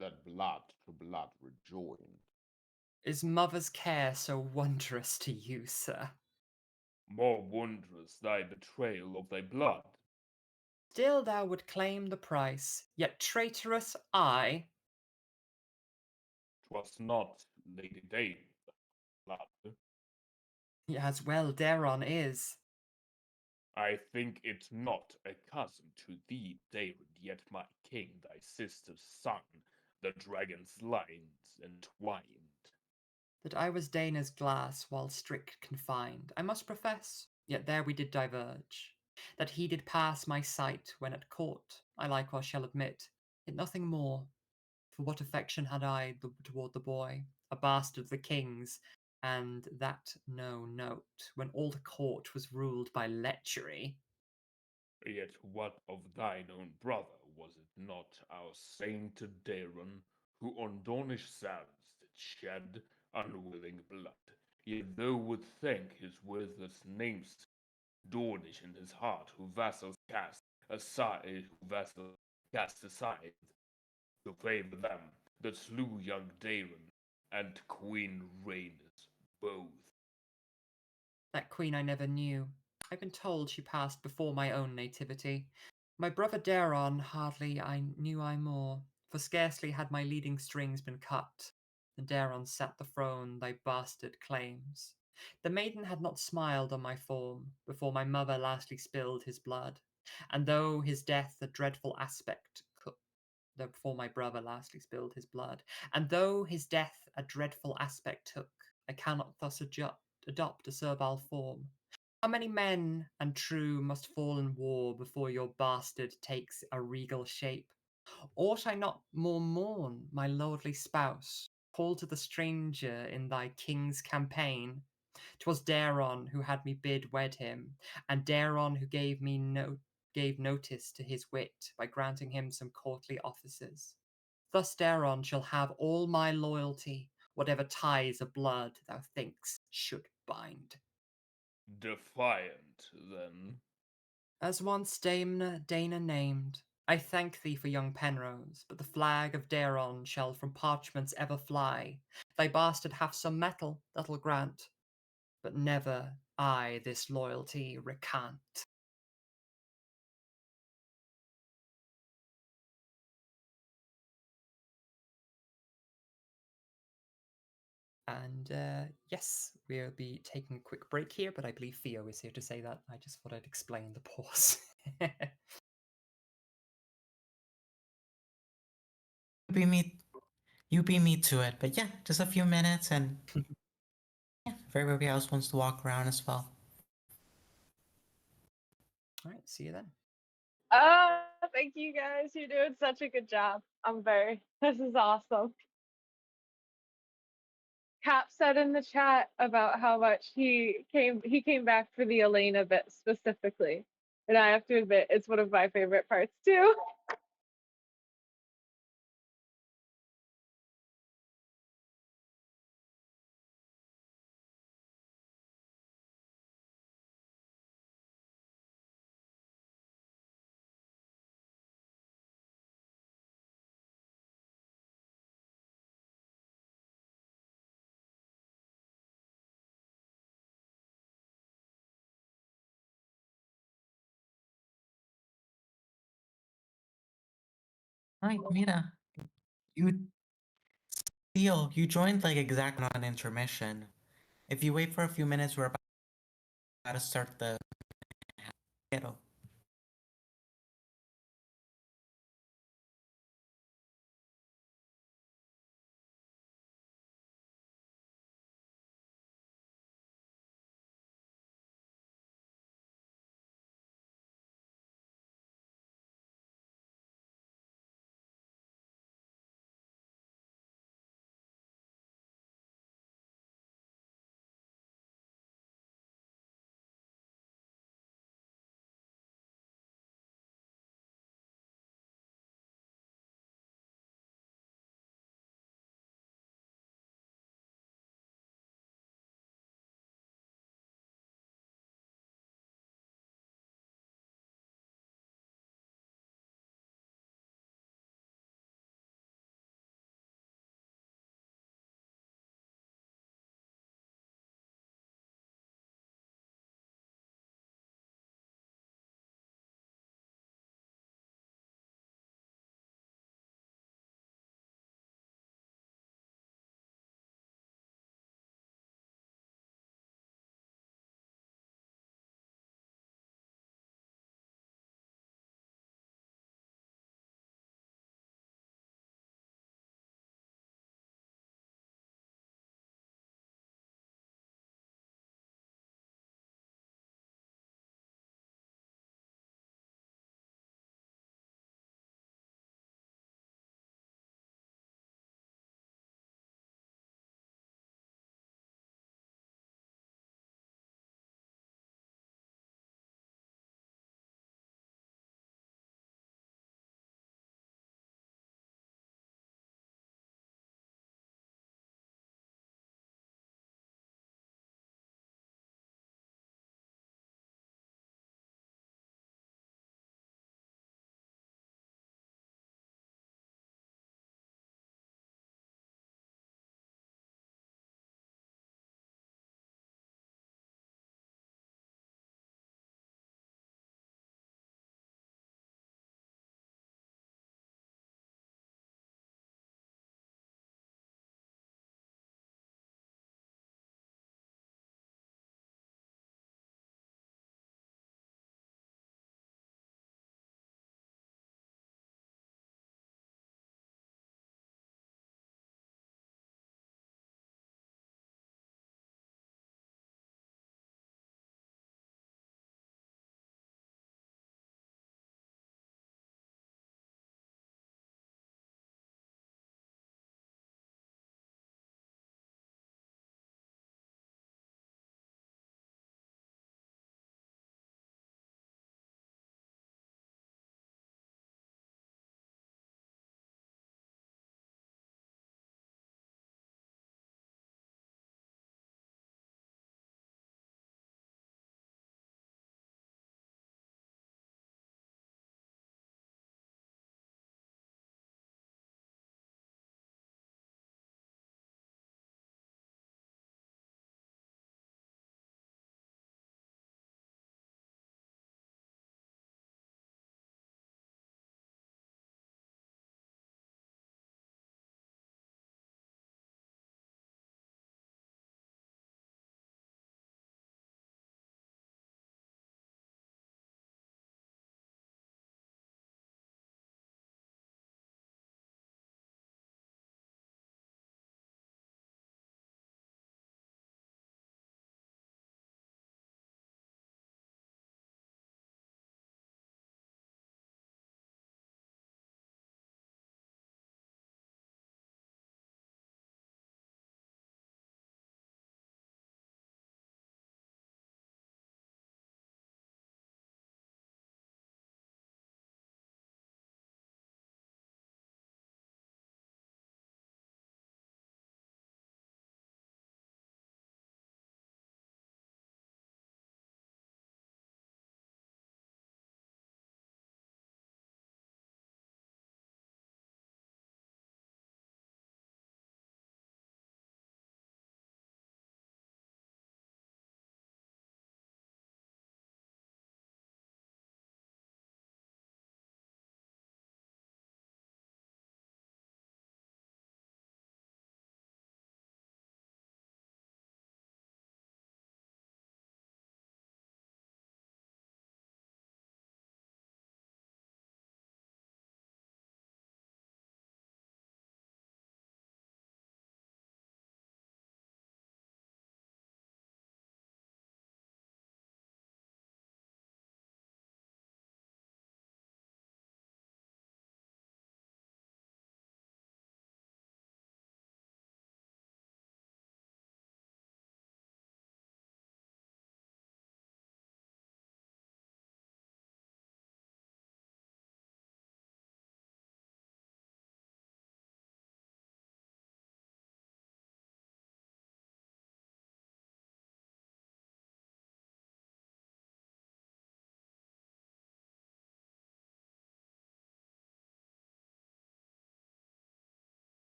[SPEAKER 4] that blood to blood rejoined.
[SPEAKER 2] Is mother's care so wondrous to you, sir?
[SPEAKER 4] More wondrous thy betrayal of thy blood.
[SPEAKER 2] Still thou would claim the price, yet traitorous I.
[SPEAKER 4] 'Twas not Lady Dane blood.
[SPEAKER 2] As well Daron is.
[SPEAKER 4] I think it not a cousin to thee, David, yet my king, thy sister's son, the dragon's lines entwined.
[SPEAKER 2] That I was Dana's glass while strict confined, I must profess, yet there we did diverge. That he did pass my sight when at court, I likewise shall admit, yet nothing more. For what affection had I toward the boy, a bastard of the king's, and that no note, when all the court was ruled by lechery?
[SPEAKER 4] Yet what of thine own brother, was it not our saint Daron, who on Dornish sands did shed unwilling blood? Yet thou would thank his worthless namesake, Dornish in his heart, who vassals cast aside, to favor them that slew young Daron and Queen Rhaenys both.
[SPEAKER 2] That queen I never knew. I've been told she passed before my own nativity. My brother Daron hardly I knew I more, for scarcely had my leading strings been cut, than Daron sat the throne thy bastard claims. The maiden had not smiled on my form, before my mother lastly spilled his blood, and though his death a dreadful aspect though before my brother lastly spilled his blood, and though his death a dreadful aspect took, I cannot thus adopt a servile form. How many men and true must fall in war before your bastard takes a regal shape? Ought I not more mourn my lordly spouse, called to the stranger in thy king's campaign? 'Twas Daron who had me bid wed him, and Daron who gave notice to his wit by granting him some courtly offices. Thus Daron shall have all my loyalty, whatever ties of blood thou thinkst should bind.
[SPEAKER 4] Defiant, then.
[SPEAKER 2] As once Dana named, I thank thee for young Penrose, but the flag of Daron shall from parchments ever fly. Thy bastard hath some metal, that'll grant, but never I this loyalty recant. And yes, we'll be taking a quick break here, but I believe Theo is here to say that. I just thought I'd explain the pause.
[SPEAKER 5] You beat me to it, but yeah, just a few minutes, and yeah, if everybody else wants to walk around as well.
[SPEAKER 2] All right, see you then.
[SPEAKER 1] Thank you guys. You're doing such a good job. This is awesome. Cap said in the chat about how much he came back for the Elena bit specifically. And I have to admit, it's one of my favorite parts too.
[SPEAKER 5] Right, Mira, you Theo, you joined like exactly on intermission. If you wait for a few minutes, we're about to start the battle.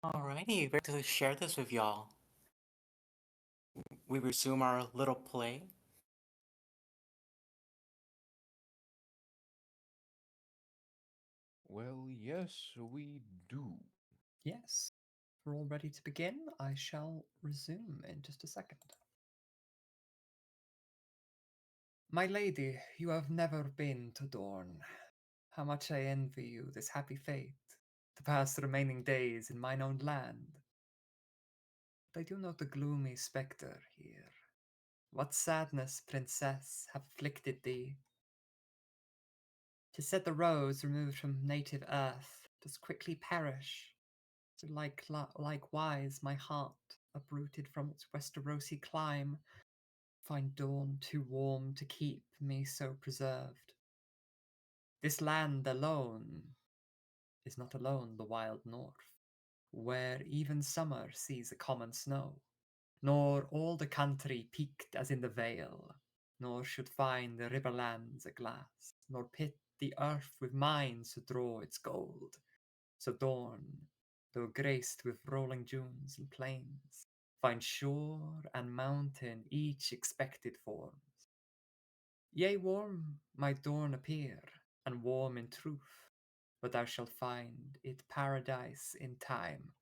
[SPEAKER 5] Alrighty, ready to share this with y'all. We resume our little play.
[SPEAKER 3] Well, yes, we do.
[SPEAKER 2] Yes, we're all ready to begin. I shall resume in just a second. My lady, you have never been to Dorne. How much I envy you this happy fate, to pass the remaining days in mine own land. But I do note a gloomy spectre here. What sadness, princess, have afflicted thee? 'Tis said the rose removed from native earth does quickly perish, so likewise my heart, uprooted from its Westerosi clime, find dawn too warm to keep me so preserved. This land alone is not alone the wild north, where even summer sees a common snow, nor all the country peaked as in the vale, nor should find the riverlands a glass, nor pit the earth with mines to draw its gold. So Dorne, though graced with rolling dunes and plains, finds shore and mountain each expected forms. Yea, warm might Dorne appear, and warm in truth, but thou shalt find it paradise in time.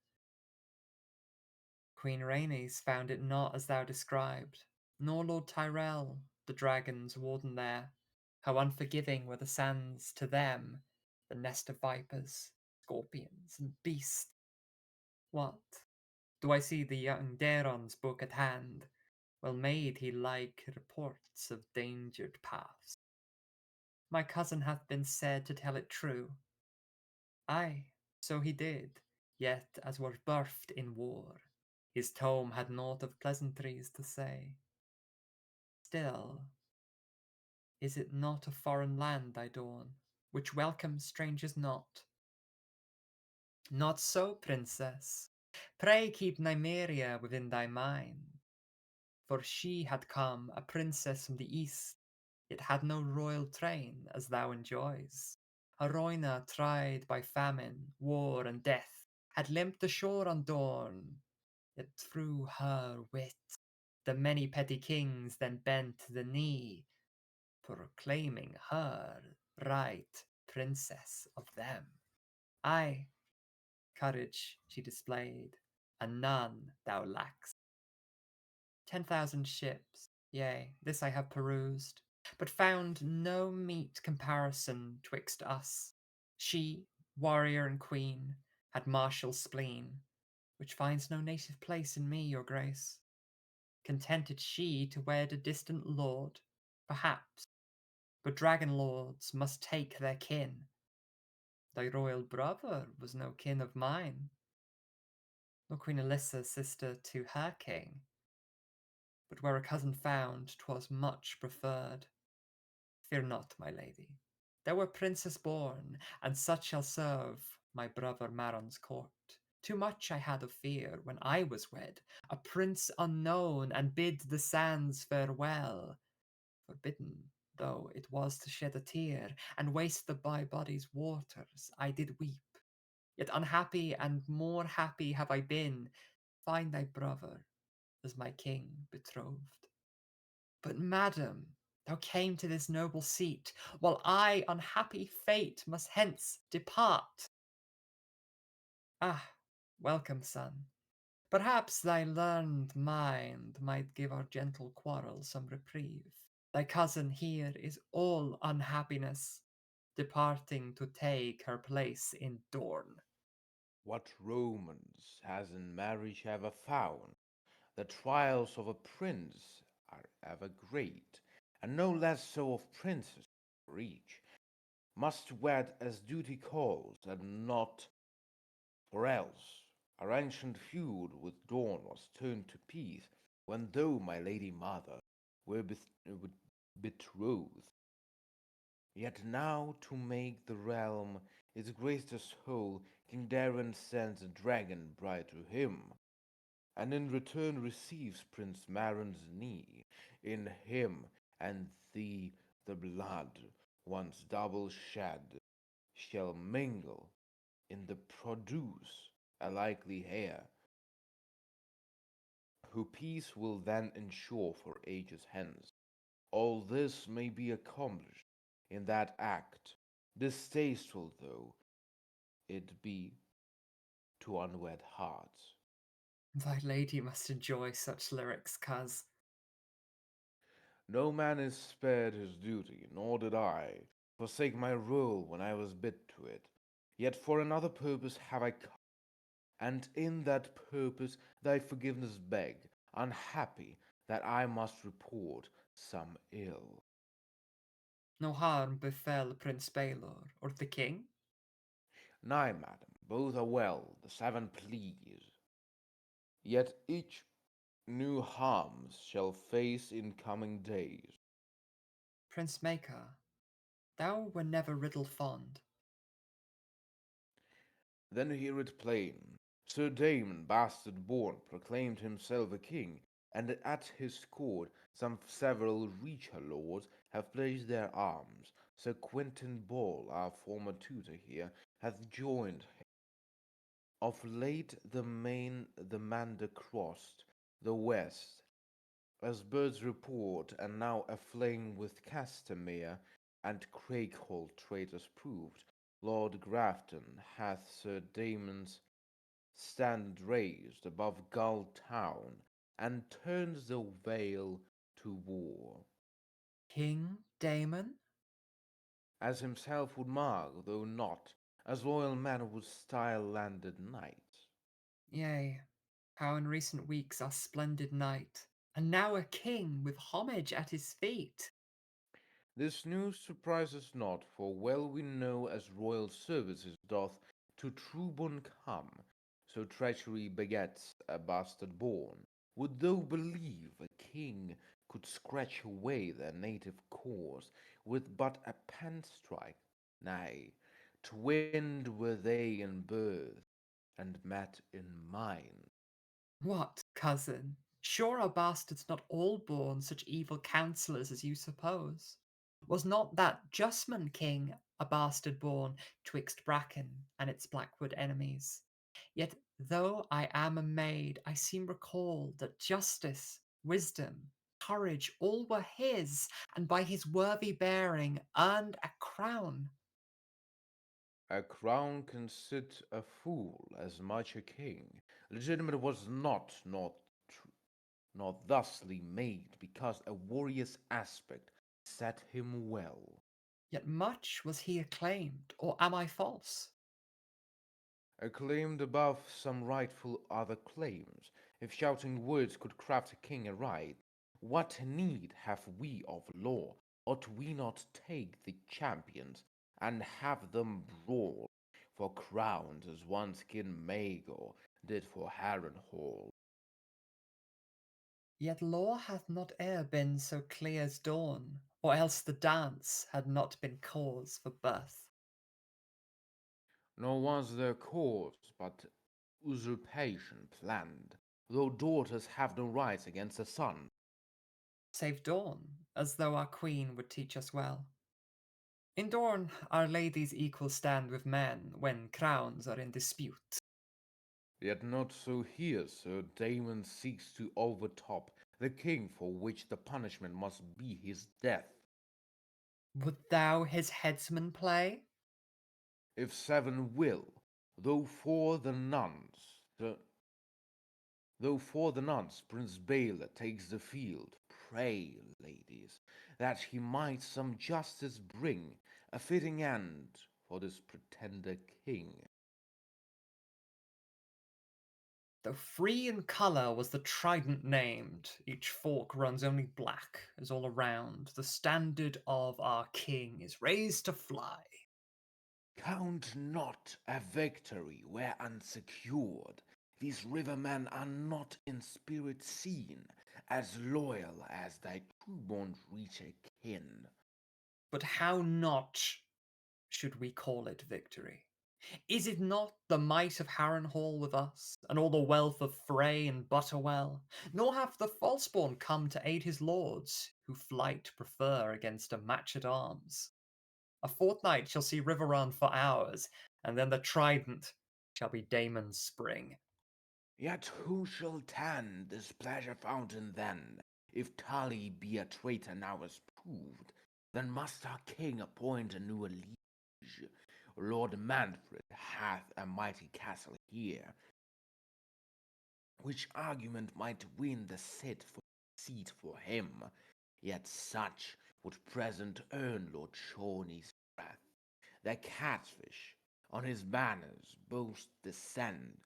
[SPEAKER 2] Queen Rhaenys found it not as thou described, nor Lord Tyrell, the dragon's warden there. How unforgiving were the sands to them, the nest of vipers, scorpions, and beasts. What? Do I see the young Daeron's book at hand? Well made he like reports of dangered paths. My cousin hath been said to tell it true. Ay, so he did, yet as was birthed in war, his tome had naught of pleasantries to say. Still, is it not a foreign land, thy dawn, which welcomes strangers not? Not so, princess. Pray keep Nymeria within thy mind, for she had come a princess from the east, yet had no royal train as thou enjoys. A Roina tried by famine, war, and death, had limped ashore on Dorne, yet through her wit the many petty kings then bent the knee, proclaiming her right princess of them. Ay, courage she displayed, and none thou lack'st. 10,000 ships, yea, this I have perused, but found no meet comparison twixt us. She, warrior and queen, had martial spleen, which finds no native place in me, your grace. Contented she to wed a distant lord, perhaps, but dragon lords must take their kin. Thy royal brother was no kin of mine, nor Queen Alyssa sister to her king. But where a cousin found, 'twas much preferred. Fear not, my lady. Thou wert princess born, and such shall serve my brother Maron's court. Too much I had of fear when I was wed, a prince unknown, and bid the sands farewell. Forbidden though it was to shed a tear, and waste the by body's waters, I did weep. Yet unhappy and more happy have I been, find thy brother as my king betrothed. But, madam, thou came to this noble seat, while I, unhappy fate, must hence depart. Ah, welcome, son. Perhaps thy learned mind might give our gentle quarrel some reprieve. Thy cousin here is all unhappiness, departing to take her place in Dorne.
[SPEAKER 3] What Romans has in marriage ever found? The trials of a prince are ever great, and no less so of princes, for each must wed as duty calls, and not for else. Our ancient feud with Dawn was turned to peace, when though my lady mother were betrothed. Yet now to make the realm its greatest whole, King Daeron sends a dragon bride to him, and in return receives Prince Maron's knee. In him and thee the blood, once double shed, shall mingle in the produce a likely heir, who peace will then ensure for ages hence. All this may be accomplished in that act, distasteful though it be to unwed hearts.
[SPEAKER 2] Thy lady must enjoy such lyrics, cuz.
[SPEAKER 3] No man is spared his duty, nor did I forsake my role when I was bid to it. Yet for another purpose have I come, and in that purpose thy forgiveness beg, unhappy that I must report some ill.
[SPEAKER 2] No harm befell Prince Baelor, or the king?
[SPEAKER 3] Nay, madam, both are well, the seven please. Yet each new harms shall face in coming days.
[SPEAKER 2] Prince Maker, thou were never riddle fond.
[SPEAKER 3] Then hear it plain. Sir Damon, bastard born, proclaimed himself a king, and at his court some several richer lords have placed their arms. Sir Quentin Ball, our former tutor here, hath joined him. Of late the Mander crossed the west, as birds report, and now aflame with Castamere and Craighold traitors proved. Lord Grafton hath Sir Damon's standard raised above Gull town, and turns the vale to war,
[SPEAKER 2] King Damon?
[SPEAKER 3] as himself would mark, though not, as loyal men would style landed knights.
[SPEAKER 2] Yea, how in recent weeks our splendid knight, and now a king with homage at his feet.
[SPEAKER 3] This news surprises not, for well we know as royal services doth to true-born come, so treachery begets a bastard born. Would thou believe a king could scratch away their native cause with but a pen stroke? Nay, twinned were they in birth, and met in mind.
[SPEAKER 2] What, cousin? Sure are bastards not all born such evil counsellors as you suppose? Was not that Justman king a bastard born twixt Bracken and its Blackwood enemies? Yet though I am a maid, I seem recalled that justice, wisdom, courage, all were his, and by his worthy bearing earned a crown.
[SPEAKER 3] A crown can sit a fool as much a king. Legitimate was not, not thusly made, because a warrior's aspect set him well.
[SPEAKER 2] Yet much was he acclaimed, or am I false?
[SPEAKER 3] Acclaimed above some rightful other claims, if shouting words could craft a king aright, what need have we of law? Ought we not take the champions, and have them brawl for crowns as once King Mago did for Harrenhal?
[SPEAKER 2] Yet law hath not e'er been so clear as dawn, or else the dance had not been cause for birth.
[SPEAKER 3] Nor was their cause but usurpation planned, though daughters have no rights against a son.
[SPEAKER 2] Save dawn, as though our queen would teach us well. In dawn our ladies equal stand with men when crowns are in dispute.
[SPEAKER 3] Yet not so here, Sir Damon seeks to overtop the king, for which the punishment must be his death.
[SPEAKER 2] Would thou his headsman play?
[SPEAKER 3] If seven will, though for the nuns, though for the nuns Prince Baylor takes the field, pray, ladies, that he might some justice bring, a fitting end for this pretender king.
[SPEAKER 2] Though free in colour was the trident named, each fork runs only black, as all around the standard of our king is raised to fly.
[SPEAKER 3] Count not a victory where unsecured. These rivermen are not in spirit seen, as loyal as thy true-born reacher kin.
[SPEAKER 2] But how not should we call it victory? Is it not the might of Harrenhal with us, and all the wealth of Frey and Butterwell? Nor have the falseborn come to aid his lords, who flight prefer against a match at arms. A fortnight shall see Riverrun for ours, and then the trident shall be Damon's spring.
[SPEAKER 3] Yet who shall tend this pleasure fountain then? If Tully be a traitor now as proved, then must our king appoint a new liege. Lord Manfred hath a mighty castle here, which argument might win the seat for him. Yet such would present earn Lord Shawnee's wrath. The catfish on his banners boast descent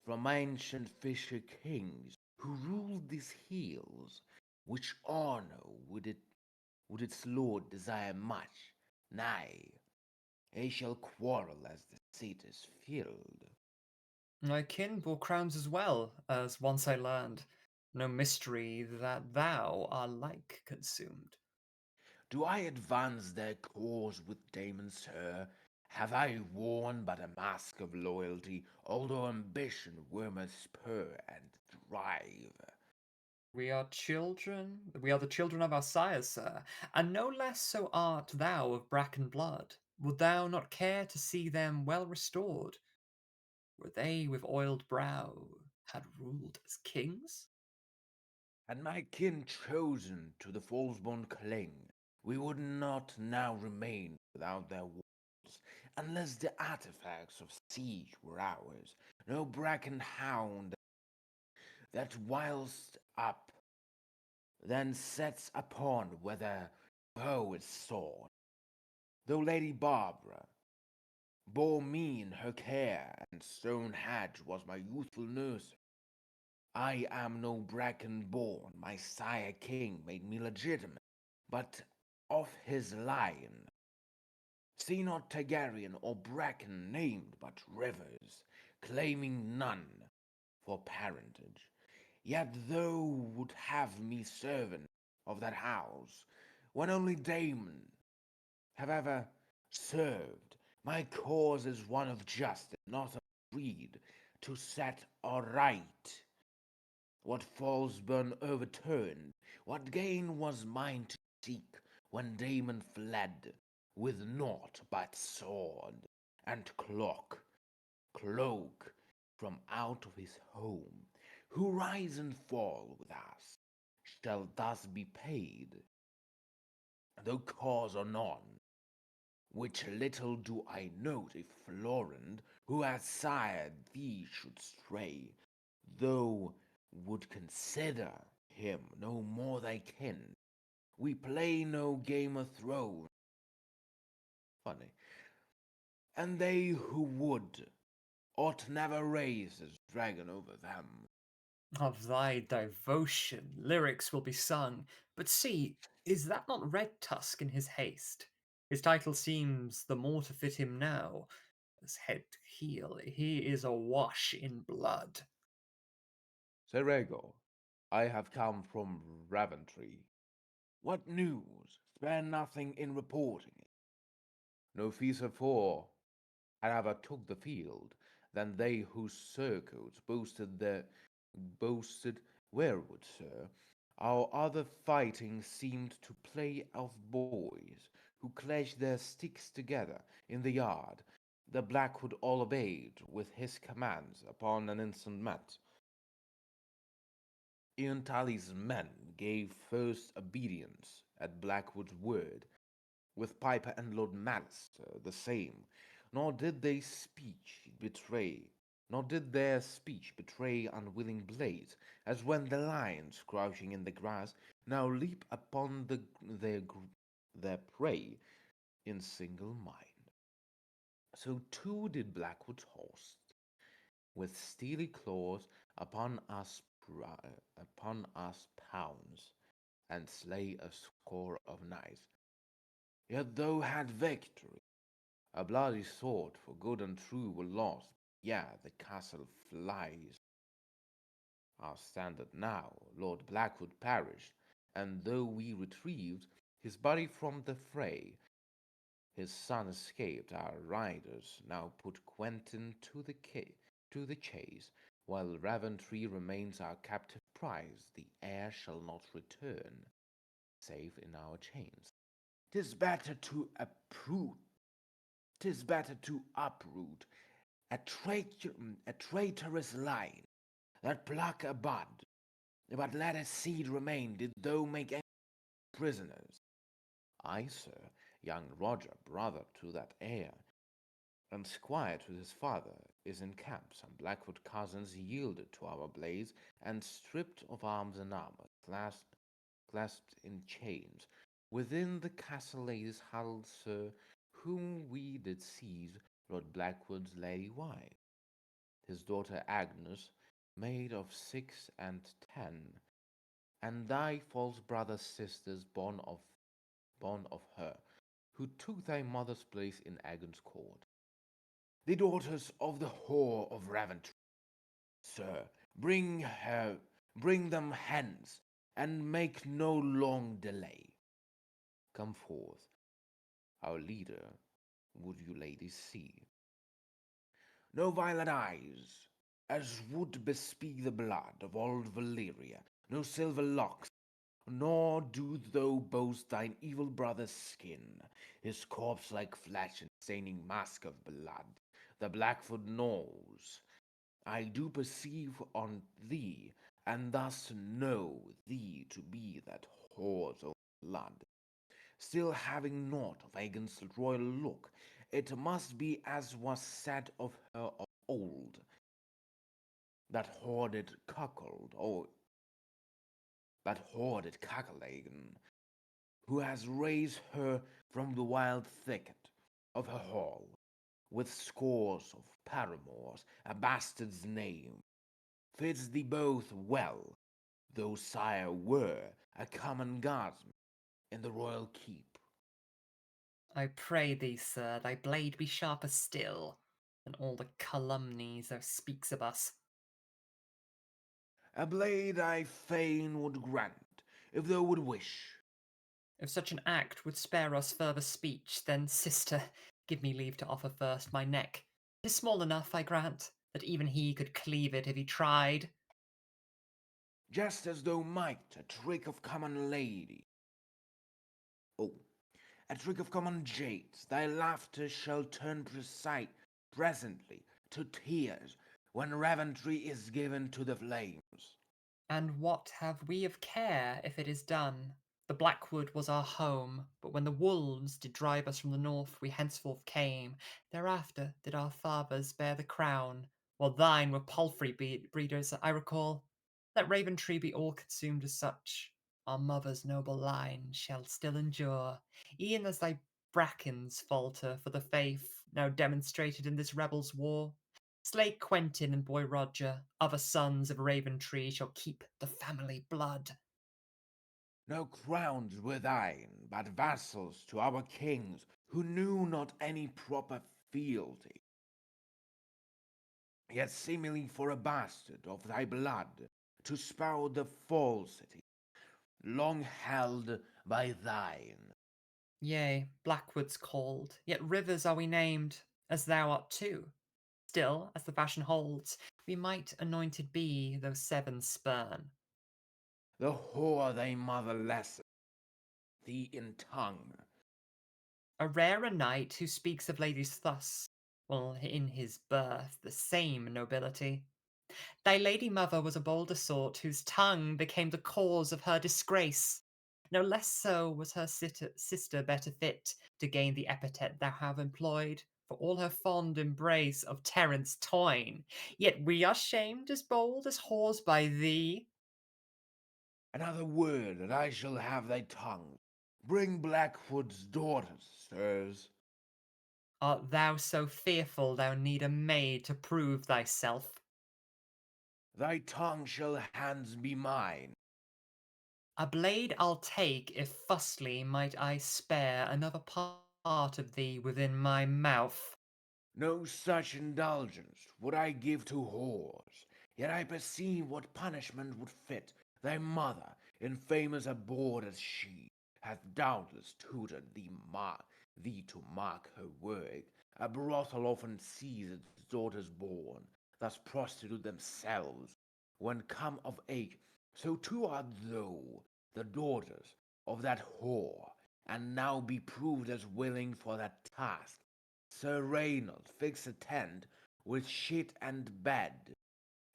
[SPEAKER 3] from ancient fisher kings who ruled these hills, which honor would its lord desire much. Nay, he shall quarrel as the seat is filled.
[SPEAKER 2] My kin bore crowns as well, as once I learned. No mystery that thou are like consumed.
[SPEAKER 3] Do I advance their cause with Damon, sir? Have I worn but a mask of loyalty, although ambition were my spur and drive?
[SPEAKER 2] We are the children of our sires, sir, and no less so art thou of Bracken blood. Would thou not care to see them well restored? Were they with oiled brow had ruled as kings?
[SPEAKER 3] Had my kin chosen to the false-born cling, we would not now remain without their walls, unless the artifacts of siege were ours. No bracken hound that whilst up then sets upon whether bow is sword. Though Lady Barbara bore me in her care, and Stone Hedge was my youthful nurse, I am no Bracken born, my sire king made me legitimate, but of his line. See not Targaryen or Bracken named, but rivers, claiming none for parentage. Yet thou would have me servant of that house, when only Daemon have ever served. My cause is one of justice, not of greed, to set aright what falls burn overturned. What gain was mine to seek when Damon fled, with naught but sword and cloak from out of his home, who rise and fall with us, shall thus be paid, though cause or none, which little do I note if Florend, who has sired thee, should stray, though would consider him no more thy kin. We play no Game of Thrones. Funny. And they who would ought never raise his dragon over them.
[SPEAKER 2] Of thy devotion, lyrics will be sung. But see, is that not Red Tusk in his haste? His title seems the more to fit him now, as head to heel he is awash in blood.
[SPEAKER 3] Sir Rhaegar, I have come from Raventry. What news? Spare nothing in reporting it. No fiercer foe had ever took the field than they whose surcoats boasted werewood, sir. Our other fighting seemed to play of boys who clashed their sticks together in the yard. The Blackwood all obeyed with his commands upon an instant met. Ian Tully's men gave first obedience at Blackwood's word, with Piper and Lord Malister the same, nor did their speech betray unwilling blades, as when the lions, crouching in the grass, now leap upon their prey in single mind. So too did Blackwood's host, with steely claws upon us pounce, and slay a score of knights. Yet thou had victory. A bloody sword for good and true were lost. Yeah, the castle flies. Our standard now, Lord Blackwood perished, and though we retrieved his body from the fray, his son escaped. Our riders now put Quentin to the chase, while Raventry remains our captive prize. The heir shall not return, save in our chains. 'Tis better to uproot a traitorous line, that pluck a bud, but let a seed remain, did thou make any prisoners. I, sir, young Roger, brother to that heir, and squire to his father, is in camp. Some Blackwood cousins yielded to our blaze, and stripped of arms and armor, clasped in chains. Within the castle lays huddled sir, whom we did seize, Lord Blackwood's lady wife, his daughter Agnes, maid of 6 and 10, and thy false brother's sisters born of her, who took thy mother's place in Agon's court, the daughters of the whore of Raventry. Sir, bring them hence, and make no long delay. Come forth, our leader, would you ladies see. No violet eyes, as would bespeak the blood of old Valeria, no silver locks, nor do thou boast thine evil brother's skin, his corpse-like flesh and staining mask of blood. The Blackfoot knows, I do perceive on thee, and thus know thee to be that whore's own blood. Still having naught of Agon's royal look, it must be as was said of her of old, that hoarded cuckold, or that hoarded Agon, who has raised her from the wild thicket of her hall, with scores of paramours, a bastard's name, fits thee both well, though sire were a common guardsman in the royal keep.
[SPEAKER 2] I pray thee, sir, thy blade be sharper still than all the calumnies thou speaks of us.
[SPEAKER 3] A blade I fain would grant, if thou would wish.
[SPEAKER 2] If such an act would spare us further speech, then, sister, give me leave to offer first my neck. 'Tis small enough, I grant, that even he could cleave it if he tried.
[SPEAKER 3] Just as thou might a trick of common lady. Oh, a trick of common jades, thy laughter shall turn presently to tears, when Raventry is given to the flames.
[SPEAKER 2] And what have we of care if it is done? The Blackwood was our home, but when the wolves did drive us from the north, we henceforth came. Thereafter did our fathers bear the crown, while thine were palfrey breeders, I recall. Let Raventry be all consumed as such. Our mother's noble line shall still endure, e'en as thy brackens falter for the faith now demonstrated in this rebels' war. Slay Quentin and boy Roger, other sons of Raventry shall keep the family blood.
[SPEAKER 3] No crowns were thine, but vassals to our kings, who knew not any proper fealty. Yet seemingly for a bastard of thy blood, to spout the falsity, long held by thine.
[SPEAKER 2] Yea, Blackwood's called, yet rivers are we named, as thou art too. Still, as the fashion holds, we might anointed be, though seven spurn.
[SPEAKER 3] The whore thy mother lesseth thee in tongue.
[SPEAKER 2] A rarer knight who speaks of ladies thus, will in his birth the same nobility. Thy lady mother was a bolder sort, whose tongue became the cause of her disgrace. No less so was her sister better fit to gain the epithet thou have employed, for all her fond embrace of Terence Toyne. Yet we are shamed as bold as whores by thee.
[SPEAKER 3] Another word, and I shall have thy tongue. Bring Blackwood's daughters, sirs.
[SPEAKER 2] Art thou so fearful thou need a maid to prove thyself?
[SPEAKER 3] Thy tongue shall hands be mine.
[SPEAKER 2] A blade I'll take if fussly might I spare another part of thee within my mouth.
[SPEAKER 3] No such indulgence would I give to whores, yet I perceive what punishment would fit thy mother, infamous abhorred as she, hath doubtless tutored thee to mark her work. A brothel often sees its daughters born, thus prostitute themselves, when come of age. So too art thou, the daughters of that whore, and now be proved as willing for that task. Sir Reynold, fix attend, with sheet and bed,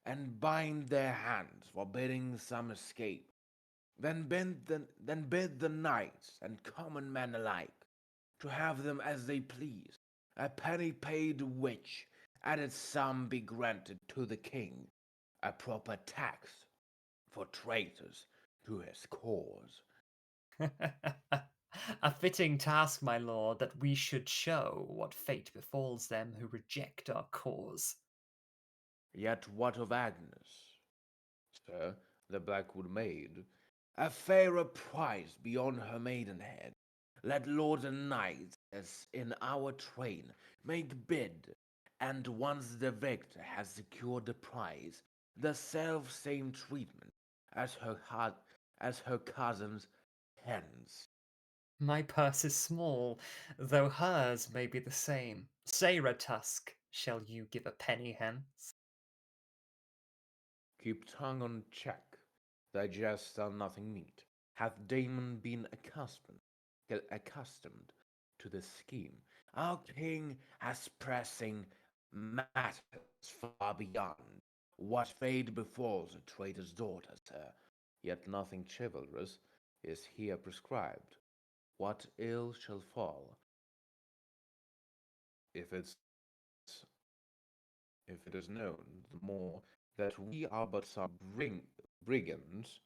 [SPEAKER 3] and bind their hands, forbidding some escape. Then bid the knights and common men alike to have them as they please, a penny paid which added sum be granted to the king, a proper tax for traitors to his cause.
[SPEAKER 2] A fitting task, my lord, that we should show what fate befalls them who reject our cause.
[SPEAKER 3] Yet what of Agnes? Sir, the Blackwood maid, a fairer prize beyond her maidenhead. Let lords and knights, as in our train, make bid, and once the victor has secured the prize, the self same treatment as her cousins hence.
[SPEAKER 2] My purse is small, though hers may be the same. Say, Red Tusk, shall you give a penny hence?
[SPEAKER 3] Keep tongue on check, thy jests are nothing meet. Hath Damon been accustomed to this scheme? Our king has pressing matters far beyond what fate befalls a traitor's daughter, sir. Yet nothing chivalrous is here prescribed. What ill shall fall, if it's if it is known, the more that we are but some brigands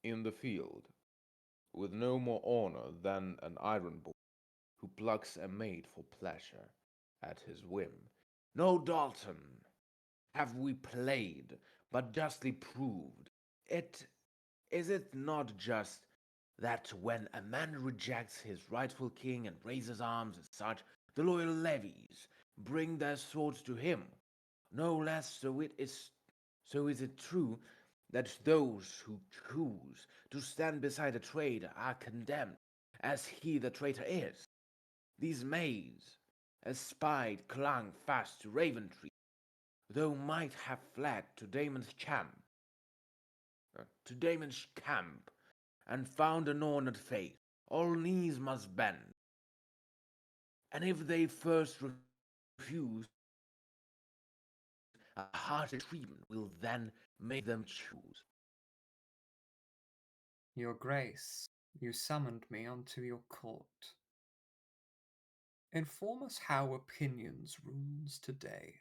[SPEAKER 3] in the field, with no more honor than an iron boy who plucks a maid for pleasure at his whim. No, Dalton, have we played, but justly proved. It is it not just that when a man rejects his rightful king and raises arms as such, the loyal levies bring their swords to him? No less so is it true that those who choose to stand beside a traitor are condemned, as he the traitor is. These maids, as spied, clung fast to Raventree, though might have fled to Damon's camp, and found an honored fate. All knees must bend, and if they first refuse, a harsher treatment will then make them choose.
[SPEAKER 2] Your Grace, you summoned me unto your court. Inform us how opinions rules today.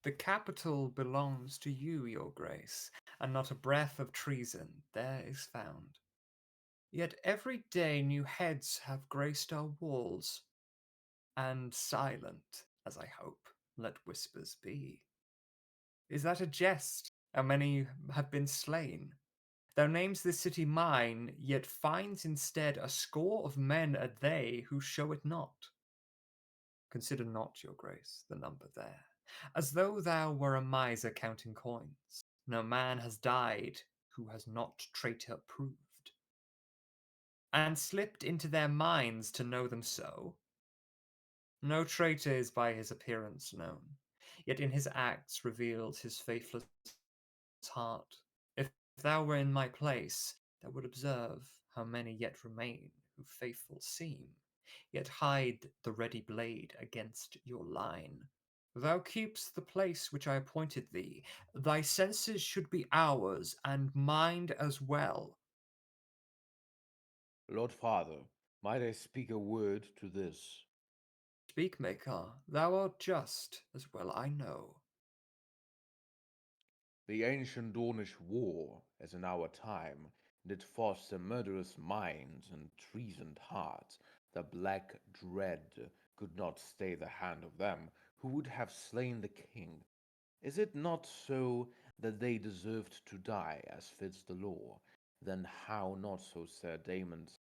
[SPEAKER 2] The capital belongs to you, your Grace, and not a breath of treason there is found. Yet every day new heads have graced our walls, and silent, as I hope, let whispers be. Is that a jest? How many have been slain? Thou names this city mine, yet finds instead a score of men are they who show it not. Consider not, your Grace, the number there, as though thou were a miser counting coins. No man has died who has not traitor proved, and slipped into their minds to know them so. No traitor is by his appearance known, yet in his acts reveals his faithless heart. If thou were in my place, thou would observe how many yet remain who faithful seem, yet hide the ready blade against your line. Thou keep'st the place which I appointed thee. Thy senses should be ours, and mind as well.
[SPEAKER 3] Lord Father, might I speak a word to this?
[SPEAKER 2] Speak, Makar, thou art just, as well I know.
[SPEAKER 3] The ancient Dornish war, as in our time, did foster murderous minds and treasoned hearts. The black dread could not stay the hand of them who would have slain the king. Is it not so that they deserved to die as fits the law? Then how not so Sir Damon's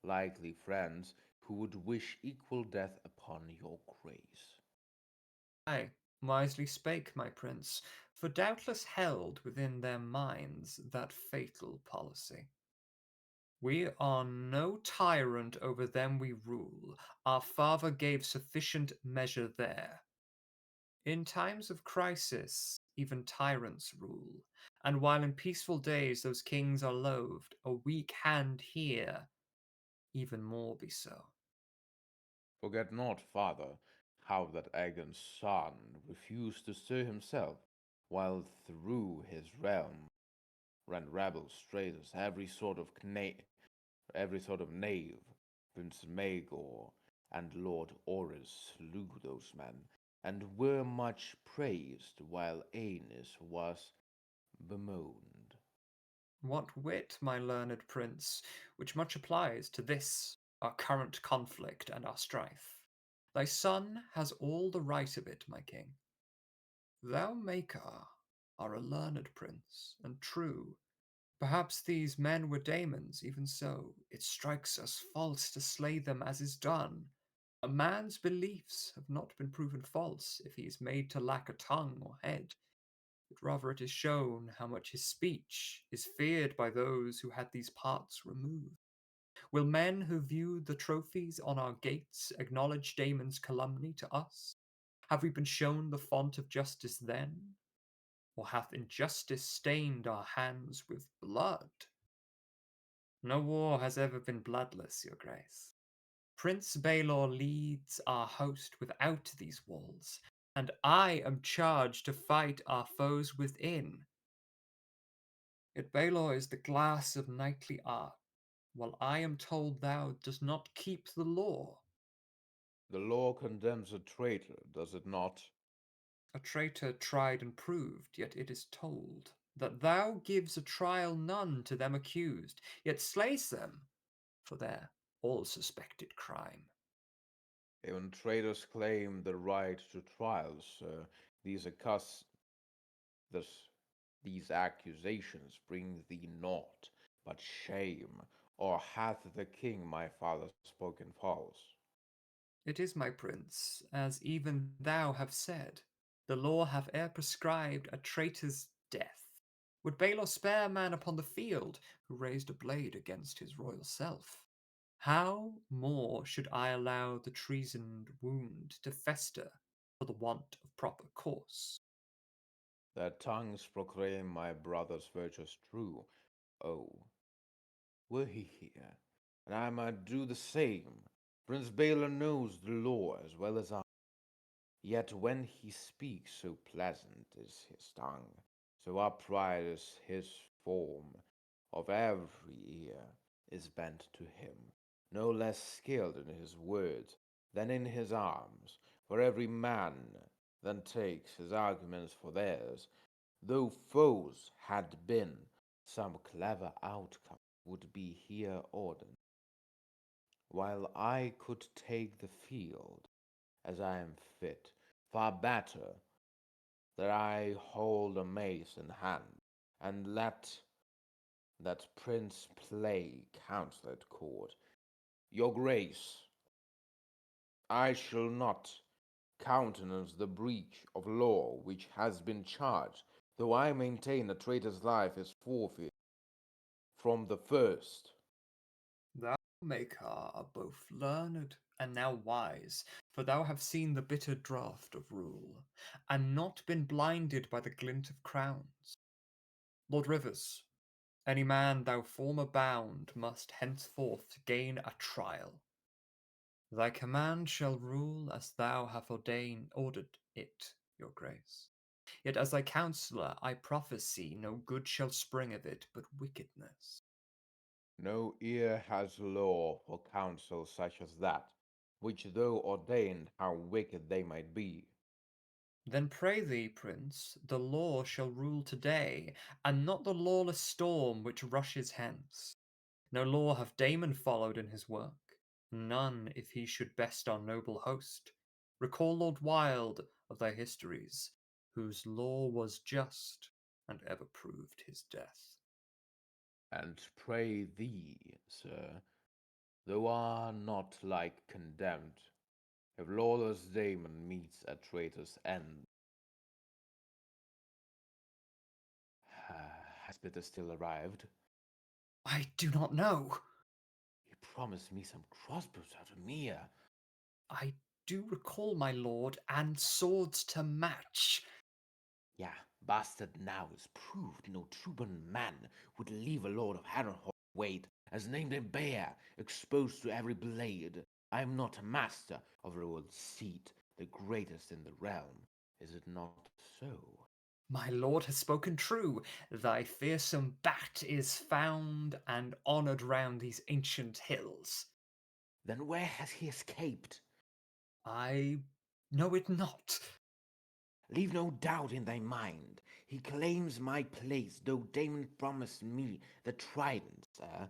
[SPEAKER 3] likely friends who would wish equal death upon your grace?
[SPEAKER 2] Ay, wisely spake my prince, for doubtless held within their minds that fatal policy. We are no tyrant over them we rule. Our father gave sufficient measure there. In times of crisis, even tyrants rule, and while in peaceful days those kings are loathed, a weak hand here even more be so.
[SPEAKER 3] Forget not, Father, how that Aegon's son refused to stir himself, while through his realm ran rebels, traitors, every sort of knave. Prince Maegor and Lord Orys slew those men, and were much praised, while Aenys was bemoaned.
[SPEAKER 2] What wit, my learned prince, which much applies to this, our current conflict and our strife. Thy son has all the right of it, my king. Thou, Maker, are a learned prince, and true. Perhaps these men were daemons, even so. It strikes us false to slay them as is done. A man's beliefs have not been proven false if he is made to lack a tongue or head, but rather it is shown how much his speech is feared by those who had these parts removed. Will men who view the trophies on our gates acknowledge Damon's calumny to us? Have we been shown the font of justice then? Or hath injustice stained our hands with blood? No war has ever been bloodless, your grace. Prince Baelor leads our host without these walls, and I am charged to fight our foes within. Yet Baelor is the glass of knightly art, while I am told thou dost not keep the law.
[SPEAKER 3] The law condemns a traitor, does it not?
[SPEAKER 2] A traitor tried and proved, yet it is told that thou gives a trial none to them accused, yet slays them for their all suspected crime.
[SPEAKER 3] Even traitors claim the right to trial, sir. These accus- this, these accusations bring thee naught but shame, or hath the king my father spoken false?
[SPEAKER 2] It is, my prince, as even thou have said, the law hath ere prescribed a traitor's death. Would Baelor spare a man upon the field who raised a blade against his royal self? How more should I allow the treasoned wound to fester for the want of proper course?
[SPEAKER 3] Their tongues proclaim my brother's virtues true. Oh, were he here, and I might do the same. Prince Baelor knows the law as well as I. Yet when he speaks, so pleasant is his tongue, so upright is his form, of every ear is bent to him, no less skilled in his words than in his arms, for every man then takes his arguments for theirs, though foes had been, some clever outcome would be here ordained. While I could take the field as I am fit, far better that I hold a mace in hand, and let that prince play counsel at court. Your grace, I shall not countenance the breach of law which has been charged, though I maintain a traitor's life is forfeit from the first.
[SPEAKER 2] Thou, Maker, art both learned and now wise, for thou have seen the bitter draught of rule, and not been blinded by the glint of crowns. Lord Rivers, any man thou former bound must henceforth gain a trial. Thy command shall rule as thou have ordered it, your grace. Yet as thy counsellor I prophesy no good shall spring of it but wickedness.
[SPEAKER 3] No ear has law for counsel such as that, which though ordained how wicked they might be.
[SPEAKER 2] Then pray thee, prince, the law shall rule today, and not the lawless storm which rushes hence. No law hath Damon followed in his work, none if he should best our noble host. Recall Lord Wild of thy histories, whose law was just, and ever proved his death.
[SPEAKER 3] And pray thee, sir, thou art not like condemned, if lawless Damon meets a traitor's end. Has Bitter still arrived?
[SPEAKER 2] I do not know.
[SPEAKER 3] He promised me some crossbows out of Mia.
[SPEAKER 2] I do recall, my lord, and swords to match.
[SPEAKER 3] Yeah, bastard now is proved no true-born man would leave a lord of Harrenhal wait, as named a bear, exposed to every blade. I am not a master of royal seat, the greatest in the realm. Is it not so?
[SPEAKER 2] My lord has spoken true. Thy fearsome bat is found and honoured round these ancient hills.
[SPEAKER 3] Then where has he escaped?
[SPEAKER 2] I know it not.
[SPEAKER 3] Leave no doubt in thy mind. He claims my place, though Damon promised me the trident, sir.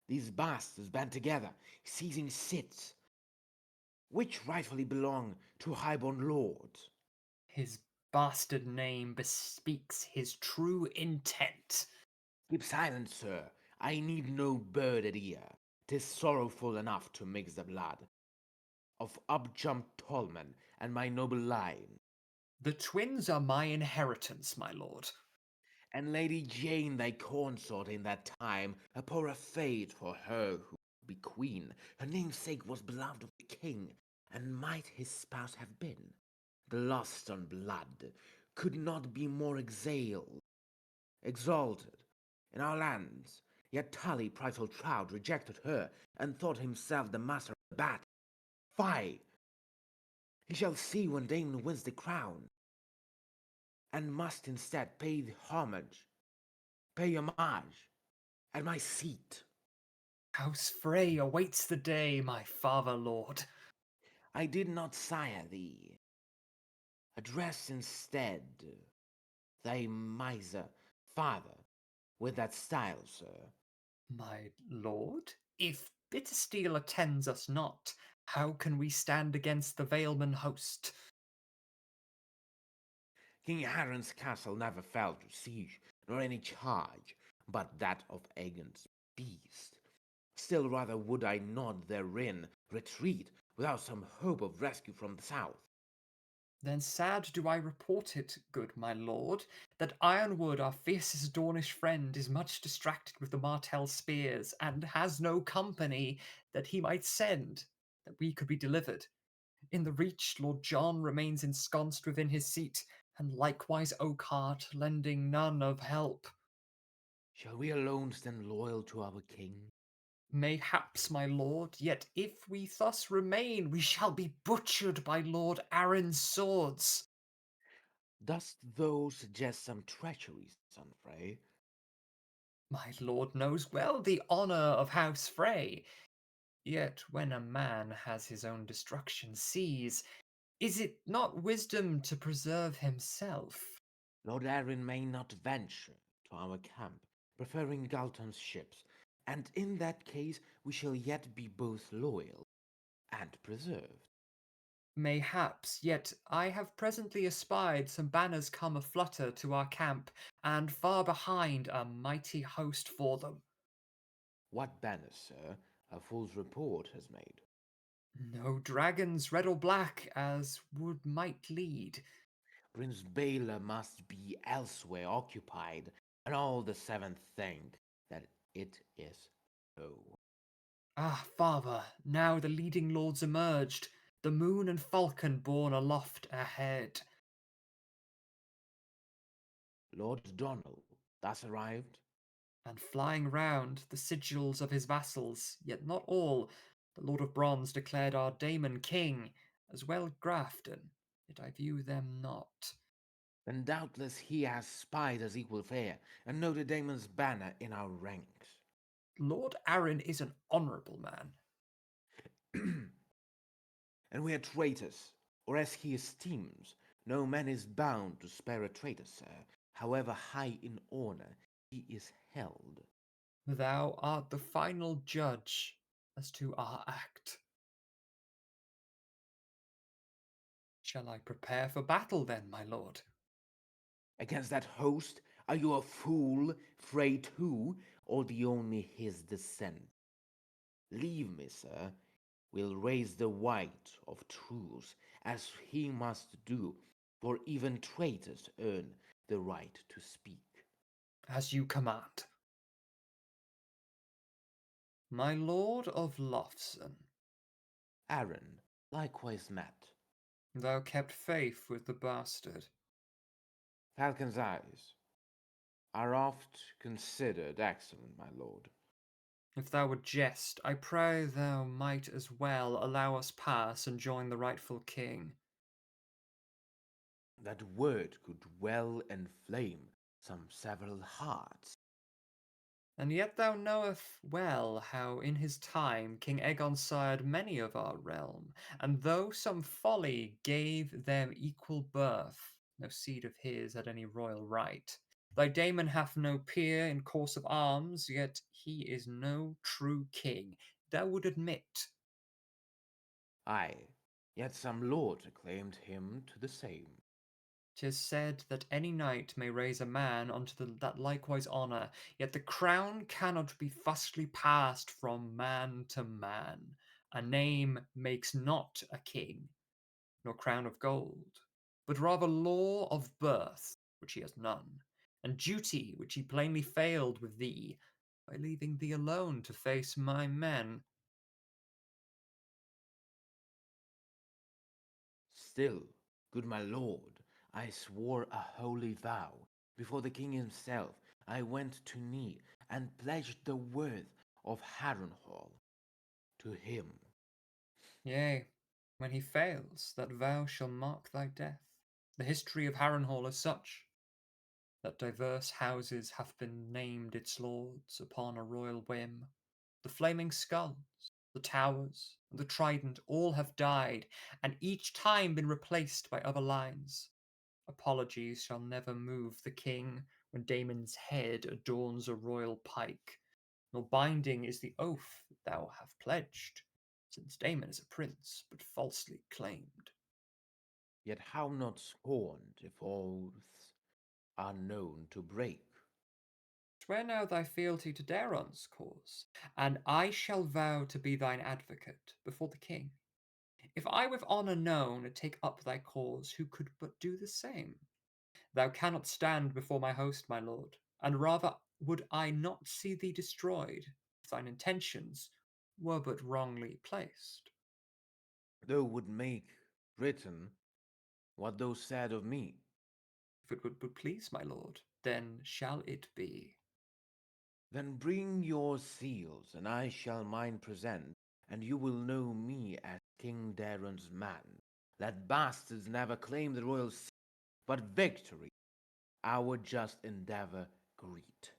[SPEAKER 3] These bastards band together, seizing cits, which rightfully belong to highborn lords.
[SPEAKER 2] His bastard name bespeaks his true intent.
[SPEAKER 3] Keep silent, sir. I need no birded ear. 'Tis sorrowful enough to mix the blood of up-jumped Tolman and my noble line.
[SPEAKER 2] The twins are my inheritance, my lord.
[SPEAKER 3] And Lady Jane, thy consort in that time, a poorer fate for her who would be queen. Her namesake was beloved of the king, and might his spouse have been. The lust on blood could not be more exalted in our lands. Yet Tully, prideful Trout, rejected her, and thought himself the master of the bat. Fie! He shall see when Damon wins the crown, and must instead pay homage at my seat.
[SPEAKER 2] House Frey awaits the day, my father lord.
[SPEAKER 3] I did not sire thee. Address instead thy miser father with that style, sir.
[SPEAKER 2] My lord, if Bittersteel attends us not, how can we stand against the Valeman host?
[SPEAKER 3] King Harren's castle never fell to siege, nor any charge, but that of Aegon's beast. Still rather would I not therein retreat, without some hope of rescue from the south.
[SPEAKER 2] Then sad do I report it, good my lord, that Ironwood, our fiercest Dornish friend, is much distracted with the Martell spears, and has no company that he might send, that we could be delivered. In the Reach, Lord John remains ensconced within his seat, and likewise Oakhart, lending none of help.
[SPEAKER 3] Shall we alone stand loyal to our king?
[SPEAKER 2] Mayhaps, my lord, yet if we thus remain, we shall be butchered by Lord Arryn's swords.
[SPEAKER 3] Dost thou suggest some treachery, son Frey?
[SPEAKER 2] My lord knows well the honour of House Frey. Yet when a man has his own destruction sees, is it not wisdom to preserve himself?
[SPEAKER 3] Lord Arryn may not venture to our camp, preferring Galton's ships, and in that case we shall yet be both loyal and preserved.
[SPEAKER 2] Mayhaps, yet I have presently espied some banners come a-flutter to our camp, and far behind a mighty host for them.
[SPEAKER 3] What banners, sir, a fool's report has made?
[SPEAKER 2] No dragons, red or black, as would might lead.
[SPEAKER 3] Prince Baelor must be elsewhere occupied, and all the Seventh think that it is so.
[SPEAKER 2] Ah, father, now the leading lords emerged, the moon and falcon borne aloft ahead.
[SPEAKER 3] Lord Donald thus arrived?
[SPEAKER 2] And flying round the sigils of his vassals, yet not all, the Lord of Bronze declared our Daemon king, as well Grafton, yet I view them not.
[SPEAKER 3] Then doubtless he has spied us equal fair, and noted Damon's banner in our ranks.
[SPEAKER 2] Lord Arryn is an honourable man.
[SPEAKER 3] And we are traitors, or as he esteems, no man is bound to spare a traitor, sir, however high in honour he is held.
[SPEAKER 2] Thou art the final judge as to our act. Shall I prepare for battle then, my lord?
[SPEAKER 3] Against that host, are you a fool, Frey too, or the only his descent? Leave me, sir. We'll raise the white of truce, as he must do, for even traitors earn the right to speak.
[SPEAKER 2] As you command. My lord of Lofson,
[SPEAKER 3] Arryn likewise met.
[SPEAKER 2] thou kept faith with the bastard.
[SPEAKER 3] Falcon's eyes are oft considered excellent, my lord.
[SPEAKER 2] If thou would jest, I pray thou might as well allow us pass and join the rightful king.
[SPEAKER 3] that word could well enflame some several hearts.
[SPEAKER 2] And yet thou knowest well how in his time King Aegon sired many of our realm, and though some folly gave them equal birth, no seed of his had any royal right. Thy Daemon hath no peer in course of arms, yet he is no true king, thou would admit.
[SPEAKER 3] Ay, yet some lord acclaimed him to the same.
[SPEAKER 2] 'Tis said that any knight may raise a man unto that likewise honour, yet the crown cannot be thusly passed from man to man. A name makes not a king, nor crown of gold, but rather law of birth, which he has none, and duty, which he plainly failed with thee, by leaving thee alone to face my men.
[SPEAKER 3] Still, good my lord, I swore a holy vow before the king himself. I went to knee and pledged the worth of Harrenhal to him.
[SPEAKER 2] Yea, when he fails, that vow shall mark thy death. The history of Harrenhal is such, that divers houses have been named its lords upon a royal whim. The flaming skulls, the towers, and the trident all have died, and each time been replaced by other lines. Apologies shall never move the king when Damon's head adorns a royal pike, nor binding is the oath that thou hast pledged, since Damon is a prince, but falsely claimed.
[SPEAKER 3] Yet how not scorned if oaths are known to break?
[SPEAKER 2] Swear now thy fealty to Daron's cause, and I shall vow to be thine advocate before the king. If I with honour known take up thy cause, who could but do the same? Thou cannot stand before my host, my lord, and rather would I not see thee destroyed, if thine intentions were but wrongly placed.
[SPEAKER 3] Thou would make written what thou said of me.
[SPEAKER 2] If it would but please my lord, then shall it be.
[SPEAKER 3] Then bring your seals, and I shall mine present, and you will know me as King Daron's man. Let bastards never claim the royal seat, but victory our just endeavour greet.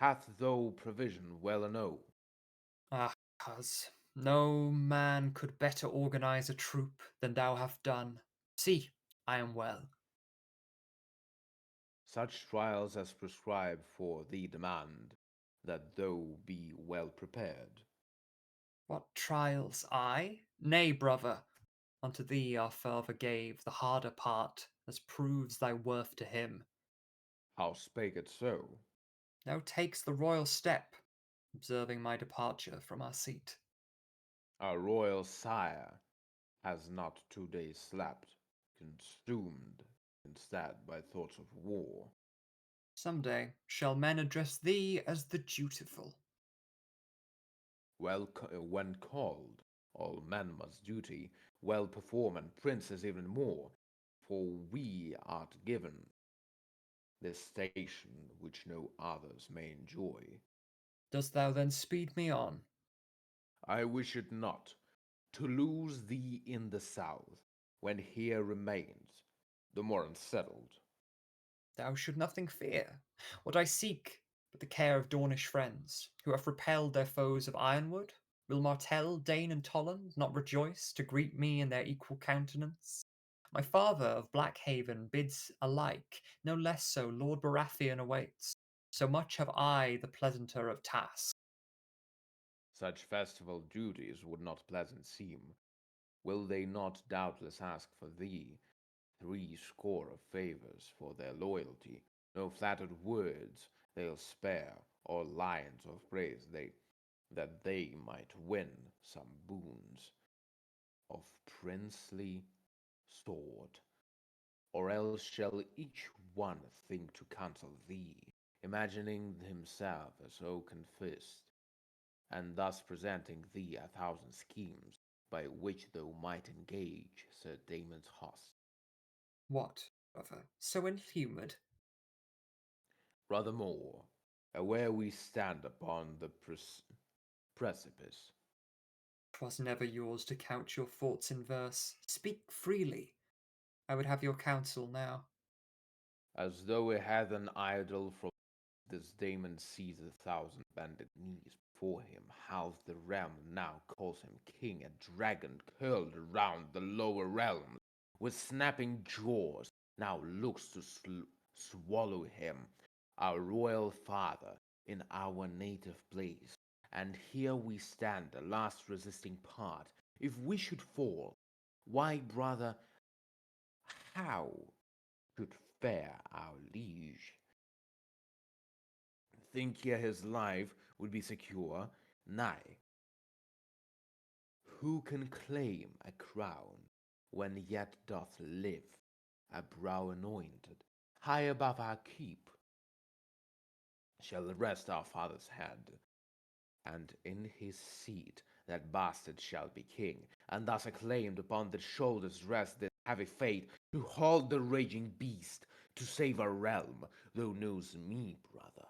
[SPEAKER 3] Hath thou provision well enow?
[SPEAKER 2] Ah, cuz no man could better organize a troop than thou hast done. See, I am well.
[SPEAKER 3] Such trials as prescribe for thee demand, that thou be well prepared.
[SPEAKER 2] What trials I? Nay, brother, unto thee our father gave the harder part, as proves thy worth to him.
[SPEAKER 3] How spake it so?
[SPEAKER 2] Thou takes the royal step, observing my departure from our seat.
[SPEAKER 3] Our royal sire has not 2 days slept, consumed instead by thoughts of war.
[SPEAKER 2] Some day shall men address thee as the dutiful.
[SPEAKER 3] When called, all men must duty well perform, and princes even more, for we art given this station which no others may enjoy.
[SPEAKER 2] Dost thou then speed me on?
[SPEAKER 3] I wish it not, to lose thee in the south, when here remains, the more unsettled.
[SPEAKER 2] Thou should nothing fear. What I seek but the care of Dornish friends, who have repelled their foes of Ironwood. Will Martell, Dane, and Tolland not rejoice to greet me in their equal countenance? My father of Blackhaven bids alike, no less so Lord Baratheon awaits. So much have I the pleasanter of task.
[SPEAKER 3] Such festival duties would not pleasant seem. Will they not doubtless ask for thee 60 of favours for their loyalty? No flattered words they'll spare, or lines of praise that they might win some boons of princely sort. Or else shall each one think to counsel thee, imagining himself as oaken fist, and thus presenting thee 1,000 schemes by which thou might engage Sir Damon's host.
[SPEAKER 2] What, brother, so ill-humoured?
[SPEAKER 3] Rather more, aware we stand upon the precipice.
[SPEAKER 2] 'Twas never yours to couch your thoughts in verse. Speak freely. I would have your counsel now.
[SPEAKER 3] As though he had an idol from this Damon sees 1,000 bended knees before him, half the realm now calls him king, a dragon curled around the lower realms, with snapping jaws, now looks to swallow him, our royal father, in our native place. And here we stand, the last resisting part. If we should fall, why, brother, how should fare our liege? Think ye his life would be secure? Nay. Who can claim a crown when yet doth live, a brow anointed, high above our keep? Shall rest our father's head, and in his seat that bastard shall be king, and thus acclaimed upon the shoulders rest this heavy fate, to hold the raging beast, to save our realm. Thou knows me, brother,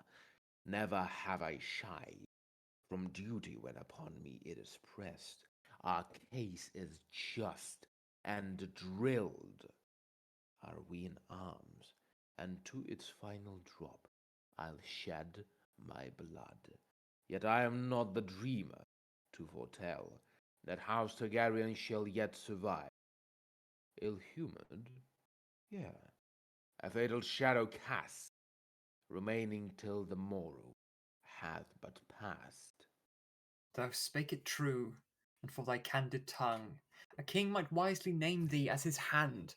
[SPEAKER 3] never have I shied from duty when upon me it is pressed. Our case is just and drilled are we in arms, and to its final drop I'll shed my blood. Yet I am not the dreamer to foretell that House Targaryen shall yet survive. Ill-humored, yea, a fatal shadow cast, remaining till the morrow hath but passed.
[SPEAKER 2] Thou spake it true, and for thy candid tongue, a king might wisely name thee as his hand.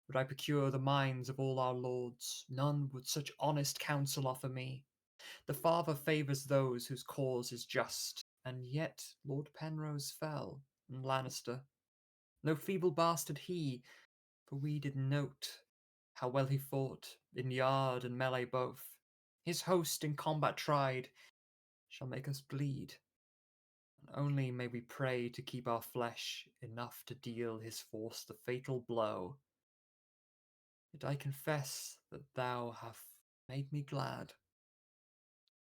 [SPEAKER 2] Would I procure the minds of all our lords, none would such honest counsel offer me. The father favours those whose cause is just, and yet Lord Penrose fell, and Lannister. No feeble bastard he, for we did note how well he fought, in yard and melee both. His host in combat tried shall make us bleed. And only may we pray to keep our flesh enough to deal his force the fatal blow. Yet I confess that thou hast made me glad.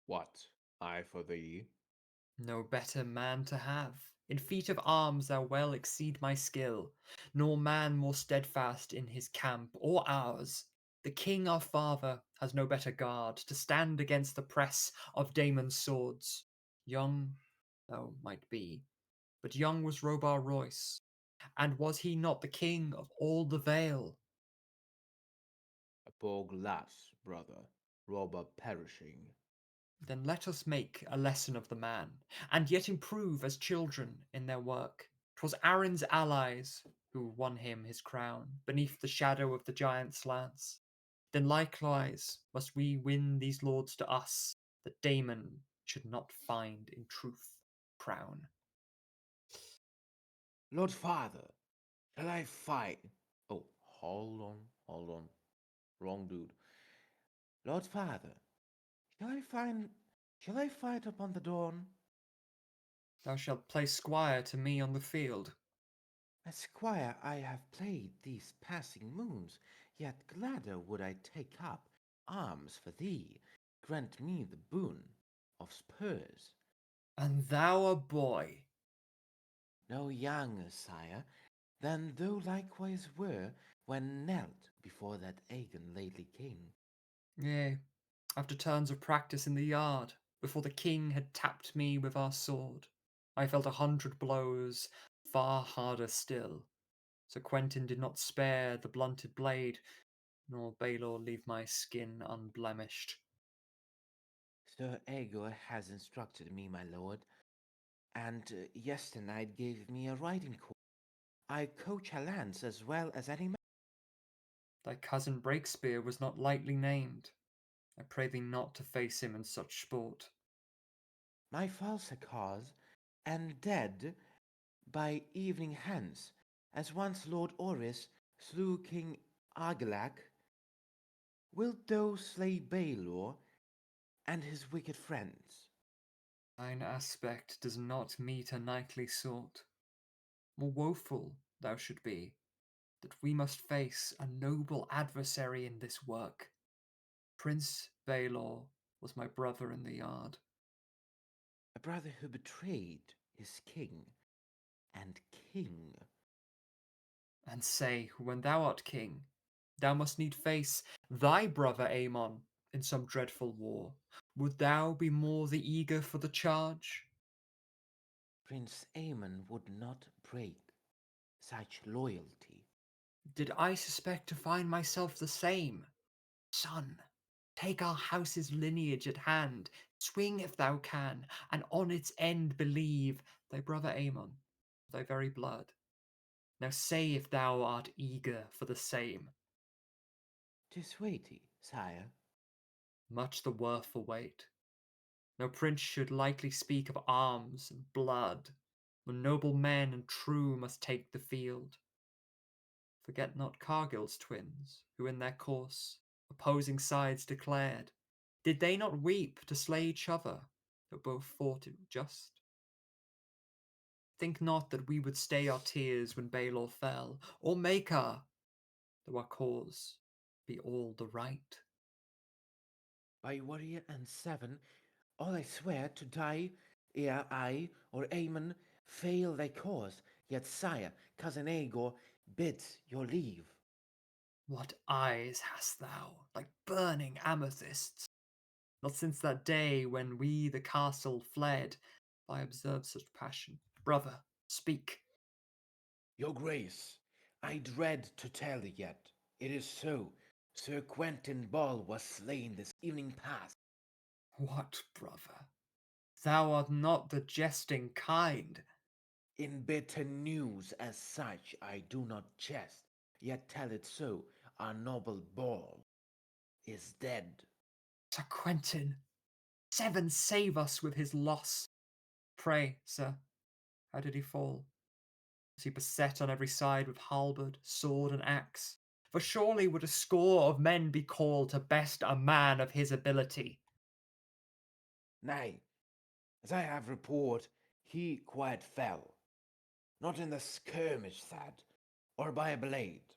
[SPEAKER 3] What, I for thee?
[SPEAKER 2] No better man to have. In feat of arms thou well exceed my skill, nor man more steadfast in his camp or ours. The king our father has no better guard to stand against the press of Daemon's swords. Young thou might be, but young was Robar Royce, and was he not the king of all the Vale?
[SPEAKER 3] A poor glass, brother, robber perishing.
[SPEAKER 2] Then let us make a lesson of the man, and yet improve as children in their work. 'Twas Aaron's allies who won him his crown, beneath the shadow of the giant's lance. Then likewise must we win these lords to us, that Daemon should not find in truth crown.
[SPEAKER 3] Lord Father, shall I fight? Oh, hold on. Wrong dude. Lord Father, shall I find. Shall I fight upon the dawn?
[SPEAKER 2] Thou shalt play squire to me on the field.
[SPEAKER 3] A squire I have played these passing moons, yet gladder would I take up arms for thee. Grant me the boon of spurs.
[SPEAKER 2] And thou a boy.
[SPEAKER 3] No younger, sire, than thou likewise were when knelt before that Aegon lately king.
[SPEAKER 2] Yea, after turns of practice in the yard, before the king had tapped me with our sword, I felt 100 blows, far harder still. Sir Quentin did not spare the blunted blade, nor Baelor leave my skin unblemished.
[SPEAKER 3] Sir Aegor has instructed me, my lord, and yesternight gave me a riding course. I coach a lance as well as any man.
[SPEAKER 2] Thy cousin Breakspear was not lightly named. I pray thee not to face him in such sport.
[SPEAKER 3] My false cause, and dead by evening hence, as once Lord Oris slew King Argilac. Wilt thou slay Baelor and his wicked friends?
[SPEAKER 2] Thine aspect does not meet a knightly sort. More woeful thou should be, that we must face a noble adversary in this work. Prince Baelor was my brother in the yard.
[SPEAKER 3] A brother who betrayed his king and king.
[SPEAKER 2] And say, when thou art king, thou must need face thy brother Aemon in some dreadful war. Would thou be more the eager for the charge?
[SPEAKER 3] Prince Aemon would not break such loyalty.
[SPEAKER 2] Did I suspect to find myself the same? Son, take our house's lineage at hand, swing if thou can, and on its end believe thy brother Aemon, thy very blood. Now say if thou art eager for the same.
[SPEAKER 3] 'Tis weighty, sire.
[SPEAKER 2] Much the worth for weight. No prince should lightly speak of arms and blood, when noble men and true must take the field. Forget not Cargill's twins, who in their course opposing sides declared. Did they not weep to slay each other, though both fought it just? Think not that we would stay our tears when Baelor fell, or make her, though our cause be all the right.
[SPEAKER 3] By warrior and seven, all I swear to die ere I or Aemon fail thy cause. Yet, sire, cousin Aegor bids your leave.
[SPEAKER 2] What eyes hast thou, like burning amethysts? Not since that day when we the castle fled, have I observed such passion. Brother, speak.
[SPEAKER 3] Your grace, I dread to tell thee yet. It is so. Sir Quentin Ball was slain this evening past.
[SPEAKER 2] What, brother? Thou art not the jesting kind.
[SPEAKER 3] In bitter news as such I do not jest, yet tell it so. Our noble Ball is dead.
[SPEAKER 2] Sir Quentin, Seven save us with his loss. Pray, sir, how did he fall? Was he beset on every side with halberd, sword, and axe? For surely would a score of men be called to best a man of his ability.
[SPEAKER 3] Nay, as I have report, he quite fell. Not in the skirmish that, or by a blade.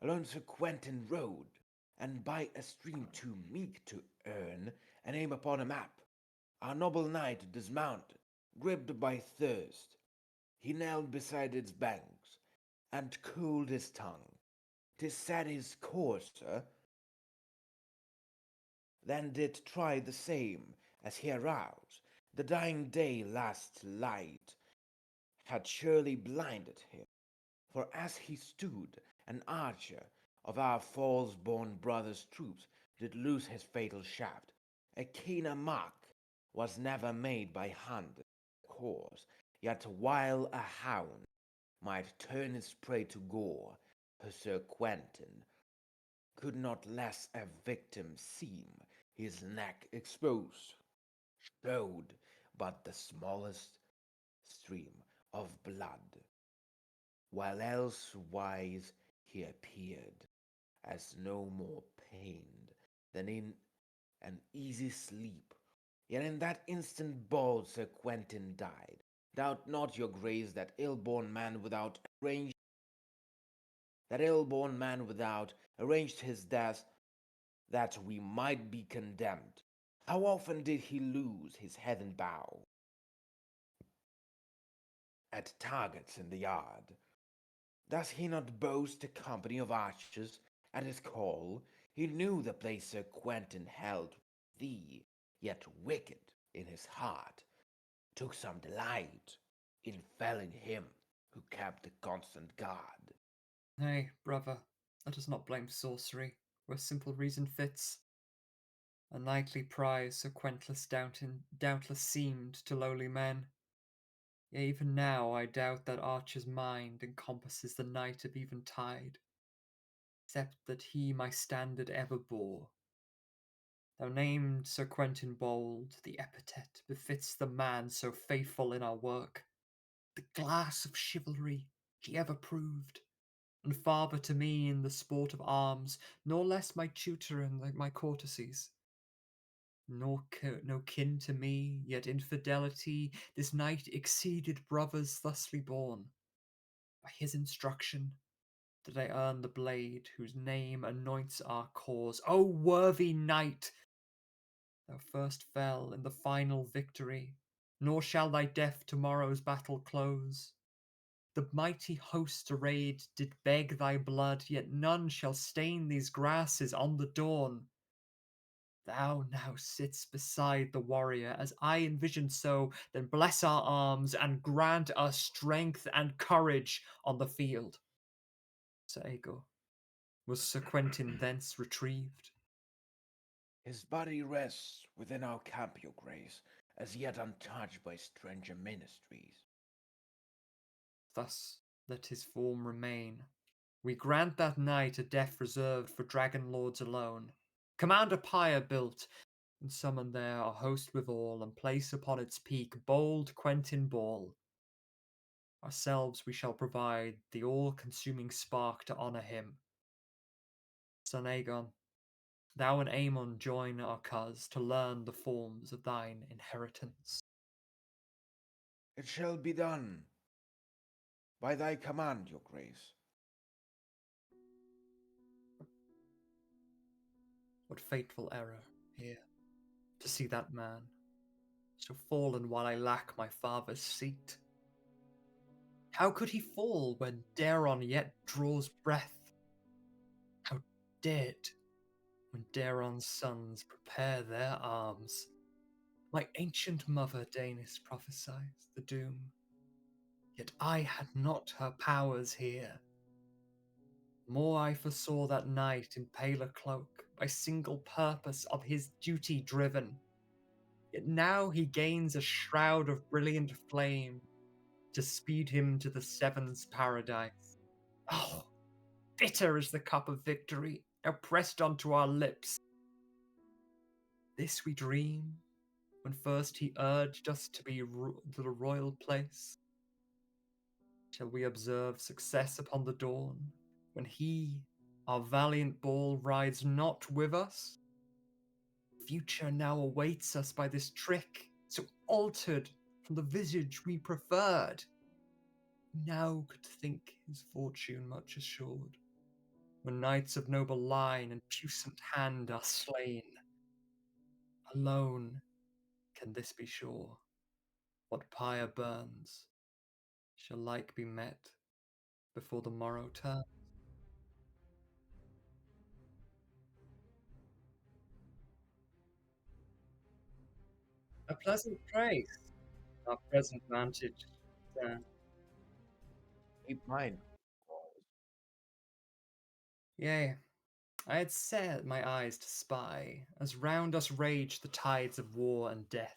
[SPEAKER 3] Alone Sir Quentin rode, and by a stream too meek to earn an aim upon a map. Our noble knight dismounted, gripped by thirst. He knelt beside its banks, and cooled his tongue. 'Tis said his courser then did try the same as he aroused. The dying day last light had surely blinded him, for as he stood, an archer of our false-born brother's troops did loose his fatal shaft. A keener mark was never made by hand course, yet while a hound might turn his prey to gore, Sir Quentin could not less a victim seem. His neck exposed showed but the smallest stream of blood, while elsewise he appeared as no more pained than in an easy sleep. Yet in that instant bold Sir Quentin died. Doubt not, your grace, that ill-born man without arranged his death that we might be condemned. How often did he lose his head and bow at targets in the yard? Does he not boast a company of archers at his call? He knew the place Sir Quentin held with thee, yet wicked in his heart, took some delight in felling him who kept the constant guard.
[SPEAKER 2] Nay, brother, let us not blame sorcery, where simple reason fits. A knightly prize so doubtless seemed to lowly men. Yea, even now I doubt that archer's mind encompasses the knight of eventide, except that he my standard ever bore. Thou named Sir Quentin Bold, the epithet befits the man so faithful in our work. The glass of chivalry he ever proved, and father to me in the sport of arms, nor less my tutor in my courtesies. No kin to me, yet in fidelity this knight exceeded brothers thusly born. By his instruction did I earn the blade whose name anoints our cause. O worthy knight! Thou first fell in the final victory, nor shall thy death tomorrow's battle close. The mighty host arrayed did beg thy blood, yet none shall stain these grasses on the dawn. Thou now sitst beside the warrior, as I envisioned so, then bless our arms, and grant us strength and courage on the field. Sir Aegor, was Sir Quentin thence retrieved?
[SPEAKER 3] His body rests within our camp, your grace, as yet untouched by stranger ministries.
[SPEAKER 2] Thus let his form remain. We grant that night a death reserved for dragon lords alone. Commander Pyre built, and summon there our host withal, and place upon its peak bold Quentin Ball. Ourselves we shall provide the all-consuming spark to honour him. Son Aegon, thou and Aemon join our cause to learn the forms of thine inheritance.
[SPEAKER 3] It shall be done. By thy command, your grace.
[SPEAKER 2] What fateful error here, to see that man, so fallen while I lack my father's seat. How could he fall when Daeron yet draws breath? How dead when Daeron's sons prepare their arms? My ancient mother Danis prophesies the doom, yet I had not her powers here. More I foresaw that night in paler cloak, by single purpose of his duty driven. Yet now he gains a shroud of brilliant flame to speed him to the Seven's paradise. Oh, bitter is the cup of victory, now pressed onto our lips. This we dream, when first he urged us to be the royal place. Shall we observe success upon the dawn, when he, our valiant Ball, rides not with us? Future now awaits us by this trick, so altered from the visage we preferred. Now could think his fortune much assured, when knights of noble line and puissant hand are slain. Alone can this be sure, what pyre burns shall like be met before the morrow turns. A pleasant place, our present vantage stand.
[SPEAKER 3] Keep mine.
[SPEAKER 2] Yea, I had set my eyes to spy, as round us rage the tides of war and death.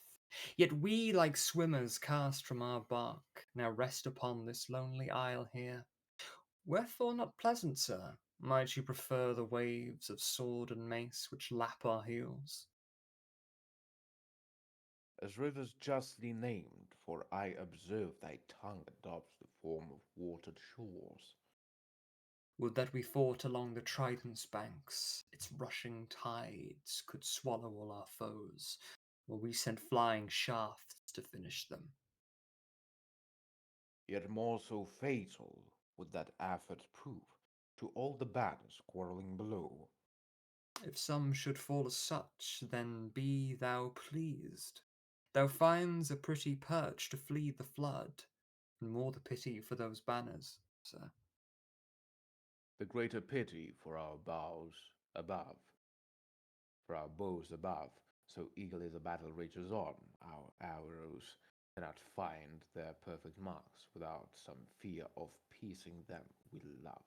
[SPEAKER 2] Yet we, like swimmers cast from our bark, now rest upon this lonely isle here. Wherefore not pleasant, sir? Might you prefer the waves of sword and mace which lap our heels?
[SPEAKER 3] As rivers justly named, for I observe thy tongue adopts the form of watered shores.
[SPEAKER 2] Would that we fought along the Trident's banks, its rushing tides could swallow all our foes, while we sent flying shafts to finish them.
[SPEAKER 3] Yet more so fatal would that effort prove to all the banners quarrelling below.
[SPEAKER 2] If some should fall as such, then be thou pleased. Thou finds a pretty perch to flee the flood, and more the pity for those banners, sir.
[SPEAKER 3] The greater pity for our bows above, for our bows above, so eagerly the battle rages on, our arrows cannot find their perfect marks without some fear of piercing them we love.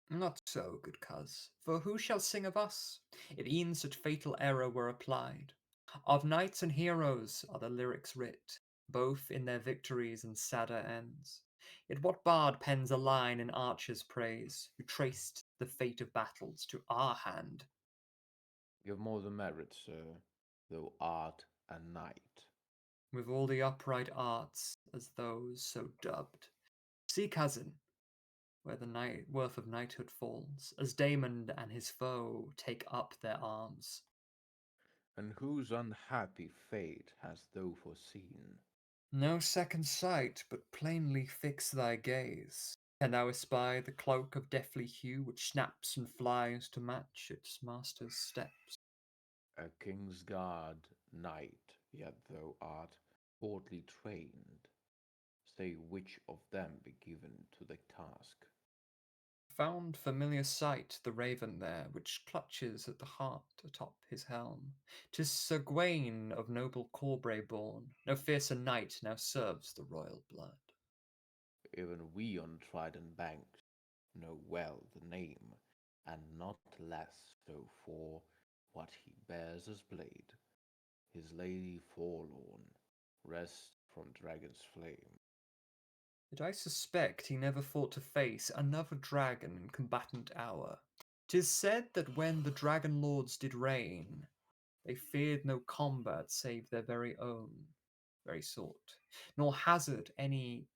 [SPEAKER 2] Not so, good coz, for who shall sing of us, if e'en such fatal error were applied? Of knights and heroes are the lyrics writ, both in their victories and sadder ends. Yet what bard pens a line in archer's praise, who traced the fate of battles to our hand?
[SPEAKER 3] Give more the merit, sir, though art a knight.
[SPEAKER 2] With all the upright arts as those so dubbed. See, cousin, where the worth of knighthood falls, as Damon and his foe take up their arms.
[SPEAKER 3] And whose unhappy fate hast thou foreseen?
[SPEAKER 2] No second sight, but plainly fix thy gaze. Can thou espy the cloak of deathly hue which snaps and flies to match its master's steps?
[SPEAKER 3] A king's guard knight, yet thou art courtly trained. say which of them be given to the task.
[SPEAKER 2] Found familiar sight the raven there, which clutches at the heart atop his helm. 'Tis Sir Gawain of noble Corbray born, no fiercer knight now serves the royal blood.
[SPEAKER 3] Even we on Trident banks know well the name, and not less so for what he bears as blade. His lady forlorn rests from dragon's flame.
[SPEAKER 2] Yet I suspect he never thought to face another dragon in combatant hour. 'Tis said that when the dragon lords did reign, they feared no combat save their very own, very sort, nor any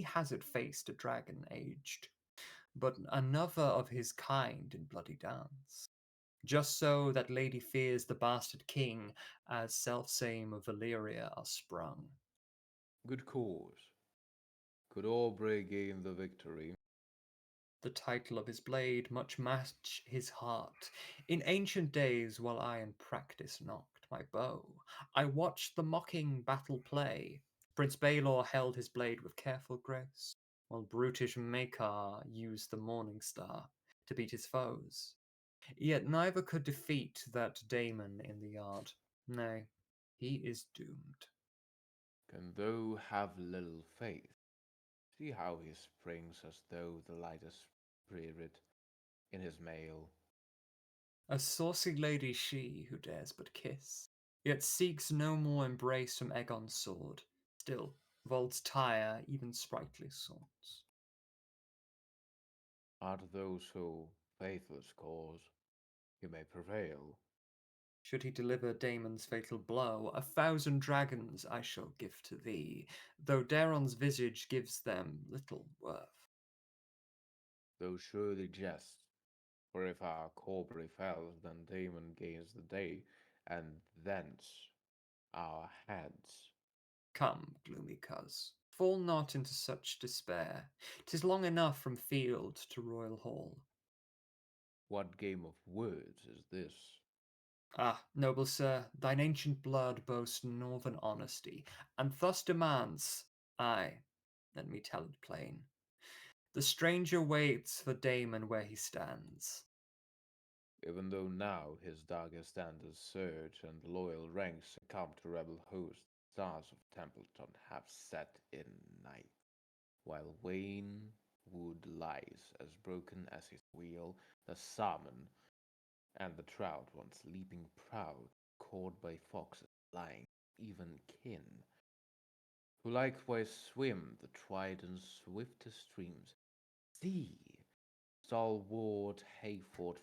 [SPEAKER 2] hazard faced a dragon aged, but another of his kind in bloody dance. Just so that lady fears the bastard king, as selfsame of Valyria are sprung.
[SPEAKER 3] Good cause. Could Aubrey gain the victory?
[SPEAKER 2] The title of his blade much match his heart. In ancient days, while I in practice knocked my bow, I watched the mocking battle play. Prince Baelor held his blade with careful grace, while brutish Makar used the morning star to beat his foes. Yet neither could defeat that Damon in the yard. Nay, he is doomed.
[SPEAKER 3] Can thou have little faith? See how he springs as though the lightest spirit in his mail.
[SPEAKER 2] A saucy lady she who dares but kiss, yet seeks no more embrace from Aegon's sword. Still, Volds tire even sprightly swords.
[SPEAKER 3] Art thou so faithless cause? He may prevail.
[SPEAKER 2] Should he deliver Damon's fatal blow, 1,000 dragons I shall give to thee, though Daron's visage gives them little worth.
[SPEAKER 3] Thou surely jest, for if our Corbray fells, then Damon gains the day, and thence our heads.
[SPEAKER 2] Come, gloomy coz, fall not into such despair. 'Tis long enough from field to royal hall.
[SPEAKER 3] What game of words is this?
[SPEAKER 2] Ah, noble sir, thine ancient blood boasts northern honesty, and thus demands, aye, let me tell it plain. The stranger waits for Damon where he stands.
[SPEAKER 3] Even though now his darkest standards surge and loyal ranks succumb to rebel hosts, the stars of Templeton have set in night, while Wayne Wood lies as broken as his wheel, the salmon and the trout once leaping proud, caught by foxes lying even kin, who likewise swim the Trident's swiftest streams. See, stalwart Hayford,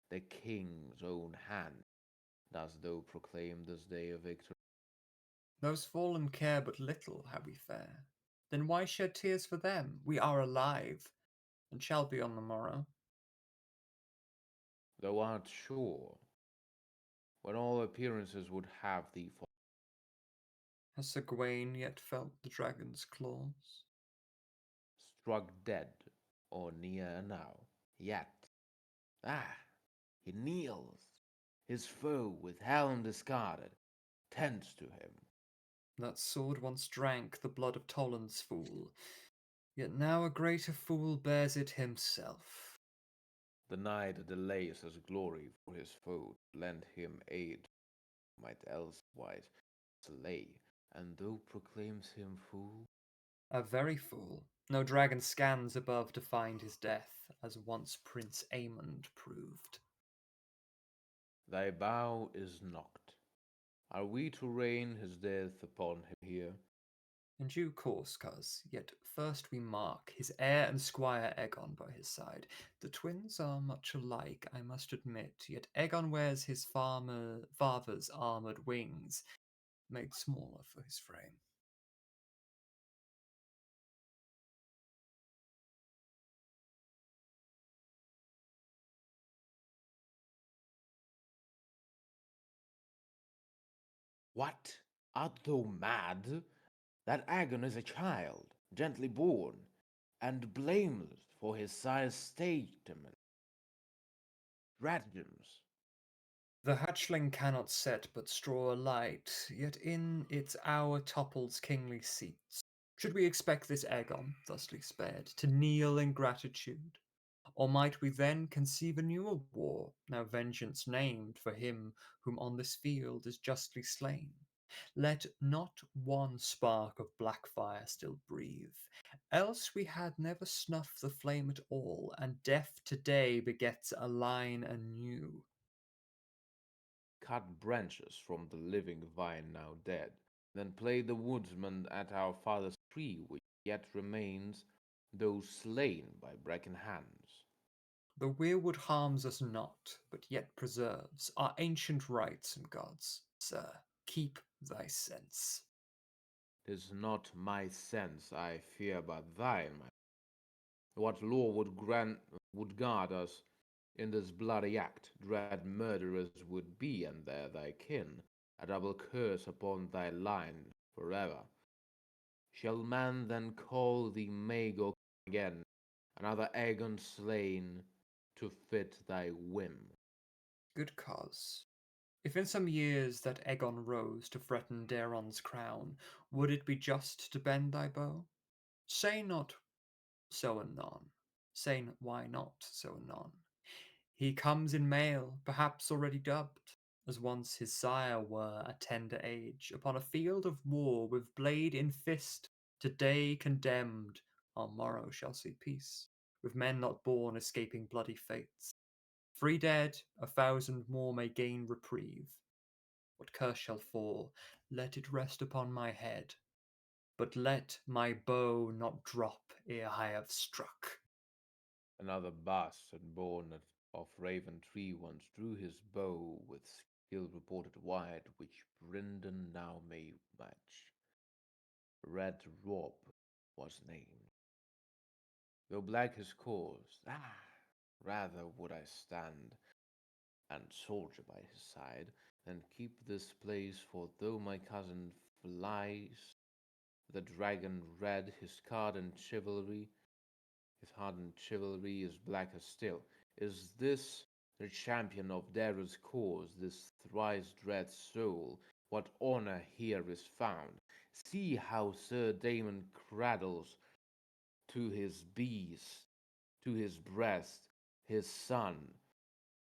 [SPEAKER 3] the king's own hand, dost thou proclaim this day a victory?
[SPEAKER 2] Those fallen care but little how we fare. Then why shed tears for them? We are alive, and shall be on the morrow.
[SPEAKER 3] Thou art sure, when all appearances would have thee fall.
[SPEAKER 2] Has Sir Gawain yet felt the dragon's claws?
[SPEAKER 3] Struck dead, or near now, yet. Ah, he kneels, his foe with helm discarded, tends to him.
[SPEAKER 2] That sword once drank the blood of Toland's fool, yet now a greater fool bears it himself.
[SPEAKER 3] The knight delays his glory for his foe to lend him aid might elsewise slay, and though proclaims him fool,
[SPEAKER 2] A very fool. No dragon scans above to find his death, as once Prince Aemond proved.
[SPEAKER 3] thy bow is knocked. Are we to rain his death upon him here?
[SPEAKER 2] In due course, coz, yet first we mark his heir and squire Aegon by his side. The twins are much alike, I must admit, yet Aegon wears his father's armoured wings, made smaller for his frame.
[SPEAKER 3] What? Art thou mad? That Aegon is a child, gently born, and blameless for his sire's statement. Stratagems.
[SPEAKER 2] The hatchling cannot set but straw alight, yet in its hour topples kingly seats. Should we expect this Aegon, thusly spared, to kneel in gratitude? Or might we then conceive a newer war, now vengeance named for him whom on this field is justly slain? Let not one spark of Blackfyre still breathe, else we had never snuffed the flame at all, and death today begets a line anew.
[SPEAKER 3] Cut branches from the living vine now dead, then play the woodsman at our father's tree which yet remains, though slain by bracken hands.
[SPEAKER 2] The weirwood harms us not, but yet preserves our ancient rights and gods. Sir, keep thy sense.
[SPEAKER 3] 'Tis not my sense I fear, but thine, my. What law would guard us in this bloody act? Dread murderers would be, and they're thy kin, a double curse upon thy line forever. Shall man then call thee Magog again, another Aegon slain, to fit thy whim?
[SPEAKER 2] Good cause. If in some years that Aegon rose to threaten Daeron's crown, would it be just to bend thy bow? Say not so anon. Why not so anon? He comes in mail, perhaps already dubbed, as once his sire were at tender age, upon a field of war with blade in fist, today condemned, on morrow shall see peace, with men not born escaping bloody fates. 3 dead, 1,000 more may gain reprieve. What curse shall fall, let it rest upon my head, but let my bow not drop ere I have struck.
[SPEAKER 3] Another bastard born of Raven Tree once drew his bow with skill reported wide, which Bryndon now may match. Red Rob was named. Though black his cause, rather would I stand and soldier by his side than keep this place, for though my cousin flies, the dragon red, his hardened chivalry is blacker still. Is this the champion of Darrow's cause, this thrice dread soul? What honor here is found? See how Sir Damon cradles to his beast, to his breast, his son,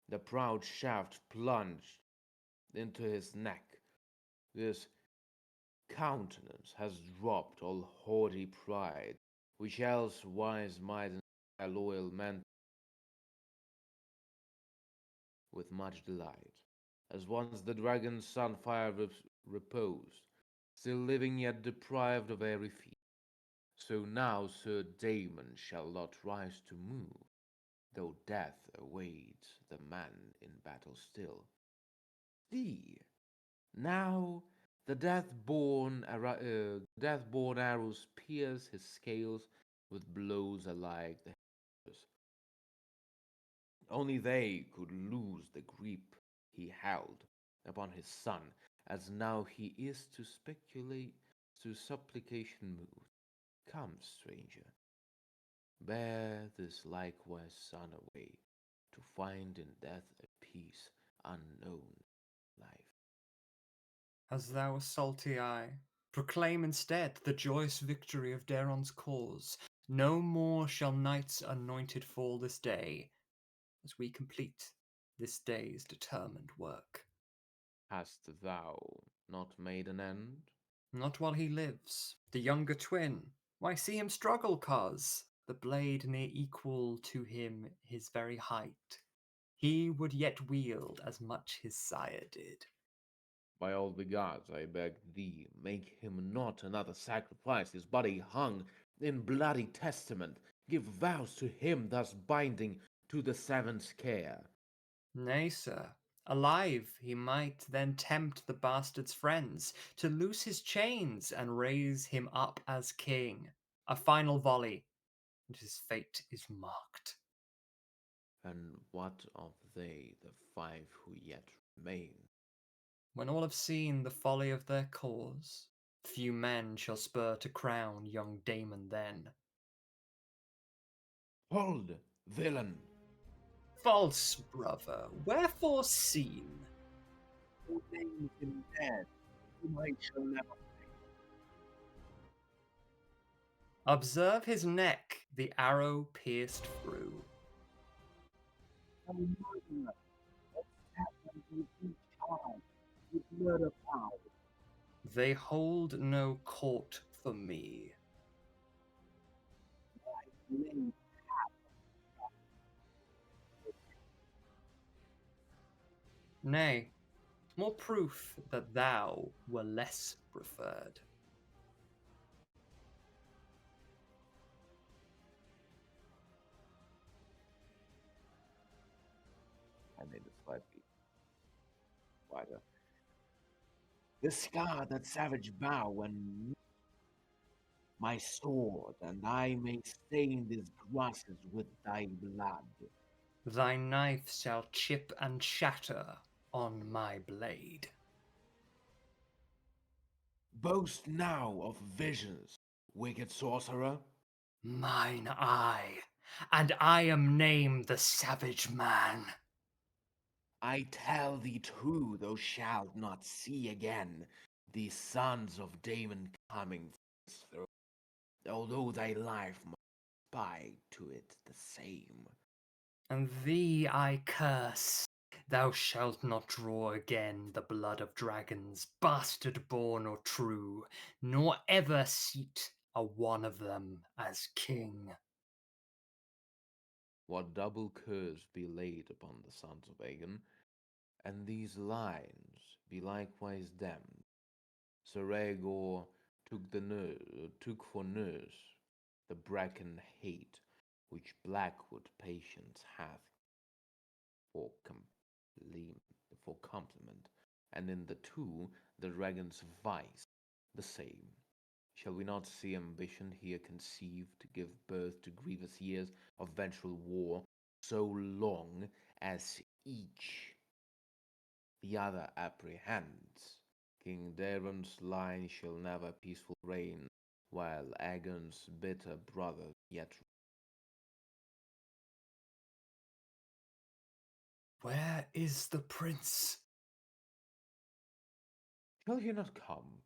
[SPEAKER 3] the proud shaft plunged into his neck. This countenance has dropped all haughty pride, which else wise might inspire loyal men with much delight. As once the dragon's son fire reposed, still living yet deprived of airy feet, so now Sir Damon shall not rise to move, though death awaits the man in battle still. See, now the death-born arrows pierce his scales with blows alike the hammers. Only they could lose the grip he held upon his son, as now he is to supplication moved. Come, stranger, bear this likewise son away, to find in death a peace unknown life.
[SPEAKER 2] As thou a salty eye, proclaim instead the joyous victory of Daeron's cause. No more shall knights anointed fall this day, as we complete this day's determined work.
[SPEAKER 3] Hast thou not made an end?
[SPEAKER 2] Not while he lives, the younger twin. Why see him struggle, cos? The blade near equal to him his very height. He would yet wield as much his sire did.
[SPEAKER 3] By all the gods, I beg thee, make him not another sacrifice, his body hung in bloody testament. Give vows to him thus binding to the seven's care.
[SPEAKER 2] Nay, sir, alive he might then tempt the bastard's friends to loose his chains and raise him up as king. A final volley, and his fate is marked.
[SPEAKER 3] And what of they, the 5 who yet remain?
[SPEAKER 2] When all have seen the folly of their cause, few men shall spur to crown young Damon then.
[SPEAKER 3] Hold, villain!
[SPEAKER 2] False brother, wherefore seen?
[SPEAKER 3] who names him dead, whom I shall never.
[SPEAKER 2] Observe his neck, the arrow pierced through.
[SPEAKER 3] A murderer of seven with each child, with murder power.
[SPEAKER 2] They hold no court for me.
[SPEAKER 3] Blade
[SPEAKER 2] Nay, more proof that thou were less preferred.
[SPEAKER 3] I made it slightly wider. The scar that savage bow when my sword, and I may stain these grasses with thy blood.
[SPEAKER 2] Thy knife shall chip and shatter on my blade.
[SPEAKER 3] Boast now of visions, wicked sorcerer.
[SPEAKER 2] Mine eye, and I am named the Savage Man.
[SPEAKER 3] I tell thee true, thou shalt not see again the sons of Damon coming from his throne, although thy life must bide to it the same.
[SPEAKER 2] And thee I curse. Thou shalt not draw again the blood of dragons, bastard born or true, nor ever seat a one of them as king.
[SPEAKER 3] What double curse be laid upon the sons of Aegon, and these lines be likewise damned. Sir Rhaegor took for nurse the bracken hate which Blackwood patience hath for compliment, and in the two the dragon's vice the same. Shall we not see ambition here conceived to give birth to grievous years of vengeful war, so long as each the other apprehends? King Daeron's line shall never peaceful reign, while Aegon's bitter brother yet.
[SPEAKER 2] Where is the prince?
[SPEAKER 3] Shall he not come?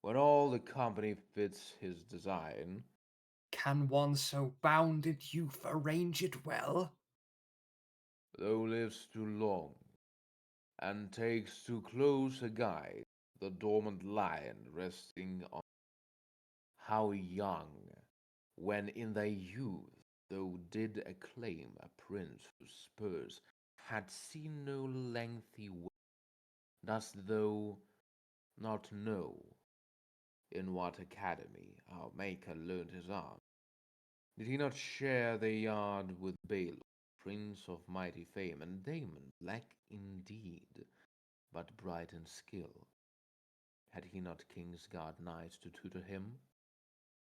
[SPEAKER 3] When all the company fits his design,
[SPEAKER 2] Can one so bounded youth arrange it well?
[SPEAKER 3] though lives too long, and takes too close a guide, the dormant lion resting on how young, when in thy youth thou did acclaim a prince whose spurs had seen no lengthy way, dost thou not know in what academy our maker learned his art? Did he not share the yard with Baelor, prince of mighty fame, and Damon, black indeed, but bright in skill? Had he not Kingsguard knights to tutor him?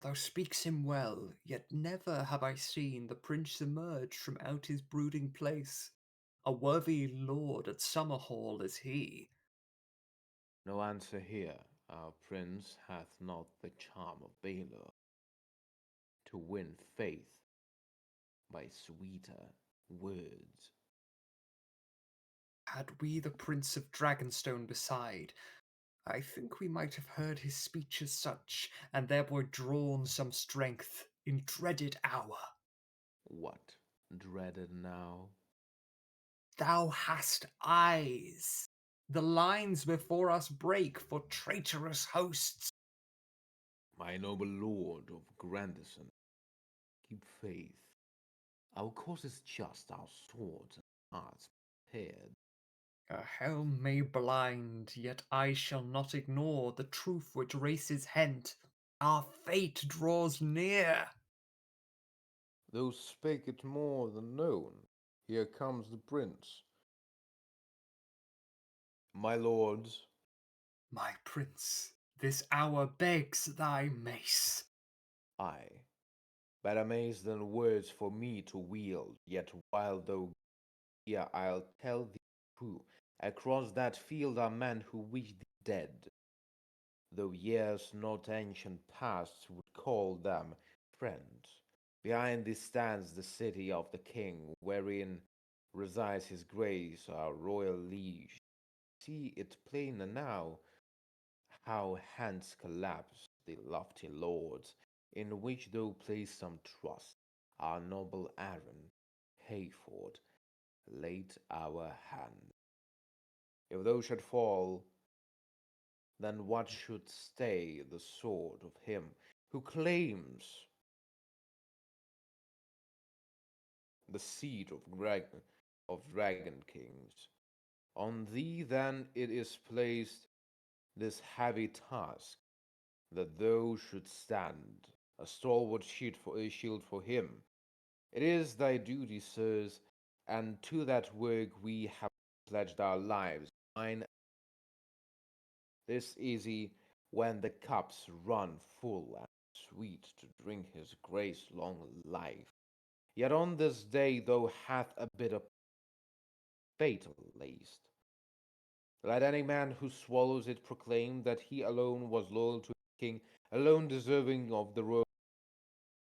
[SPEAKER 2] Thou speaks him well, yet never have I seen the prince emerge from out his brooding place. A worthy lord at Summerhall is he.
[SPEAKER 3] No answer here. Our prince hath not the charm of Baelor to win faith by sweeter words.
[SPEAKER 2] Had we the Prince of Dragonstone beside, I think we might have heard his speech as such, and thereby drawn some strength in dreaded hour.
[SPEAKER 3] What dreaded now?
[SPEAKER 2] Thou hast eyes. The lines before us break for traitorous hosts.
[SPEAKER 3] My noble lord of Grandison, keep faith. Our cause is just, our swords and hearts prepared.
[SPEAKER 2] A helm may blind, yet I shall not ignore the truth which races hent. Our fate draws near.
[SPEAKER 3] Thou spake it more than known. Here comes the prince. My lords,
[SPEAKER 2] My prince, this hour begs thy mace.
[SPEAKER 3] I, better mace than words for me to wield, yet while thou here I'll tell thee true. Across that field are men who wish thee dead, though years not ancient past would call them friends. Behind thee stands the city of the king, wherein resides his grace, our royal liege. see it plainer now, how hence collapse the lofty lords, in which thou place some trust, our noble Aaron, Hayford, late our hand. If thou should fall, then what should stay the sword of him who claims the seat of dragon kings? On thee then it is placed this heavy task, that thou shouldst stand a stalwart shield for him. It is thy duty, sirs, and to that work we have pledged our lives. Mine this easy when the cups run full and sweet to drink his grace long life. Yet on this day thou hath a bitter fatal laced. Let any man who swallows it proclaim that he alone was loyal to his king, alone deserving of the rose.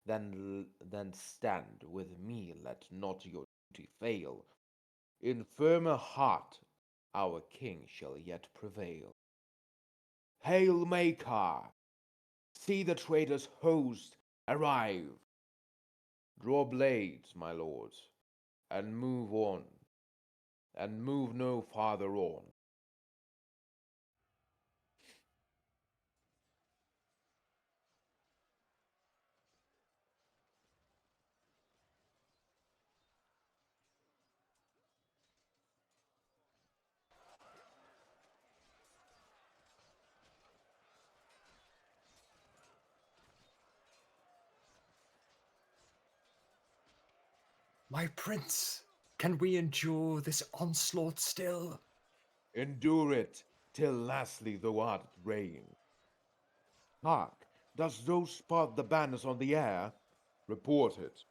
[SPEAKER 3] Then stand with me, let not your duty fail. In firmer heart our king shall yet prevail. Hail, Maker! See the traitors' host arrive. Draw blades, my lords, and move on, and move no farther on.
[SPEAKER 2] My prince, can we endure this onslaught still?
[SPEAKER 3] Endure it till lastly thou art reigned. Hark, dost thou spot the banners on the air? Report it.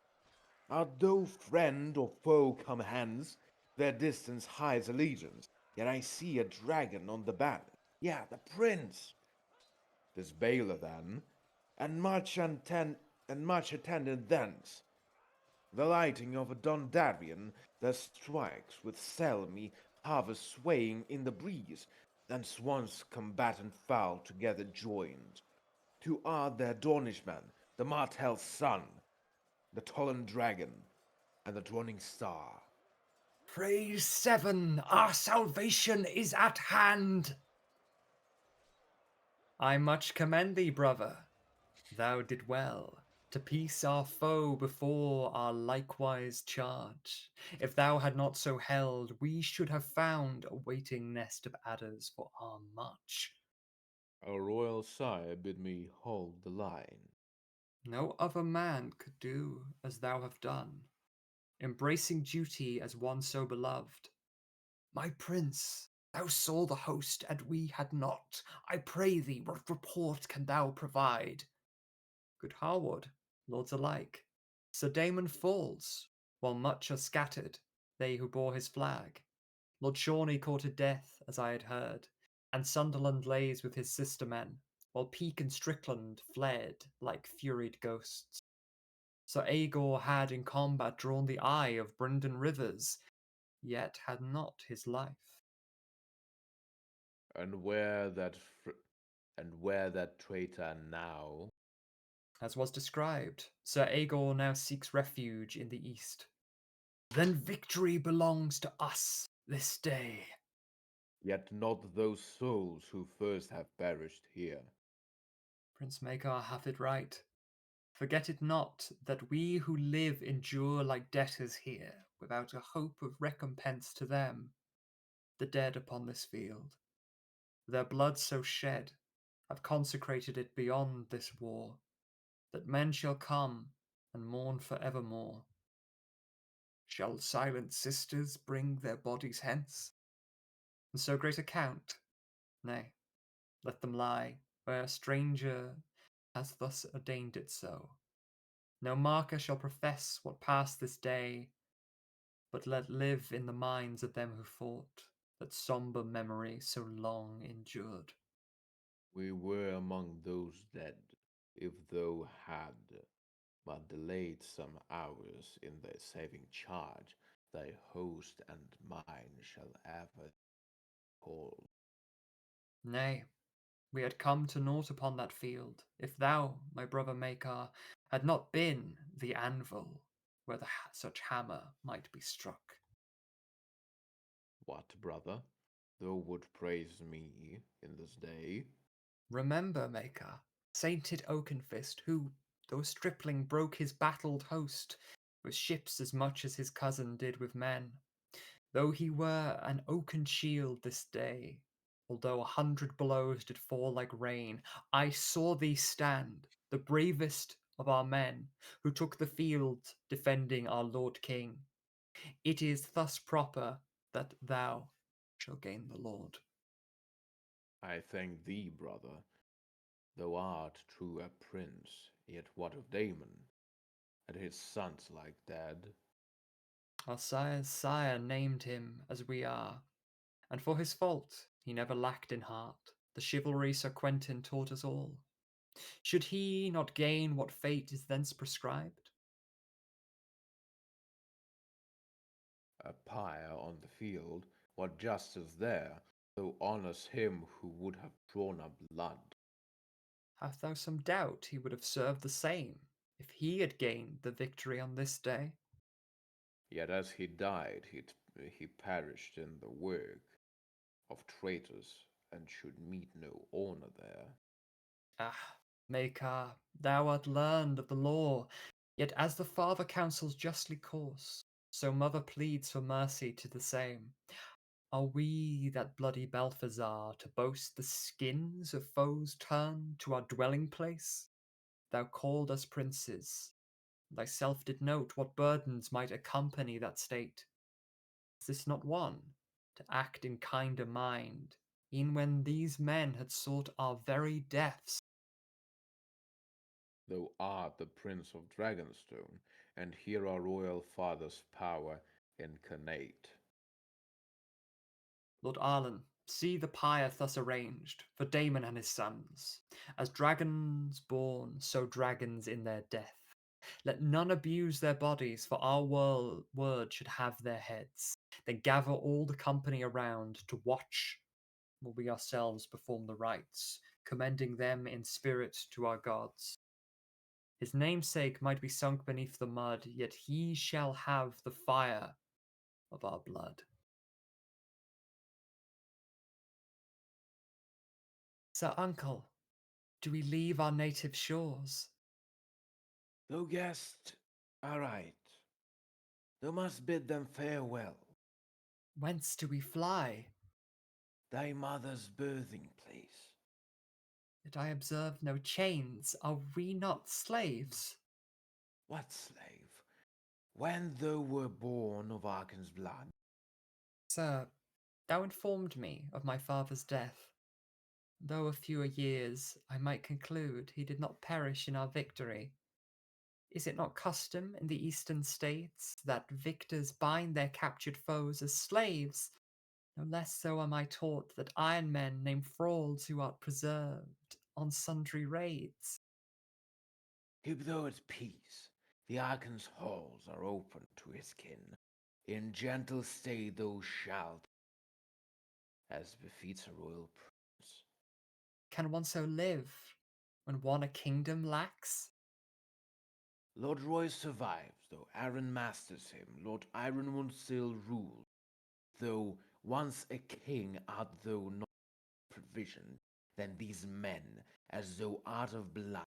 [SPEAKER 3] Art thou friend or foe come hence? Their distance hides allegiance, yet I see a dragon on the banner. Yeah, the prince. 'Tis Baylor then, and much attended thence. The lighting of a Dondarian that strikes with Selmy harvest swaying in the breeze, then swans combatant foul together joined. Two are their Dornishman, the Martell's son, the Tollan dragon, and the droning star.
[SPEAKER 2] Praise Seven, our salvation is at hand. I much commend thee, brother. Thou did well to piece our foe before our likewise charge. If thou had not so held, we should have found a waiting nest of adders for our march.
[SPEAKER 3] Our royal sire bid me hold the line.
[SPEAKER 2] No other man could do as thou have done, embracing duty as one so beloved. My prince, thou saw the host, and we had not. I pray thee, what report can thou provide? Good Harward, lords alike, Sir Damon falls, while much are scattered, they who bore his flag. Lord Shawnee courted death, as I had heard, and Sunderland lays with his sister men, while Peake and Strickland fled like furied ghosts. Sir Aegor had in combat drawn the eye of Bryndon Rivers, yet had not his life.
[SPEAKER 3] And where that and where that traitor now?
[SPEAKER 2] As was described, Sir Aegor now seeks refuge in the east. Then victory belongs to us this day.
[SPEAKER 3] Yet not those souls who first have perished here.
[SPEAKER 2] Prince Magar hath it right. Forget it not that we who live endure like debtors here, without a hope of recompense to them, the dead upon this field. Their blood so shed have consecrated it beyond this war, that men shall come and mourn for evermore. Shall silent sisters bring their bodies hence? And so great account? Nay, let them lie, where a stranger has thus ordained it so. No marker shall profess what passed this day, but let live in the minds of them who fought, that sombre memory so long endured.
[SPEAKER 3] We were among those dead, if thou had but delayed some hours in thy saving charge, thy host and mine shall ever hall.
[SPEAKER 2] Nay, we had come to naught upon that field, if thou, my brother Makar, had not been the anvil where such hammer might be struck.
[SPEAKER 3] What, brother? Thou would praise me in this day?
[SPEAKER 2] Remember, Makar, sainted Oakenfist, who, though a stripling, broke his battled host with ships as much as his cousin did with men. Though he were an oaken shield this day, although 100 blows did fall like rain, I saw thee stand, the bravest of our men, who took the field defending our Lord King. It is thus proper that thou shall gain the Lord.
[SPEAKER 3] I thank thee, brother. Thou art true a prince, yet what of Damon? And his sons like dead?
[SPEAKER 2] Our sire's sire named him as we are, and for his fault he never lacked in heart. The chivalry Sir Quentin taught us all. Should he not gain what fate is thence prescribed?
[SPEAKER 3] A pyre on the field, what justice there, thou honours him who would have drawn up blood?
[SPEAKER 2] Hast thou some doubt he would have served the same if he had gained the victory on this day?
[SPEAKER 3] Yet as he died, he perished in the work of traitors, and should meet no honour there.
[SPEAKER 2] Ah, Makar, thou art learned of the law, yet as the father counsels justly course, so mother pleads for mercy to the same. Are we that bloody Balthazar to boast the skins of foes turned to our dwelling place? Thou called us princes, thyself did note what burdens might accompany that state. Is this not one, to act in kinder mind, e'en when these men had sought our very deaths?
[SPEAKER 3] Thou art the Prince of Dragonstone, and here our royal father's power incarnate.
[SPEAKER 2] Lord Arlen, see the pyre thus arranged for Damon and his sons. As dragons born, so dragons in their death. Let none abuse their bodies, for our word should have their heads. Then gather all the company around to watch while we ourselves perform the rites, commending them in spirit to our gods. His namesake might be sunk beneath the mud, yet he shall have the fire of our blood. Sir Uncle, do we leave our native shores?
[SPEAKER 3] Thou guessed aright. Thou must bid them farewell.
[SPEAKER 2] Whence do we fly?
[SPEAKER 3] Thy mother's birthing place.
[SPEAKER 2] Yet I observe no chains. Are we not slaves?
[SPEAKER 3] What slave? When thou were born of Arken's blood?
[SPEAKER 2] Sir, thou informed me of my father's death. Though of fewer years, I might conclude he did not perish in our victory. Is it not custom in the eastern states that victors bind their captured foes as slaves? No less so am I taught that iron men name frauds who are preserved on sundry raids.
[SPEAKER 3] Keep thou at peace. The Arken's halls are open to his kin. In gentle stay thou shalt, as befits a royal prince.
[SPEAKER 2] Can one so live when one a kingdom lacks?
[SPEAKER 3] Lord Roy survives, though Aaron masters him. Lord Ironwood still rules, though once a king art thou not provisioned. Then these men, as though out of blood,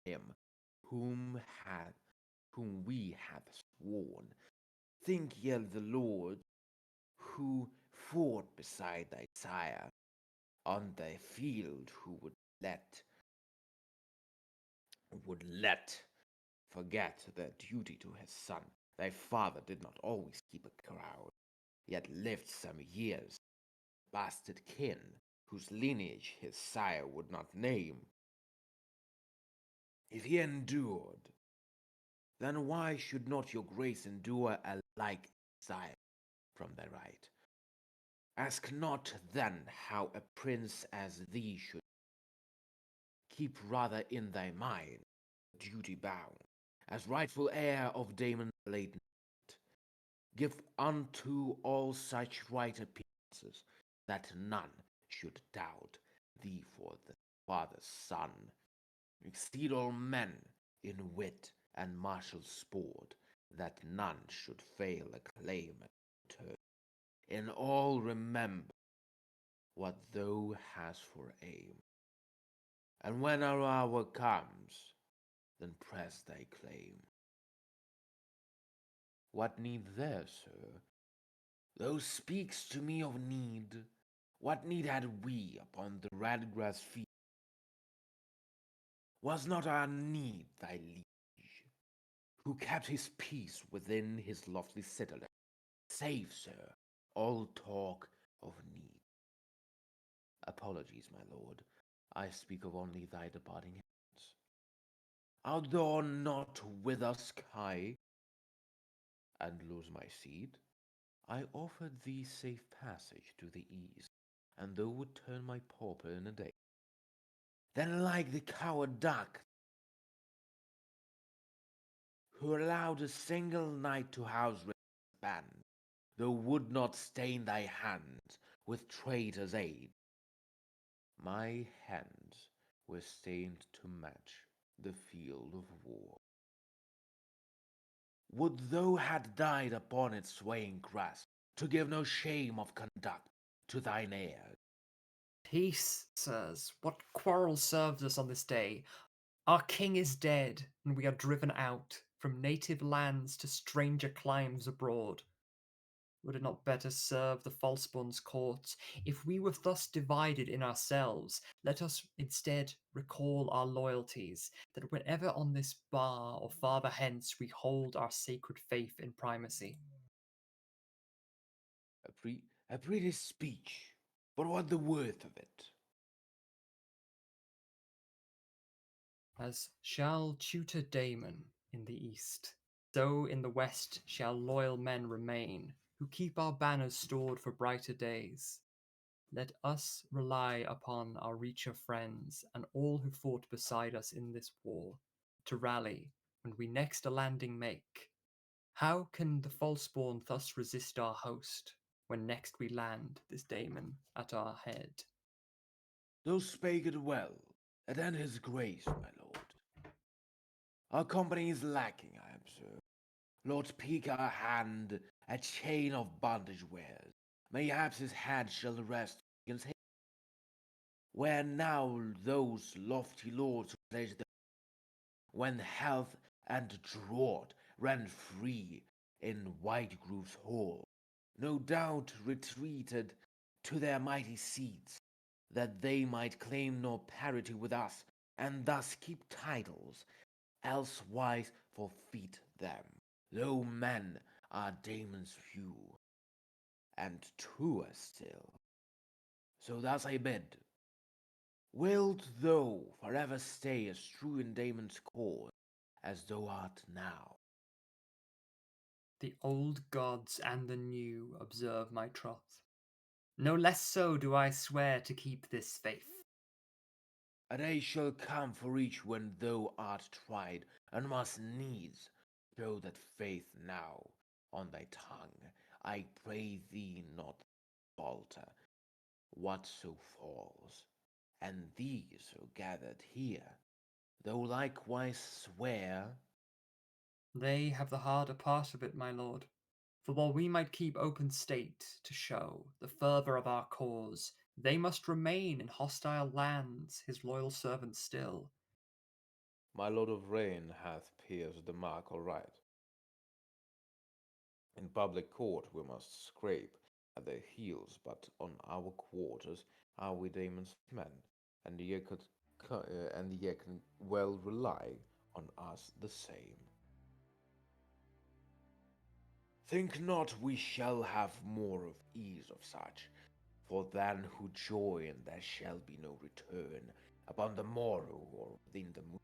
[SPEAKER 3] him whom we have sworn. Think ye the Lord who fought beside thy sire on thy field, who would let forget their duty to his son. Thy father did not always keep a crowd, yet lived some years, bastard kin, whose lineage his sire would not name. If he endured, then why should not your grace endure a like exile from thy right? Ask not then how a prince as thee should keep rather in thy mind, duty bound, as rightful heir of Damon's late night. Give unto all such right appearances, that none should doubt thee for the father's son. Exceed all men in wit and martial sport, that none should fail a claim and return. In all remember what thou hast for aim, and when our hour comes, then press thy claim. What need there, sir? Thou speaks to me of need. What need had we upon the red grass field? Was not our need thy liege, who kept his peace within his lofty citadel? Save, sir, all talk of need. Apologies, my lord, I speak of only thy departing hands. Art thou not with us, Kai? And lose my seat? I offered thee safe passage to the east, and thou would turn my pauper in a day. Then like the coward duck, who allowed a single night to house his band, thou would not stain thy hands with traitors' aid. My hands were stained to match the field of war. Would thou had died upon its swaying grass, to give no shame of conduct to thine heir.
[SPEAKER 2] Peace, sirs. What quarrel serves us on this day? Our king is dead, and we are driven out from native lands to stranger climes abroad. Would it not better serve the falseborn's courts if we were thus divided in ourselves? Let us instead recall our loyalties, that whenever on this bar or farther hence we hold our sacred faith in primacy.
[SPEAKER 3] A pretty speech, but what the worth of it?
[SPEAKER 2] As shall tutor Damon in the east, so in the west shall loyal men remain, who keep our banners stored for brighter days. Let us rely upon our Reacher friends and all who fought beside us in this war, to rally when we next a landing make. How can the falseborn thus resist our host, when next we land this Damon at our head?
[SPEAKER 3] Thou spake it well, and then his grace, my lord. Our company is lacking, I observe. Lord Peak our hand a chain of bondage wears. Mayhaps his head shall rest against him. Where now those lofty lords who pledged them, when health and drought ran free in Whitegrove's hall, no doubt retreated to their mighty seats, that they might claim no parity with us, and thus keep titles, elsewise forfeit them, though men are Damon's few, and truer still. So thus I bid, wilt thou forever stay as true in Damon's cause as thou art now?
[SPEAKER 2] The old gods and the new observe my troth. No less so do I swear to keep this faith.
[SPEAKER 3] A day shall come for each when thou art tried, and must needs show that faith now on thy tongue. I pray thee not falter, whatso falls, and these who gathered here, though likewise swear.
[SPEAKER 2] They have the harder part of it, my lord. For while we might keep open state to show the fervour of our cause, they must remain in hostile lands, his loyal servants still.
[SPEAKER 3] My lord of Rain hath pierced the mark aright. In public court we must scrape at their heels, but on our quarters are we Damon's men, and ye can well rely on us the same. Think not we shall have more of ease of such, for than who join there shall be no return upon the morrow or within the moon.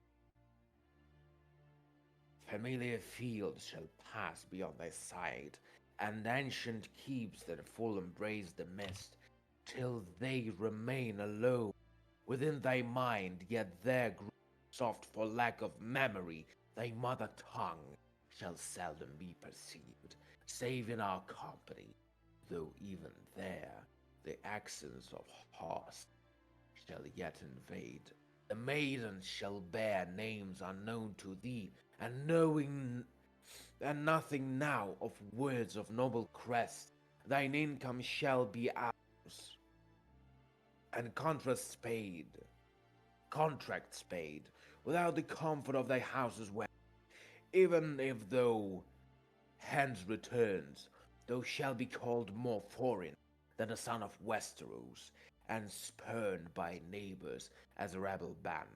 [SPEAKER 3] Familiar fields shall pass beyond thy sight, and ancient keeps that full embrace the mist, till they remain alone within thy mind, yet there grow soft for lack of memory, thy mother tongue shall seldom be perceived, save in our company, though even there the accents of horse shall yet invade. The maiden shall bear names unknown to thee, and nothing now of words of noble crest. Thine income shall be ours, and contracts paid, without the comfort of thy house's well. Even if thou hence returns, thou shalt be called more foreign than the son of Westeros, and spurned by neighbors as a rebel band.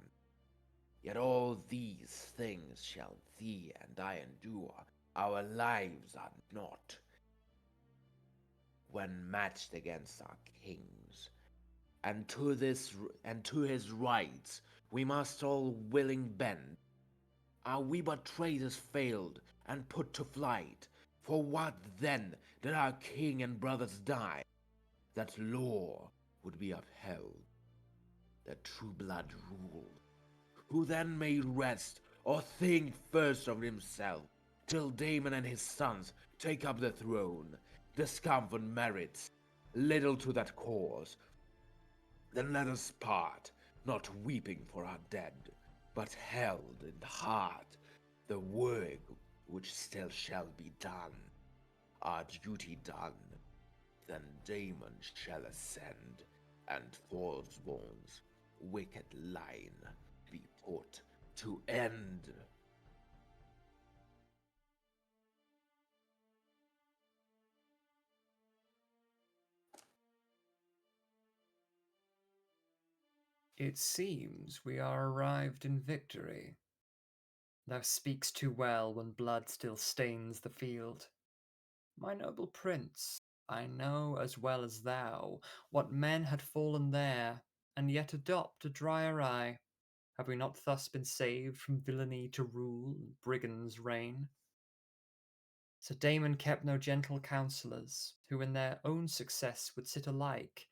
[SPEAKER 3] Yet all these things shall thee and I endure. Our lives are not, when matched against our kings. And to his rights we must all willing bend. Are we but traitors failed and put to flight? For what then did our king and brothers die? That law would be upheld, that true blood ruled. Who then may rest or think first of himself, till Daemon and his sons take up the throne? Discomfort merits little to that cause. Then let us part, not weeping for our dead, but held in heart the work which still shall be done. Our duty done, then Daemon shall ascend, and Forsworn's wicked line be put to end.
[SPEAKER 2] It seems we are arrived in victory. Thou speaks too well when blood still stains the field. My noble prince, I know as well as thou what men had fallen there, and yet adopt a drier eye. Have we not thus been saved from villainy to rule and brigands' reign? Sir Damon kept no gentle counsellors, who in their own success would sit alike.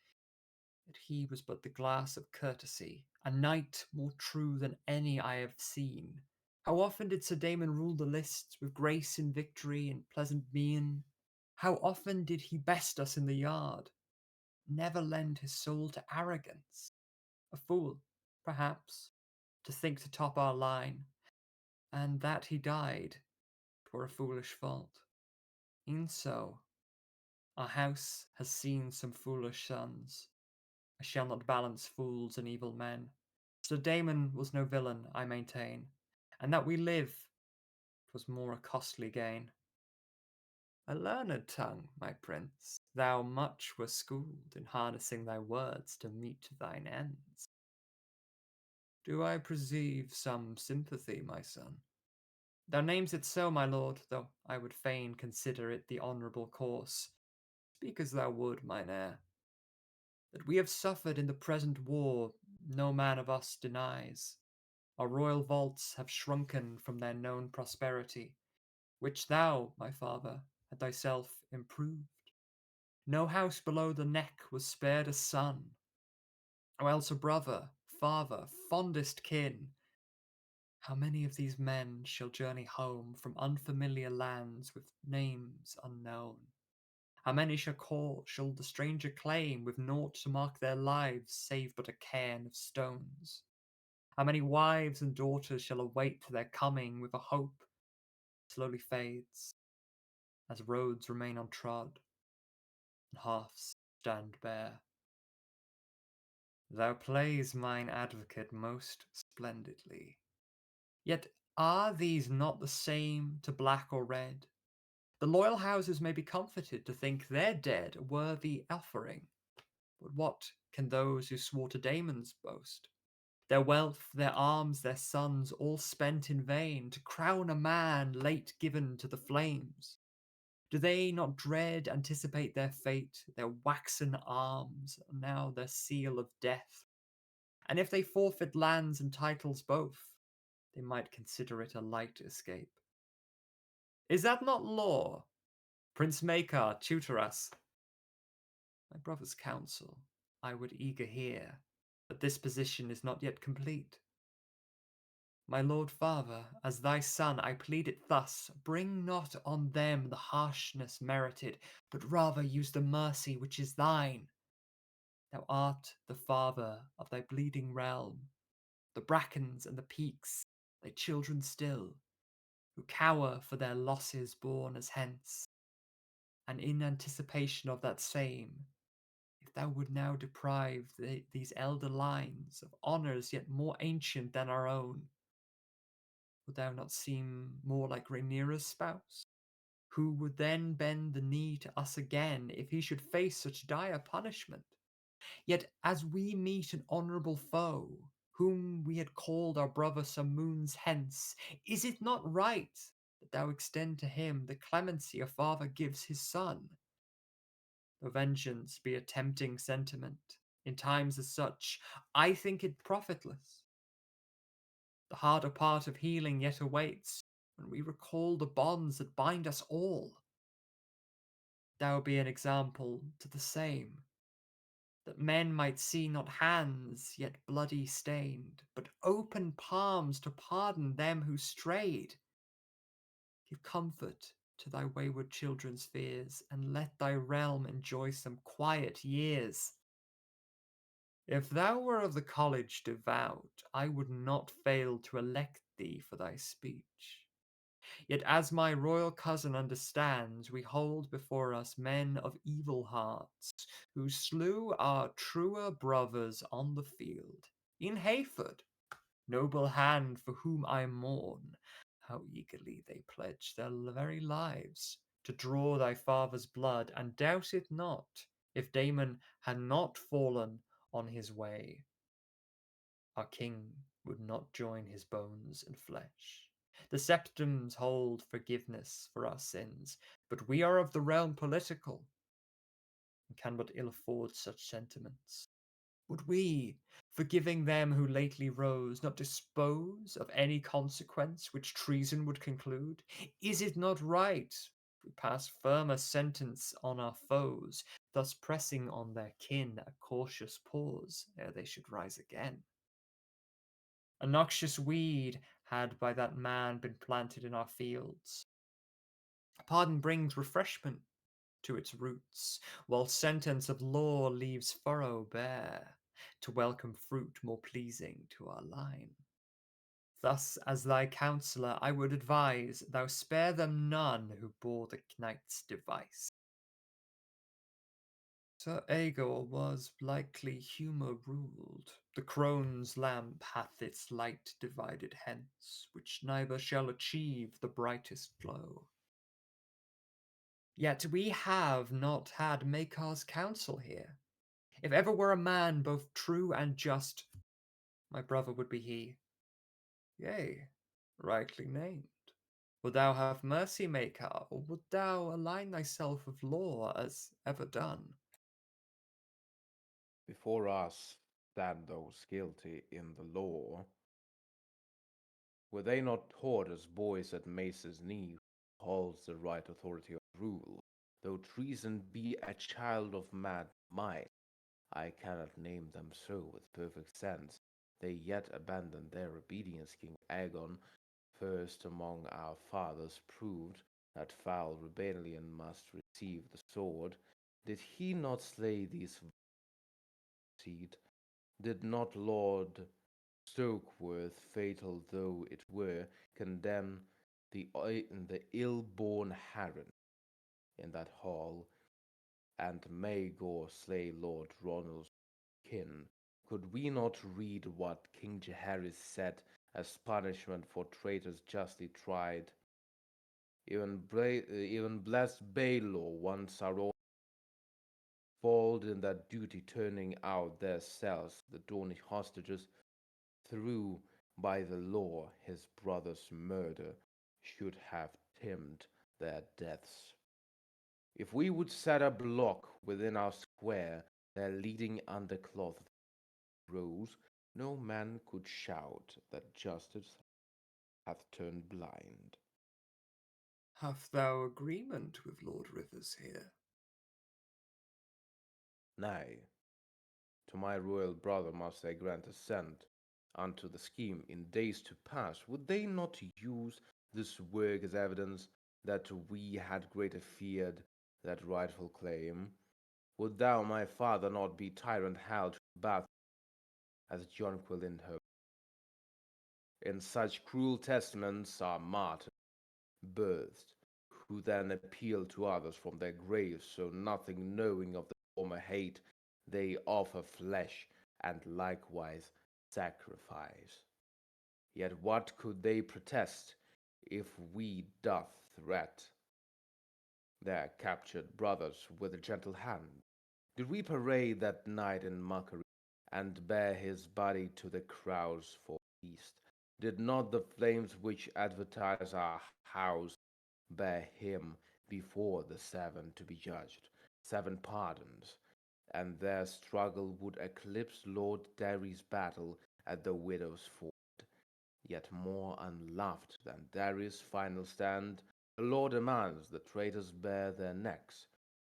[SPEAKER 2] Yet he was but the glass of courtesy, a knight more true than any I have seen. How often did Sir Damon rule the lists with grace in victory and pleasant mien? How often did he best us in the yard? Never lend his soul to arrogance. A fool, perhaps, to think to top our line, and that he died, 'twere a foolish fault. E'en so, our house has seen some foolish sons. I shall not balance fools and evil men. Sir Damon was no villain, I maintain, and that we live, 'twas more a costly gain. A learned tongue, my prince, thou much were schooled in harnessing thy words to meet thine ends. Do I perceive some sympathy, my son? Thou names it so, my lord, though I would fain consider it the honourable course. Speak as thou would, mine heir. That we have suffered in the present war, no man of us denies. Our royal vaults have shrunken from their known prosperity, which thou, my father, had thyself improved. No house below the neck was spared a son, or else a brother, father, fondest kin. How many of these men shall journey home from unfamiliar lands with names unknown? How many shall the stranger claim with naught to mark their lives save but a cairn of stones? How many wives and daughters shall await their coming with a hope that slowly fades as roads remain untrod and hearths stand bare? Thou plays mine advocate most splendidly. Yet are these not the same to black or red? The loyal houses may be comforted to think their dead a worthy offering. But what can those who swore to Daemon's boast? Their wealth, their arms, their sons, all spent in vain, to crown a man late given to the flames. Do they not dread anticipate their fate? Their waxen arms are now their seal of death. And if they forfeit lands and titles both, they might consider it a light escape. Is that not law? Prince Makar, tutor us. My brother's counsel I would eager hear, but this position is not yet complete. My lord father, as thy son, I plead it thus: bring not on them the harshness merited, but rather use the mercy which is thine. Thou art the father of thy bleeding realm, the brackens and the peaks, thy children still, who cower for their losses born as hence. And in anticipation of that same, if thou would now deprive these elder lines of honours yet more ancient than our own, would thou not seem more like Rhaenyra's spouse, who would then bend the knee to us again if he should face such dire punishment? Yet as we meet an honourable foe, whom we had called our brother some moons hence, is it not right that thou extend to him the clemency a father gives his son? Though vengeance be a tempting sentiment, in times as such, I think it profitless. The harder part of healing yet awaits, when we recall the bonds that bind us all. Thou be an example to the same, that men might see not hands yet bloody stained, but open palms to pardon them who strayed. Give comfort to thy wayward children's fears, and let thy realm enjoy some quiet years. If thou were of the college devout, I would not fail to elect thee for thy speech. Yet as my royal cousin understands, we hold before us men of evil hearts, who slew our truer brothers on the field. In Hayford, noble hand for whom I mourn, how eagerly they pledged their very lives to draw thy father's blood, and doubt it not, if Damon had not fallen on his way, our king would not join his bones and flesh. The septums hold forgiveness for our sins, but we are of the realm political, and can but ill afford such sentiments. Would we, forgiving them who lately rose, not dispose of any consequence which treason would conclude? Is it not right we pass firmer sentence on our foes, thus pressing on their kin a cautious pause ere they should rise again? A noxious weed had by that man been planted in our fields. Pardon brings refreshment to its roots, while sentence of law leaves furrow bare, to welcome fruit more pleasing to our line. Thus, as thy counsellor, I would advise thou spare them none who bore the knight's device. Sir Aegor was likely humour ruled. The crone's lamp hath its light divided hence, which neither shall achieve the brightest glow. Yet we have not had Makar's counsel here. If ever were a man both true and just, my brother would be he. Yea, rightly named. Would thou have mercy, Makar, or would thou align thyself with law as ever done?
[SPEAKER 3] Before us stand those guilty in the law. Were they not taught as boys at Mace's knee, who holds the right authority of rule, though treason be a child of mad might? I cannot name them so with perfect sense. They yet abandoned their obedience. King Aegon, first among our fathers, proved that foul rebellion must receive the sword. Did he not slay these seed? Did not Lord Stokeworth, fatal though it were, condemn the ill-born Harren in that hall, and Maegor slay Lord Ronald's kin? Could we not read what King Jaehaerys said as punishment for traitors justly tried? Even blessed Baelor once our own failed in that duty, turning out their cells, the Dornish hostages, through by the law his brother's murder should have timid their deaths. If we would set a block within our square, their leading undercloth rose, no man could shout that justice hath turned blind.
[SPEAKER 2] Hast thou agreement with Lord Rivers here?
[SPEAKER 3] Nay, to my royal brother must I grant assent unto the scheme in days to pass. Would they not use this work as evidence that we had greater feared that rightful claim? Would thou, my father, not be tyrant held to bath as jonquil in her? In such cruel testaments are martyrs birthed, who then appeal to others from their graves, so nothing knowing of the former hate, they offer flesh and likewise sacrifice. Yet what could they protest if we doth threat their captured brothers with a gentle hand? Did we parade that night in mockery, and bear his body to the crowds for feast? Did not the flames which advertise our house bear him before the seven to be judged, seven pardons, and their struggle would eclipse Lord Derry's battle at the widow's ford? Yet more unloved than Darius' final stand, the law demands the traitors bare their necks.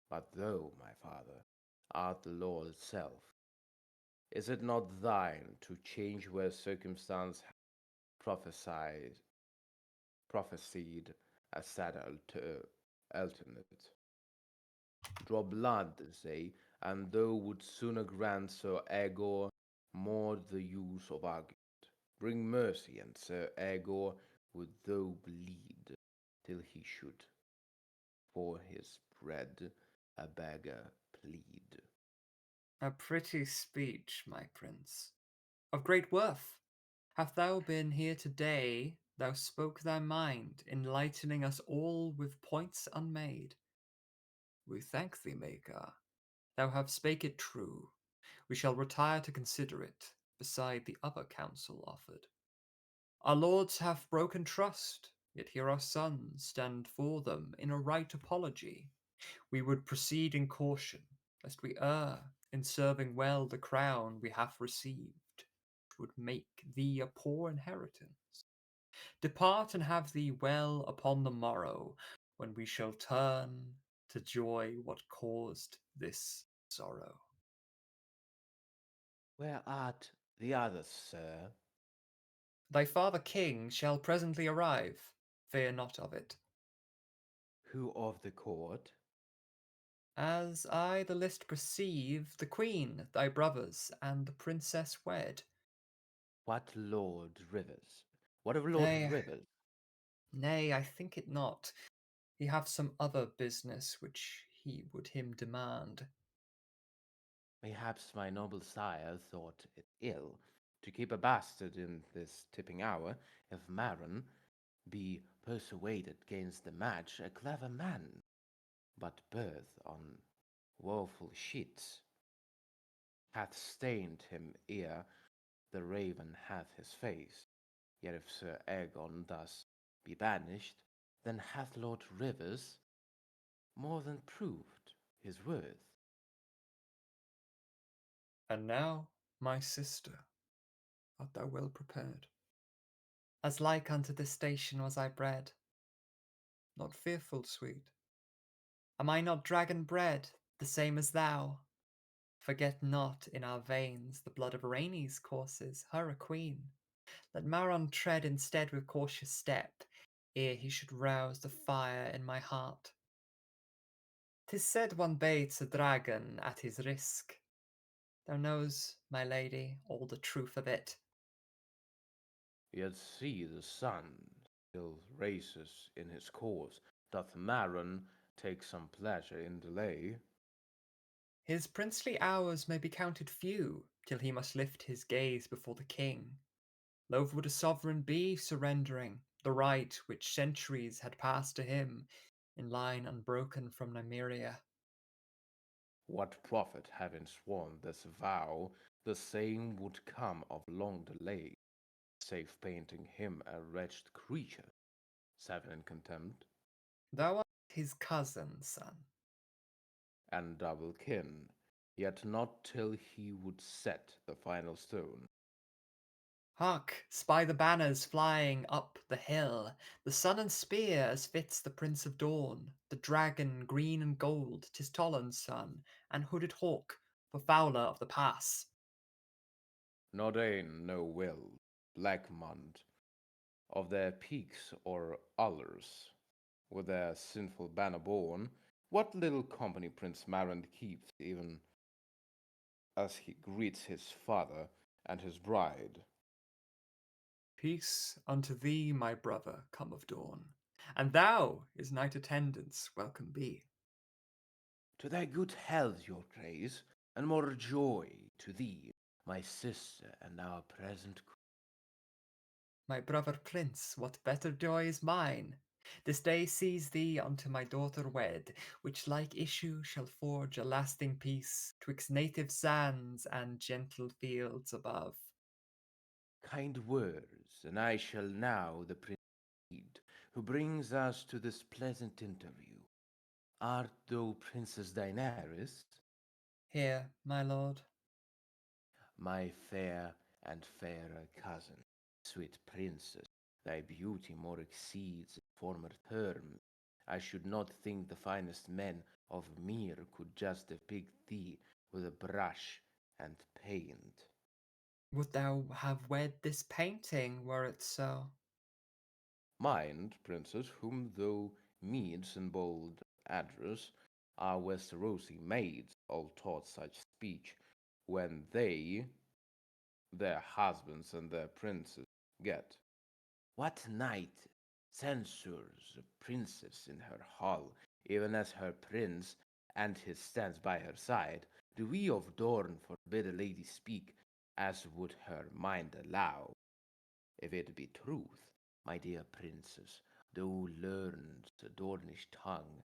[SPEAKER 3] But thou, my father, art the law itself. Is it not thine to change where circumstance prophesied, prophesied a sad alternate? Draw blood, say, and thou would sooner grant Sir Egor more the use of argument. Bring mercy, and Sir Egor would thou bleed till he should for his bread a beggar plead.
[SPEAKER 2] A pretty speech, my prince, of great worth. Hast thou been here today, thou spoke thy mind, enlightening us all with points unmade. We thank thee, Maker, thou have spake it true. We shall retire to consider it, beside the other counsel offered. Our lords have broken trust, yet here our sons stand for them in a right apology. We would proceed in caution, lest we err in serving well the crown we have received, which would make thee a poor inheritance. Depart and have thee well upon the morrow, when we shall turn to joy what caused this sorrow.
[SPEAKER 3] Where art the others, sir?
[SPEAKER 2] Thy father king shall presently arrive, fear not of it.
[SPEAKER 3] Who of the court?
[SPEAKER 2] As I the list perceive, the queen, thy brothers, and the princess wed.
[SPEAKER 3] What Lord Rivers? What of Lord
[SPEAKER 2] Nay,
[SPEAKER 3] Rivers?
[SPEAKER 2] nay, I think it not. He hath some other business which he would him demand.
[SPEAKER 3] Mayhaps my noble sire thought it ill to keep a bastard in this tipping hour, if Maron be persuaded gainst the match a clever man, but birth on woeful sheets hath stained him ere the raven hath his face. Yet if Sir Aegon thus be banished, then hath Lord Rivers more than proved his worth.
[SPEAKER 2] And now, my sister, art thou well prepared? As like unto this station was I bred, not fearful, sweet. Am I not dragon bred, the same as thou? Forget not in our veins the blood of Rhaenys courses, her a queen. Let Maron tread instead with cautious step, ere he should rouse the fire in my heart. 'Tis said one baits a dragon at his risk. Thou knows, my lady, all the truth of it.
[SPEAKER 3] Yet see the sun still races in his course. Doth Maron take some pleasure in delay?
[SPEAKER 2] His princely hours may be counted few, till he must lift his gaze before the king. Loath would a sovereign be, surrendering the right which centuries had passed to him, in line unbroken from Nymeria.
[SPEAKER 3] What profit, having sworn this vow, the same would come of long delay, save painting him a wretched creature, seven in contempt,
[SPEAKER 2] Thou art his cousin, son.
[SPEAKER 3] and double kin, yet not till he would set the final stone.
[SPEAKER 2] Hark, spy the banners flying up the hill, the sun and spear as fits the Prince of Dawn, the dragon green and gold, 'tis Toland's son, and hooded hawk, for fowler of the pass.
[SPEAKER 3] Nordain no will, Blackmont, of their peaks or ullers, with their sinful banner borne, What little company Prince Marin keeps, even as he greets his father and his bride.
[SPEAKER 2] Peace unto thee, my brother, come of dawn, and thou, his knight attendants, welcome be.
[SPEAKER 3] To thy good health, your grace, and more joy to thee, my sister and our present queen.
[SPEAKER 2] My brother prince, what better joy is mine? This day sees thee unto my daughter wed, which like issue shall forge a lasting peace twixt native sands and gentle fields above.
[SPEAKER 3] Kind words, and I shall now the prince lead, who brings us to this pleasant interview. Art thou Princess Daenerys?
[SPEAKER 2] Here, my lord.
[SPEAKER 3] My fair and fairer cousin, sweet princess, thy beauty more exceeds former terms. I should not think the finest men of Myr could just depict thee with a brush and paint.
[SPEAKER 2] Would thou have wed this painting, were it so?
[SPEAKER 3] Mind, princess, whom thou meets in bold address, our Westerosi maids all taught such speech when they, their husbands and their princes, get. What knight censures a princess in her hall, even as her prince and his stands by her side? Do we of Dorne forbid a lady speak as would her mind allow? If it be truth, my dear princess, thou learnest the Dornish tongue,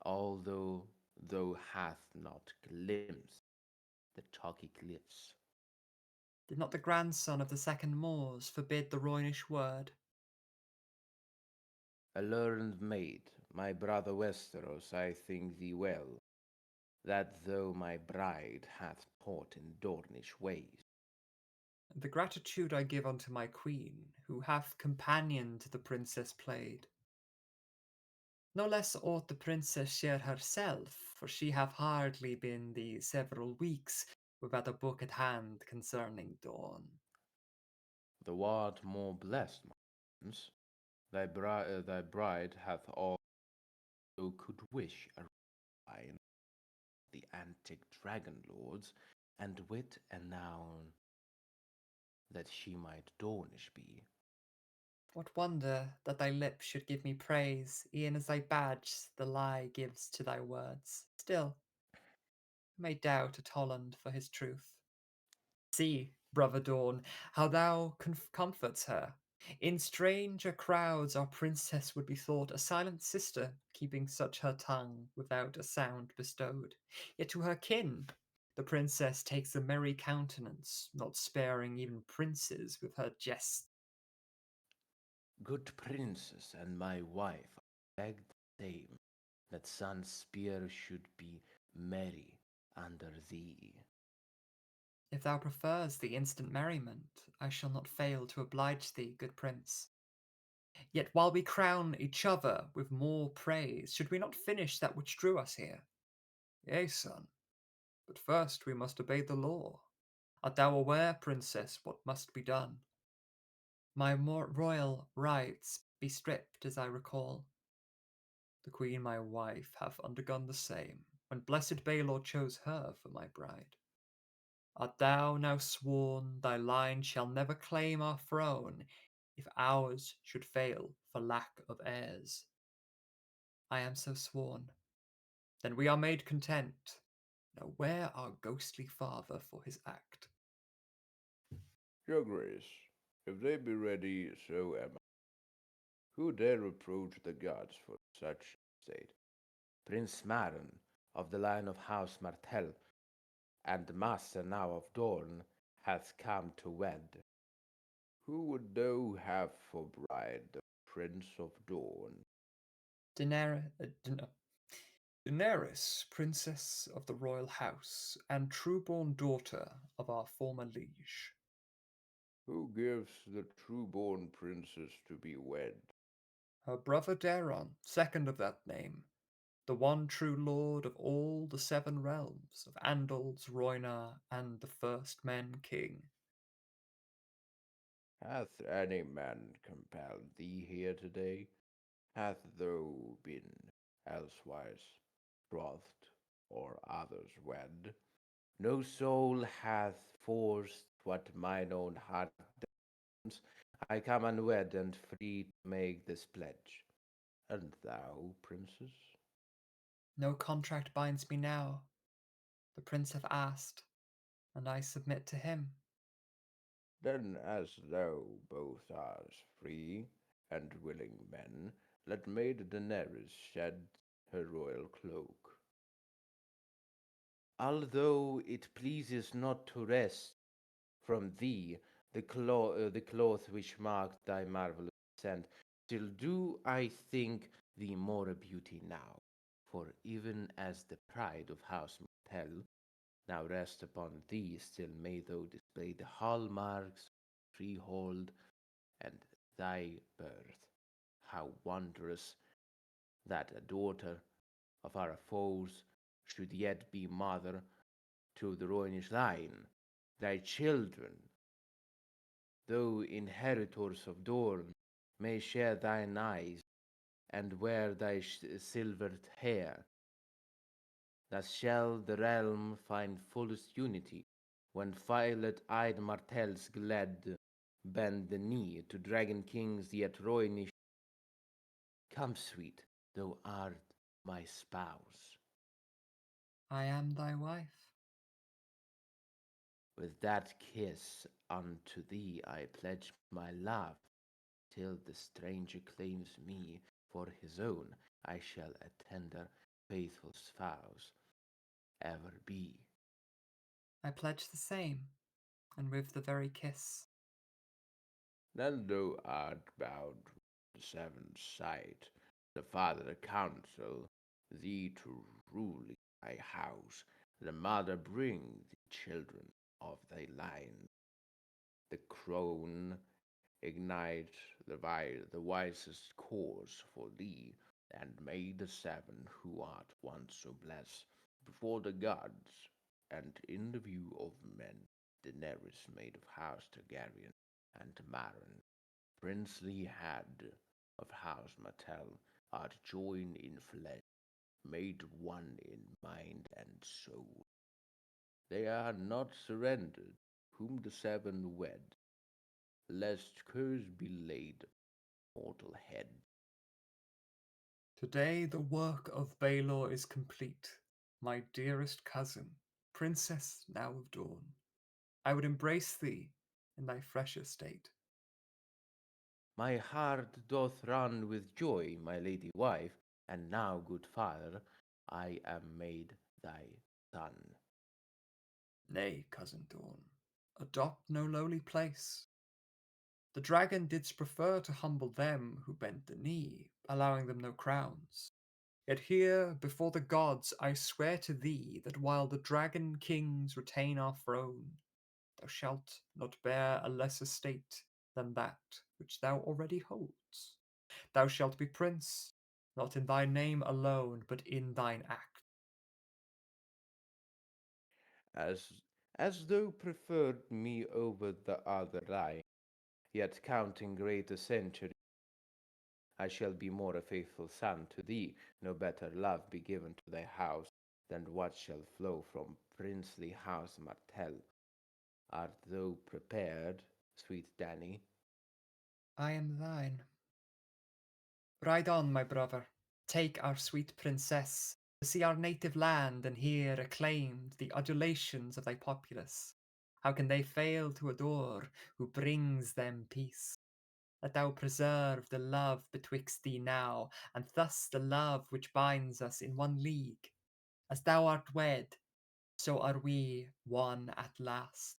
[SPEAKER 3] although thou hast not glimpsed the chalky cliffs.
[SPEAKER 2] Did not the grandson of the second Moors forbid the Roynish word?
[SPEAKER 3] A learned maid, my brother Westeros, I think thee well, that thou my bride hath taught in Dornish ways.
[SPEAKER 2] The gratitude I give unto my queen, who hath companion to the princess played. No less ought the princess share herself, for she hath hardly been these several weeks without a book at hand concerning Dawn.
[SPEAKER 3] Thou art more blessed, my prince. Thy bride hath all thou could wish a line, the antic dragon lords, and wit enow that she might Dornish be.
[SPEAKER 2] What wonder that thy lips should give me praise, e'en as thy badge the lie gives to thy words. Still, I may doubt at Holland for his truth. See, brother Dawn, how thou comforts her. In stranger crowds our princess would be thought a silent sister, keeping such her tongue without a sound bestowed. Yet to her kin the princess takes a merry countenance, not sparing even princes with her jests.
[SPEAKER 3] Good princess and my wife, I beg the same, that son's spear should be merry under thee.
[SPEAKER 2] If thou prefers the instant merriment, I shall not fail to oblige thee, good prince. Yet while we crown each other with more praise, should we not finish that which drew us here? Yea, son, but first we must obey the law. Art thou aware, princess, what must be done? My more royal rights be stripped, as I recall. The queen my wife hath undergone the same, when blessed Baelor chose her for my bride. Art thou now sworn thy line shall never claim our throne, if ours should fail for lack of heirs? I am so sworn. Then we are made content. Now where our ghostly father for his act?
[SPEAKER 3] Your grace, if they be ready, so am I. Who dare reproach the gods for such state? Prince Maron, of the line of House Martell, and master now of Dorne, hath come to wed. Who would thou have for bride the Prince of Dorne?
[SPEAKER 2] Daenerys, princess of the royal house, and true-born daughter of our former liege.
[SPEAKER 3] Who gives the true-born princess to be wed?
[SPEAKER 2] Her brother Daeron, second of that name, the one true lord of all the seven realms of Andals, Rhoynar, and the first men king.
[SPEAKER 3] Hath any man compelled thee here today? Hath thou been elsewise? betrothed, or others wed. No soul hath forced what mine own heart demands. I come unwed and free to make this pledge. And thou, princess?
[SPEAKER 2] No contract binds me now. The prince hath asked, and I submit to him.
[SPEAKER 3] Then, as thou both art free and willing men, let Maid Daenerys shed her royal cloak. Although it pleases not to wrest from thee the cloth which marked thy marvellous descent, still do I think thee more a beauty now. For even as the pride of House Martell now rests upon thee, still may thou display the hallmarks of freehold and thy birth. How wondrous that a daughter of our foes should yet be mother to the Rhoynish line, thy children, though inheritors of Dorne, may share thine eyes and wear thy silvered hair. Thus shall the realm find fullest unity, when violet-eyed Martells glad bend the knee to dragon kings yet Rhoynish. Come, sweet, thou art my spouse.
[SPEAKER 2] I am thy wife.
[SPEAKER 3] With that kiss unto thee I pledge my love, till the stranger claims me for his own. I shall a tender, faithful spouse ever be.
[SPEAKER 2] I pledge the same, and with the very kiss.
[SPEAKER 3] Then thou art bound with the seventh sight, the father counsel thee to rule thy house, the mother bring the children of thy line, the crown ignite the wisest course for thee, and may the seven who art once so blessed before the gods and in the view of men, Daenerys, maid of House Targaryen, and Maron, princely head of House Martell, art joined in flesh, made one in mind and soul. They are not surrendered, whom the seven wed, lest curse be laid mortal head.
[SPEAKER 2] Today the work of Baelor is complete, my dearest cousin, princess now of dawn. I would embrace thee in thy fresh estate.
[SPEAKER 3] My heart doth run with joy, my lady wife, and now, good father, I am made thy son.
[SPEAKER 2] Nay, cousin Dawn, adopt no lowly place. The dragon didst prefer to humble them who bent the knee, allowing them no crowns. Yet here, before the gods, I swear to thee that while the dragon kings retain our throne, thou shalt not bear a less estate than that which thou already holds. Thou shalt be prince, not in thy name alone, but in thine act.
[SPEAKER 3] As as thou preferred me over the other line, yet counting greater century, I shall be more a faithful son to thee, no better love be given to thy house than what shall flow from princely house Martell. Art thou prepared, sweet Danny?
[SPEAKER 2] I am thine. Ride on, my brother. Take our sweet princess to see our native land and hear acclaimed the adulations of thy populace. How can they fail to adore who brings them peace? That thou preserve the love betwixt thee now, and thus the love which binds us in one league. As thou art wed, so are we one at last.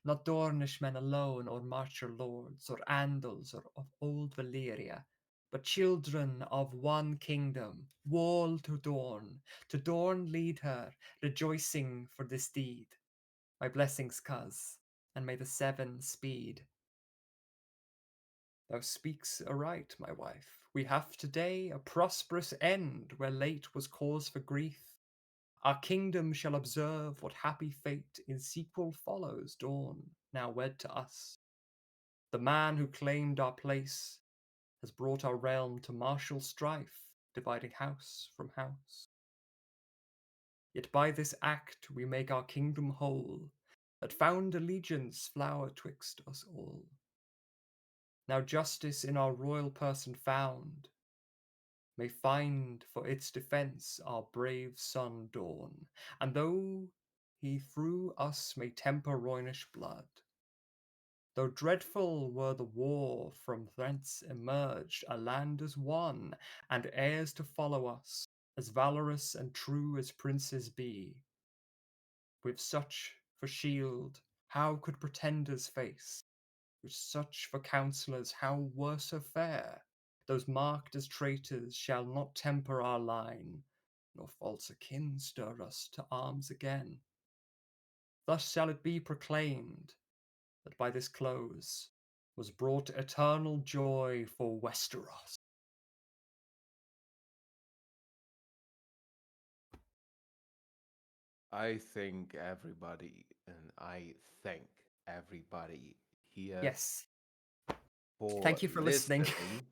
[SPEAKER 2] Not Dornishmen alone, or Marcher lords, or Andals, or of old Valyria, but children of one kingdom, wall to Dorn lead her, rejoicing for this deed. My blessings, cuz, and may the seven speed. Thou speaks aright, my wife. We have today a prosperous end where late was cause for grief. Our kingdom shall observe what happy fate in sequel follows Dawn, now wed to us. The man who claimed our place has brought our realm to martial strife, dividing house from house. Yet by this act we make our kingdom whole, that found allegiance flower twixt us all. Now justice in our royal person found, may find for its defence our brave son Dawn, and though he through us may temper Roynish blood, though dreadful were the war from thence emerged, a land as one, and heirs to follow us, as valorous and true as princes be. With such for shield, how could pretenders face? With such for counsellors, how worser fare? Those marked as traitors shall not temper our line, nor false kin stir us to arms again. Thus shall it be proclaimed that by this close was brought eternal joy for Westeros.
[SPEAKER 3] I thank everybody, and I thank everybody here
[SPEAKER 2] Yes,
[SPEAKER 3] for
[SPEAKER 2] thank you for listening.
[SPEAKER 3] listening.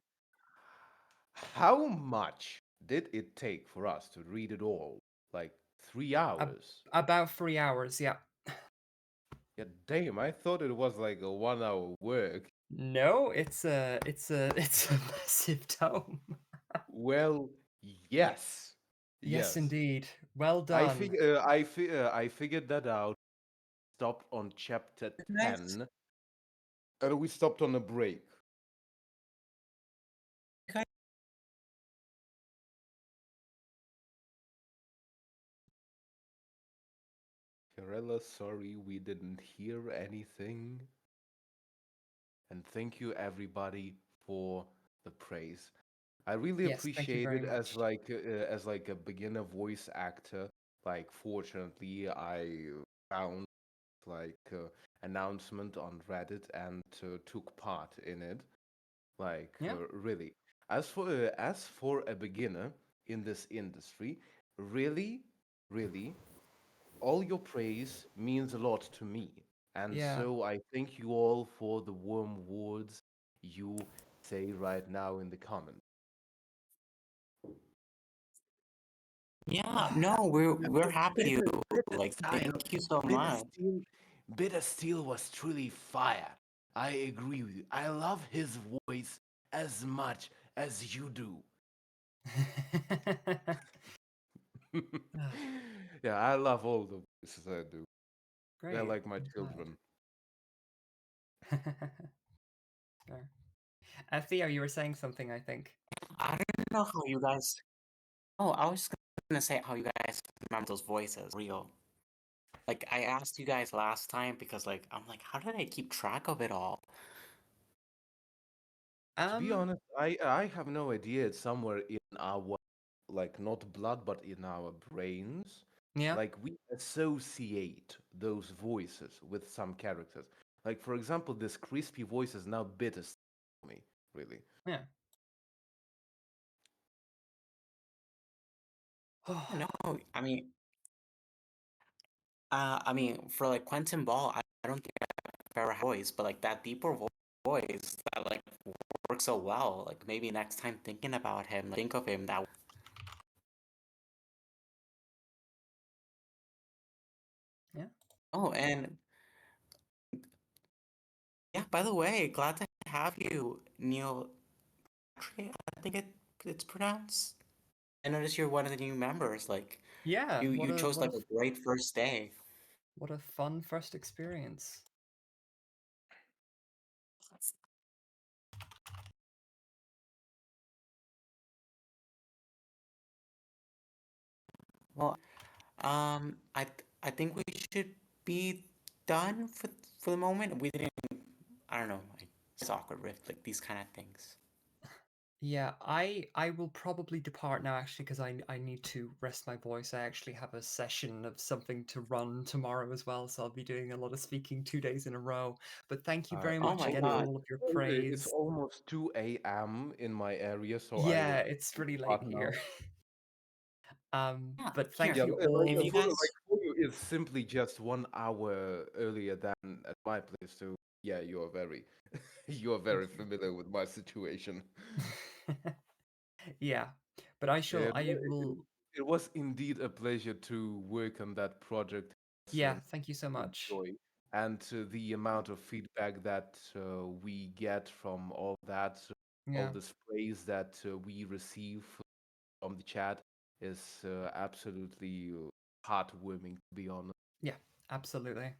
[SPEAKER 3] How much did it take for us to read it all? Like 3 hours?
[SPEAKER 2] About 3 hours, yeah.
[SPEAKER 3] Yeah, damn, I thought it was like a 1 hour work.
[SPEAKER 2] No, it's a massive tome.
[SPEAKER 3] Well, yes.
[SPEAKER 2] Yes,
[SPEAKER 3] Yes.
[SPEAKER 2] indeed. Well
[SPEAKER 3] I
[SPEAKER 2] done.
[SPEAKER 3] I figured that out. Stopped on chapter
[SPEAKER 5] Nice.
[SPEAKER 3] 10, and we stopped on a break.
[SPEAKER 5] Okay.
[SPEAKER 3] Fiorella, sorry we didn't hear anything. And thank you everybody for the praise. I really
[SPEAKER 2] Yes, thank you
[SPEAKER 3] appreciate
[SPEAKER 2] very
[SPEAKER 3] it
[SPEAKER 2] much.
[SPEAKER 3] as like a beginner voice actor. Like fortunately, I found like announcement on Reddit and took part in it. Like
[SPEAKER 2] Yeah,
[SPEAKER 3] really, as for a beginner in this industry, really, really, all your praise means a lot to me. And
[SPEAKER 2] yeah,
[SPEAKER 3] so I thank you all for the warm words you say right now in the comments.
[SPEAKER 5] Yeah, no, we're happy to.
[SPEAKER 3] Bitter
[SPEAKER 5] Like,
[SPEAKER 3] style,
[SPEAKER 5] thank you so
[SPEAKER 3] bitter
[SPEAKER 5] much.
[SPEAKER 3] steel, bitter steel was truly fire. I agree with you. I love his voice as much as you do. Yeah, I love all the voices I do. They're
[SPEAKER 2] Great.
[SPEAKER 3] like my
[SPEAKER 2] I'm
[SPEAKER 3] children.
[SPEAKER 2] glad. Sure. Theo, you were saying something, I think.
[SPEAKER 5] I don't know how you guys. Oh, I was just gonna say how you guys remember those voices. Real. Like, I asked you guys last time because, like, I'm like, how did I keep track of it all?
[SPEAKER 3] To be
[SPEAKER 2] Um,
[SPEAKER 3] honest, I have no idea. It's somewhere in our like not blood, but in our brains.
[SPEAKER 2] yeah,
[SPEAKER 3] Like we associate those voices with some characters. Like for example, this crispy voice is now bitter for me, really.
[SPEAKER 2] yeah.
[SPEAKER 5] No, I mean, for like Quentin Ball, I don't think I've ever had a voice, but like that deeper voice that like works so well. Like maybe next time thinking about him, think of him that.
[SPEAKER 2] Yeah.
[SPEAKER 5] Oh, and yeah, by the way, glad to have you, Neil. Actually, I think it's pronounced. I noticed you're one of the new members. Like
[SPEAKER 2] Yeah,
[SPEAKER 5] you chose like a great first day.
[SPEAKER 2] what a fun first experience.
[SPEAKER 5] Well, I think we should be done for the moment. We didn't. I don't know. Like, it's awkward with like these kind of things.
[SPEAKER 2] Yeah, I will probably depart now actually because I need to rest my voice. I actually have a session of something to run tomorrow as well, so I'll be doing a lot of speaking 2 days in a row. But thank you very
[SPEAKER 5] Oh
[SPEAKER 2] much
[SPEAKER 5] my
[SPEAKER 2] again for
[SPEAKER 5] God.
[SPEAKER 2] all of your
[SPEAKER 3] It's
[SPEAKER 2] praise.
[SPEAKER 3] almost 2 a.m. in my area, so I
[SPEAKER 2] Yeah,
[SPEAKER 3] will
[SPEAKER 2] it's really late
[SPEAKER 3] start now.
[SPEAKER 2] here.
[SPEAKER 5] Yeah,
[SPEAKER 2] But
[SPEAKER 5] here.
[SPEAKER 2] thank
[SPEAKER 3] Yeah,
[SPEAKER 2] you
[SPEAKER 3] like
[SPEAKER 5] If
[SPEAKER 2] all.
[SPEAKER 5] you guys,
[SPEAKER 3] for you, it's simply just 1 hour earlier than at my place. So yeah, you are very, you are
[SPEAKER 2] Thank
[SPEAKER 3] very familiar with my situation.
[SPEAKER 2] you. Yeah, but
[SPEAKER 3] Yeah,
[SPEAKER 2] I will.
[SPEAKER 3] It was indeed a pleasure to work on that project.
[SPEAKER 2] Yeah, thank you so much.
[SPEAKER 3] Enjoy. And the amount of feedback that we get from all that, all
[SPEAKER 2] Yeah.
[SPEAKER 3] this praise that we receive from the chat is absolutely heartwarming, to be honest.
[SPEAKER 2] Yeah, absolutely.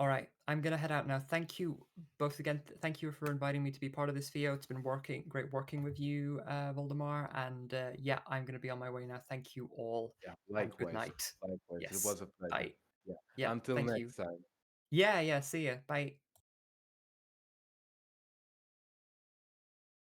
[SPEAKER 2] All right, I'm gonna head out now. Thank you both again. Thank you for inviting me to be part of this video. It's been great working with you, Voldemar. And yeah, I'm gonna be on my way now. Thank you all,
[SPEAKER 3] Yeah,
[SPEAKER 2] and good
[SPEAKER 3] likewise.
[SPEAKER 2] night.
[SPEAKER 3] Likewise. It
[SPEAKER 2] Yes.
[SPEAKER 3] was a pleasure.
[SPEAKER 2] Bye.
[SPEAKER 3] Yeah.
[SPEAKER 2] Yeah.
[SPEAKER 3] Until
[SPEAKER 2] Thank you.
[SPEAKER 3] next time.
[SPEAKER 2] Yeah. Yeah. See ya. Bye.